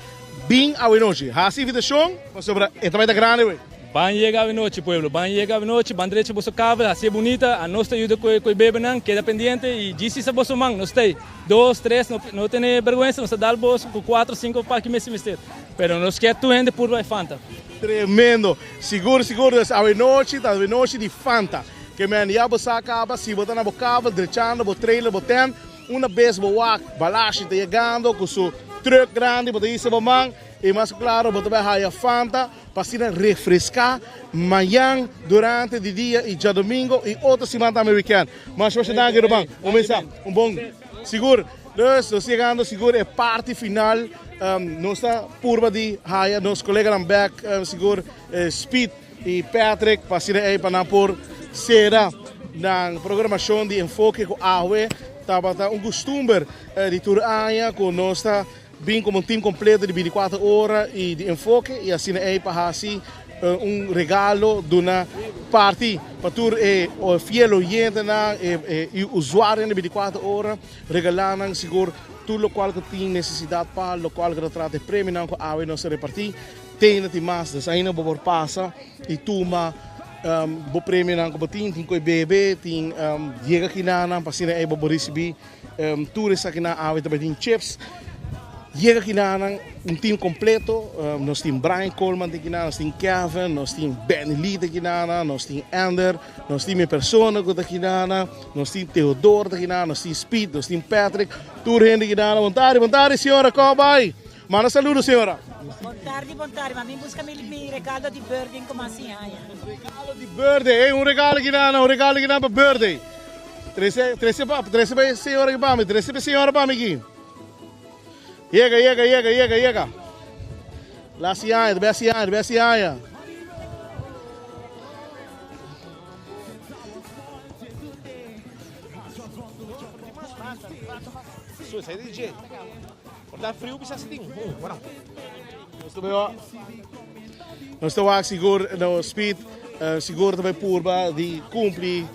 bem a noite. A invitação para sobre o trabalho grande. Van llegar a noite, pueblo, van llegar a noite, van derecho a cabo, assim bonita, a nós ajuda com o bebê não, queda pendiente e disse se você man, nós tem 2, 3, não tem vergonha, nós dá o bolso com 4, 5 para que me se vestir. Pero nós quer tu gente por vai Fanta. Tremendo, seguro, a noite de Fanta. Que men já você acaba, se você na bocava, derechando, o trailer, o tent, uma vez o Balashi está chegando com seu truck grande, você diz man, e mais claro, você vai a Fanta para refrescar amanhã, durante o dia e já domingo e outra semana americana. Mas você não quer um bom seguro. Nós chegando seguro é parte final. Nossa curva de raia, nossos colegas na back, seguro Speed e Patrick para por será na programação de enfoque com a AUE. Estava costume de tour com nossa bem como time completo de 24 horas e de enfoque e assim para assim regalo de uma parte para tour o fiel oyente e usuário de 24 horas regalando seguro tudo o qual que tem necessidade para o qual que trata de prêmio não a AUE não se repartir tem de mais das ainda por passa e toma o prêmio não como tem coi bebê tem chega aqui na para cima para receber tours aqui na AUE também tem chips. Chega aqui na time completo, nós temos Brian Coleman aqui nós temos Kevin, nós temos Ben Lee aqui nós temos Ander, nós temos Persona aqui nós temos Theodore aqui nós temos Speed, nós temos Patrick, tudo gente aqui Boa tarde, senhora, como vai? Manda saludo, senhora. Boa tarde, mas me busca meu regalo de birthday como assim, regalo de birthday, um regalo aqui para birthday. Três senhora aqui para mim, três senhora para mim aqui. Llega. La cianha, deve cianha. Sai de jeito. Tá frio, precisa assim. Nós estamos seguro no Speed, seguro também purba de cumprir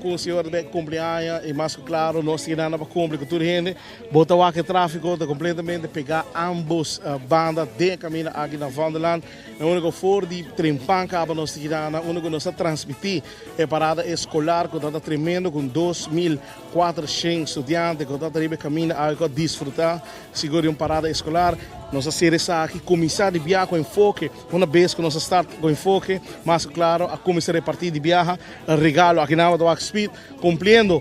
com o senhor de cumpleaños e mais claro nós temos para cumprir com toda a gente. Botar o tráfego de completamente pegar ambos bandas de caminho aqui na Vanderland. O único for de Trempanca nós temos o único nós transmitir é parada escolar que está tremendo com 2.400 estudantes que está arriba caminho a desfrutar seguro uma parada escolar. Nós temos aqui começar de viajar com enfoque uma vez que nós start com enfoque mais claro a começar a partir de viajar regalo aqui na do Speed cumprindo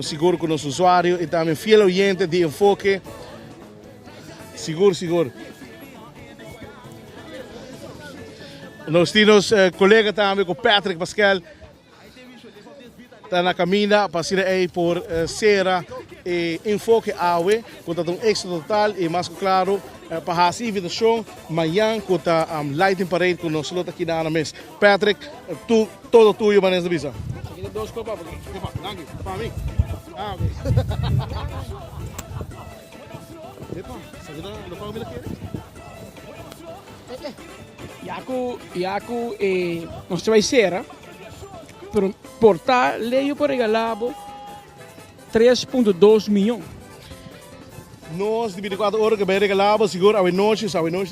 seguro com nosso usuário e também fiel oyente de enfoque Seguro. Nós temos colega também com Patrick Pascal. Está na caminha para ir aí por Serra e enfoque awe, com um extra total e mais claro para a invitação amanhã com a lighting parade com nós aqui na mesa. Patrick, todo tuyo manes de visa. Dos copas, danke, para mim. Ah, ok. Epa, sabe lo pago mila quer? Yaku nós vai ser, pero portar leio por regalado 3.2 milhões. Nós de 24 horas que vai regalar, seguro a noite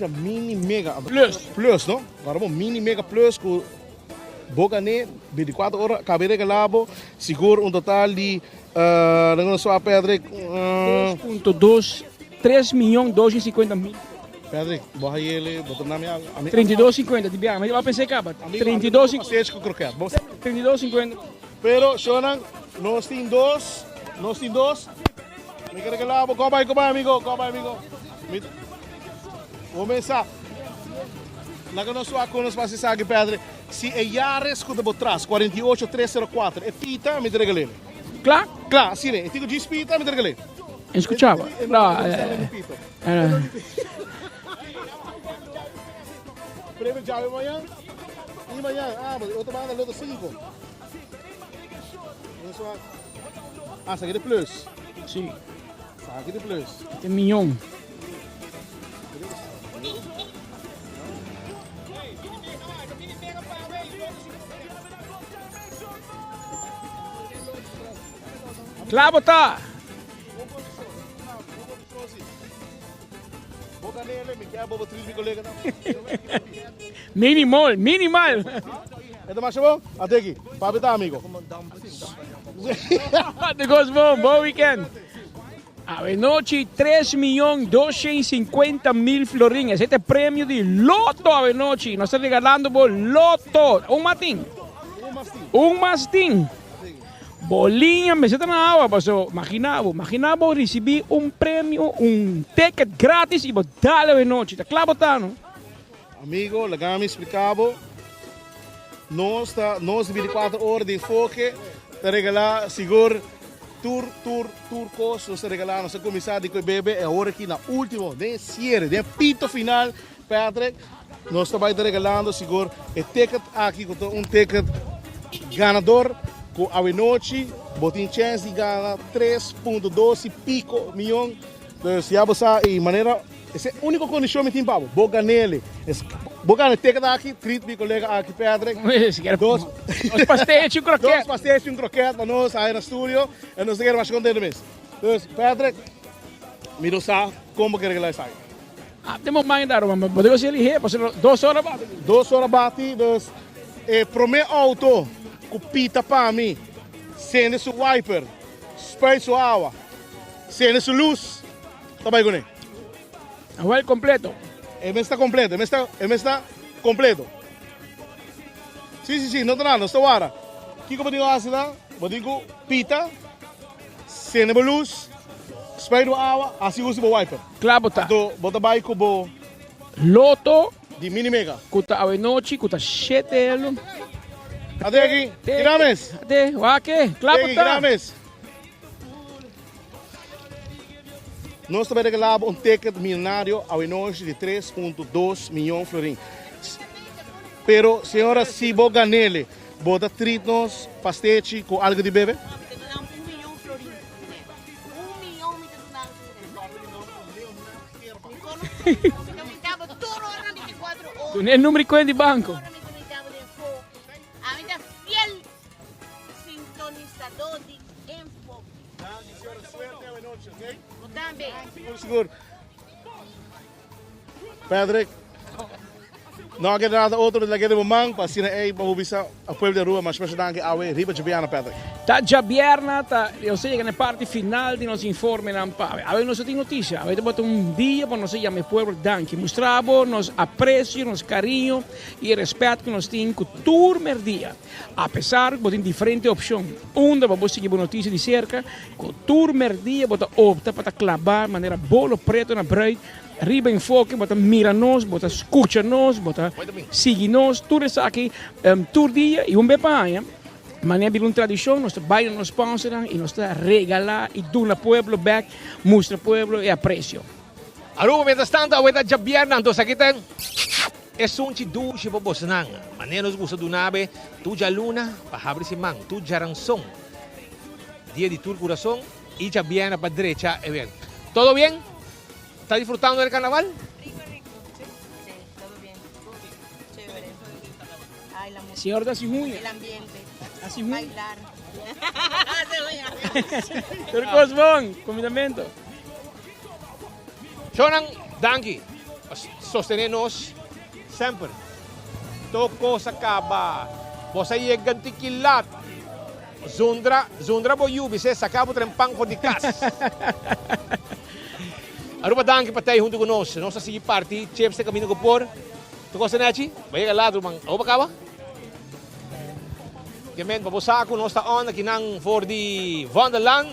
mini mega plus, não? Agora mini mega plus com Bogané 24 horas que vai regalar, seguro total de não só a Pedro 3.250.000. Pedro, borra ele, botou na minha 32,50 de biar, mas eu pensei que 32,50. 32,50. Pero, Shonan, nós temos dois. Me quer regalar, come amigo. Vamos começar. Lá que nós vamos fazer aqui, Pedro, se é Yaris que eu atrás, 48304, é pita, me regalei. Claro, sim, é tipo de pita, me regalei. Escuchava? Não, Prêmio de amanhã? E amanhã? Outra banda, outra 5. Essa aqui é plus? Sim. Essa aqui é plus? Tem milhão. Claro, tá. Minimal. Então, mais bom? Até aqui. Para tá, amigo. Bom weekend. A noite 3.250.000 florines. Este é prêmio de loto a noite. Nós estamos regalando por loto. Um mastim. Bolinha, meseta na água, pastor. Imaginava receber prêmio, ticket grátis e botar a noite. Está claro, tá, não? Amigo, me explicava. Nós 24 horas de enfoque, te regalar, seguro, tour cost, nós regalar, nós começar de bebê, é a hora aqui na última, de cierre, de pito final, Patrick, nós estamos regalando, seguro, ticket aqui, com ticket ganador, com a noite, botin chance de ganhar 3.12 pico milhões. Então, se você de maneira, essa é a única condição que tem para Boganele. Boganele, tem que dar aqui, treat meu colega aqui, Pedro. Dois pastéis e croquete. Dois pastéis e croquete para nós aí no estúdio. E nós queremos mais contente mesmo. Então, Pedro, me dá como que regalar isso aí. Temos mais dar, mas podemos elegir, porque 2 horas bate. 2 horas bate, então, pro meu auto, com pita para mim, sendo seu wiper, spray sua água, sendo sua luz, tá bem com ele? Agora completo. Está completo. Sim, não está nada, não está agora. O que eu vou fazer? Vou dizer pita, sendo luz, spray sua água, assim usa o wiper. Claro, tá. Então, bota bem com o loto de mini mega. Cuta a noite, cuta 7 euros. Até aqui, grames. Até, aqui, claro, tá. Nós também regalamos ticket milionário a noite de 3.2 milhões de florins. Pero, senhora, se você ganhar nele, bota tritos, pastete com algo de bebê? 1 milhão de florins. 1 milhão de florins. Tu nem é número de banco. Fiel sintonizador de Info. Também. Seguro. Pedro, não há nada outro da guerra do Mang, para ser aí para mobilizar o povo da rua, mas para ajudar a awe riba de Biana, Pedro. Tá já bierna, tá, eu sei que na parte final de nosso informe não pá. A ver, nós temos notícia, a ver, bota dia para nós chamar o povo danke, mostramos nos aprecio, nos carinho e respeito que nós temos com turma dia. Apesar que tem diferente opção, onde vamos seguir a notícia de cerca, com turma dia bota opta para clavar maneira bolo preto na bread Riba Enfoque, bota mira-nos, bota escucha-nos, bota sigue-nos, tudo isso aqui, todo dia e bepanha. Mas é uma tradição, nós trabalhamos nos sponsors e nós regalar e dar ao pueblo back, mostrar ao pueblo e aprecio. Aruba, mientras tanto, aweta Javier nang sa kita. Esun ci du si babos nang. Manenos gusto do nabe, tu ja luna, pahabri si mang, tu ja rangsong. Dia di tur corazón y Javier na pa derecha, bien. ¿Todo bien? ¿Está disfrutando del carnaval? Señor da Simuña. El ambiente. Así bailar. Turcos bom, convidamento. Shonan, danki. Sostenernos sempre. Toko sa kaba. Bosa yegan tikilat. Zundra bo yubi se sakabo trempang ko di kas. Aruba danki patay junto conosco. Nossa sige party, chips sa camino ko por. Toko sa nachi, vaya galado mang. Ako ba kawa? Kemen, papusa ko no sta on kinang for the Wonderland.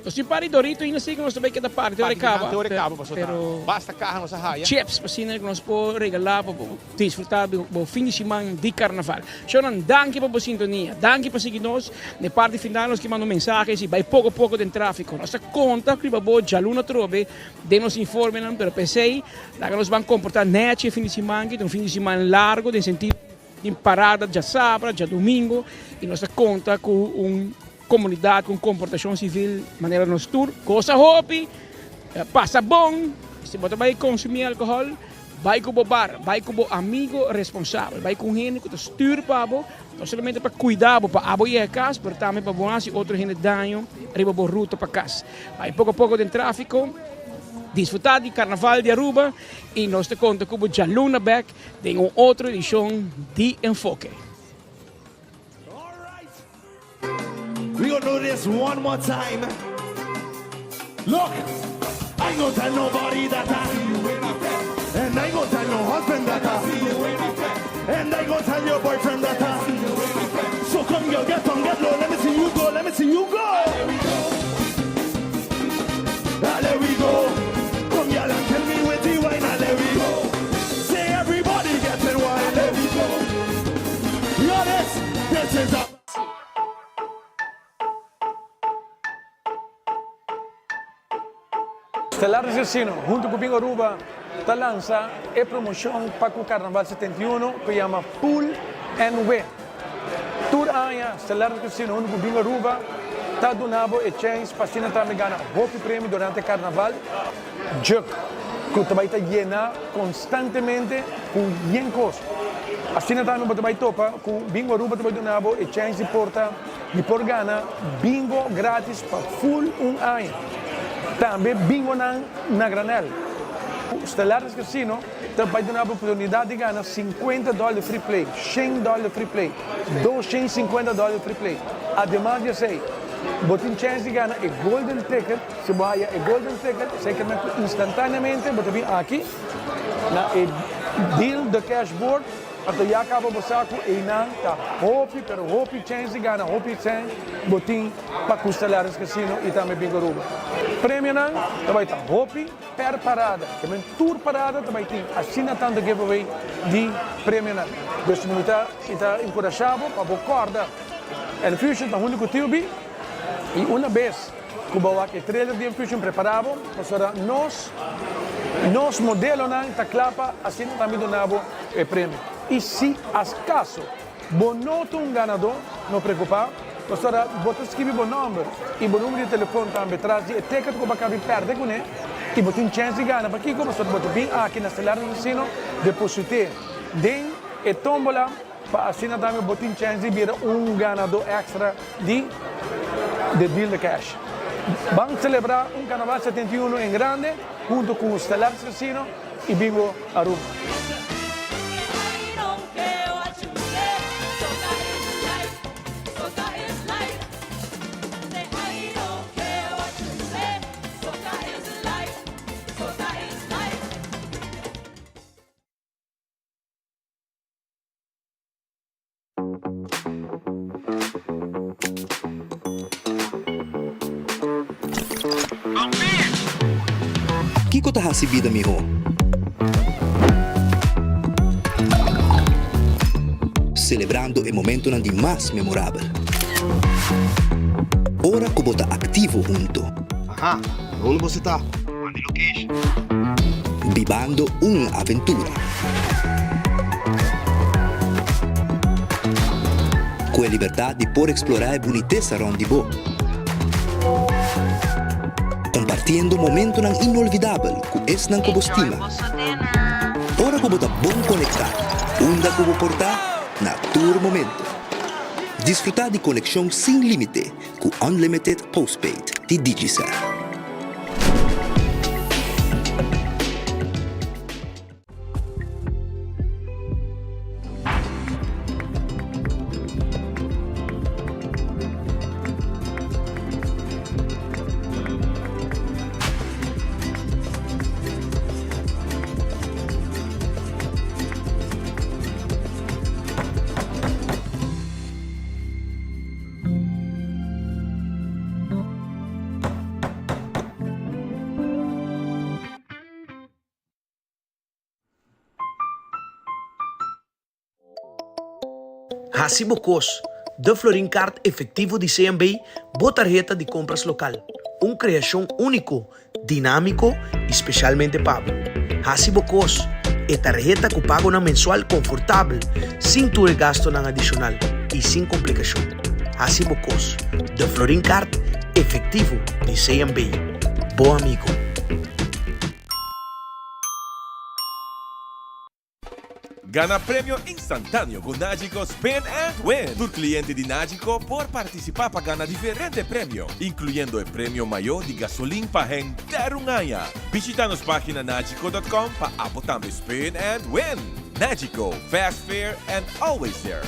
Os pari Dorito ainda sei que nós também queda parte, pero basta carro nossa raia. Chips, assim que nós podemos regalar para desfrutar do fim de semana de carnaval. Shonan, danke para a sintonia, danke para seguir nós. Na parte final nós que mandam mensagens e vai pouco a pouco de tráfego. Nossa conta que vamos já luna trobe, de nos informem, pero pensei, lá que nós vamos comportar neste fim de semana, um fim de semana largo, de sentido de parada já sábado, já domingo, e nossa conta com comunidade, com comportação civil, maneira nos tour, coisa hobby, passa bom, se você vai consumir álcool, vai com o bar, vai com o amigo responsável, vai com gente que te stuur para você, não somente para cuidar para aboir a casa, mas também para você se outro gente danho, arriba a ruta para casa. Vai pouco a pouco de tráfego, disfrutar do Carnaval de Aruba e nós te conta como já luna back de uma outra edição de Enfoque. We gonna do this one more time. Look, I ain't gonna tell nobody that I see you in my bed. And I ain't gonna tell no husband that I see you in my bed. And I ain't gonna tell your boyfriend that I see you in my bed. So come girl, get on, get low, let me see you go, let me see you go. There we go. There we go. Come girl and tell me with the wine, there we go. Say everybody getting wine, there we go. Hear this is a Stellar Assassino, junto com Bingo Aruba, está lança a promoção para o Carnaval 71, que chama Pool and Win. Tour Aya, Stellar Assassino, junto com Bingo Aruba, está donando a chance para a também ganhar outro prêmio durante o Carnaval. Juk, que vai estar llena constantemente com yen costo. Assim também vai topa, com Bingo Aruba vai donar a chance de porta e por ganhar bingo grátis para full ano. Também bingo na granel. O Stellar Casino também dá a oportunidade de ganhar $50 free play, $100 free play, $250 free play. Ademais de sei, você tem chance de ganhar a golden ticket. Se você ganhar a golden ticket, você instantaneamente você vem aqui na deal de cashboard. Ato já acaba o saco e não tá hopi chance de ganhar, hopi chance botin para o Stellar Casino e também Bingo Aruba. Prêmio não, também está hopi per parada, também tour parada também tem assim tanto giveaway de prêmio não. Dus nu está encorajado para o corda. El Fusion está junto com o Tilby e uma vez que o trailer de Fusion preparado, para nós modelo não está claro, assim também donamos o prêmio. E se acaso bonoto ganador, não preocupa, você bota escrever o número e o número de telefone também traz e ticket que você perde com ele e você tem chance de ganhar. Porque como você bota bem aqui na Stellar Casino, deposite den e tombola para assim também você tem chance de virar ganador extra de deal de cash. Vamos celebrar Carnaval 71 em grande junto com o Stellar Casino e Bingo Aruba. Kiko tahasi vida miho. Celebrando o momento de mais memorável. Ora que bota ativo junto. Ajá, onde você tá? Mande location. Vivando uma aventura. Com a liberdade de poder explorar a boniteza onde vou. Compartindo momento inolvidável com esse não como estima. Ora que bota bom conectar. Onda que vou portar na tour momento. Desfrutar de conexão sem limite com Unlimited Postpaid de Digicel. Hacibocos, de Florin Card efectivo de CMB, tarjeta de compras local. Uma criação único, dinâmico e especialmente pago. Hacibocos é tarjeta que paga na mensual confortável, sem ter gasto na adicional e sem complicação. Hacibocos, de Florin Card efectivo de CMB. Bom amigo. Gana premio instantâneo com Nagico Spin and Win. Tu cliente de Nagico por participar para ganhar diferente prêmio, incluindo o prêmio maior de gasolina para inteiro ganha. Visita nos página nagico.com para apotar Spin and Win. Nagico, fast, fair and always there.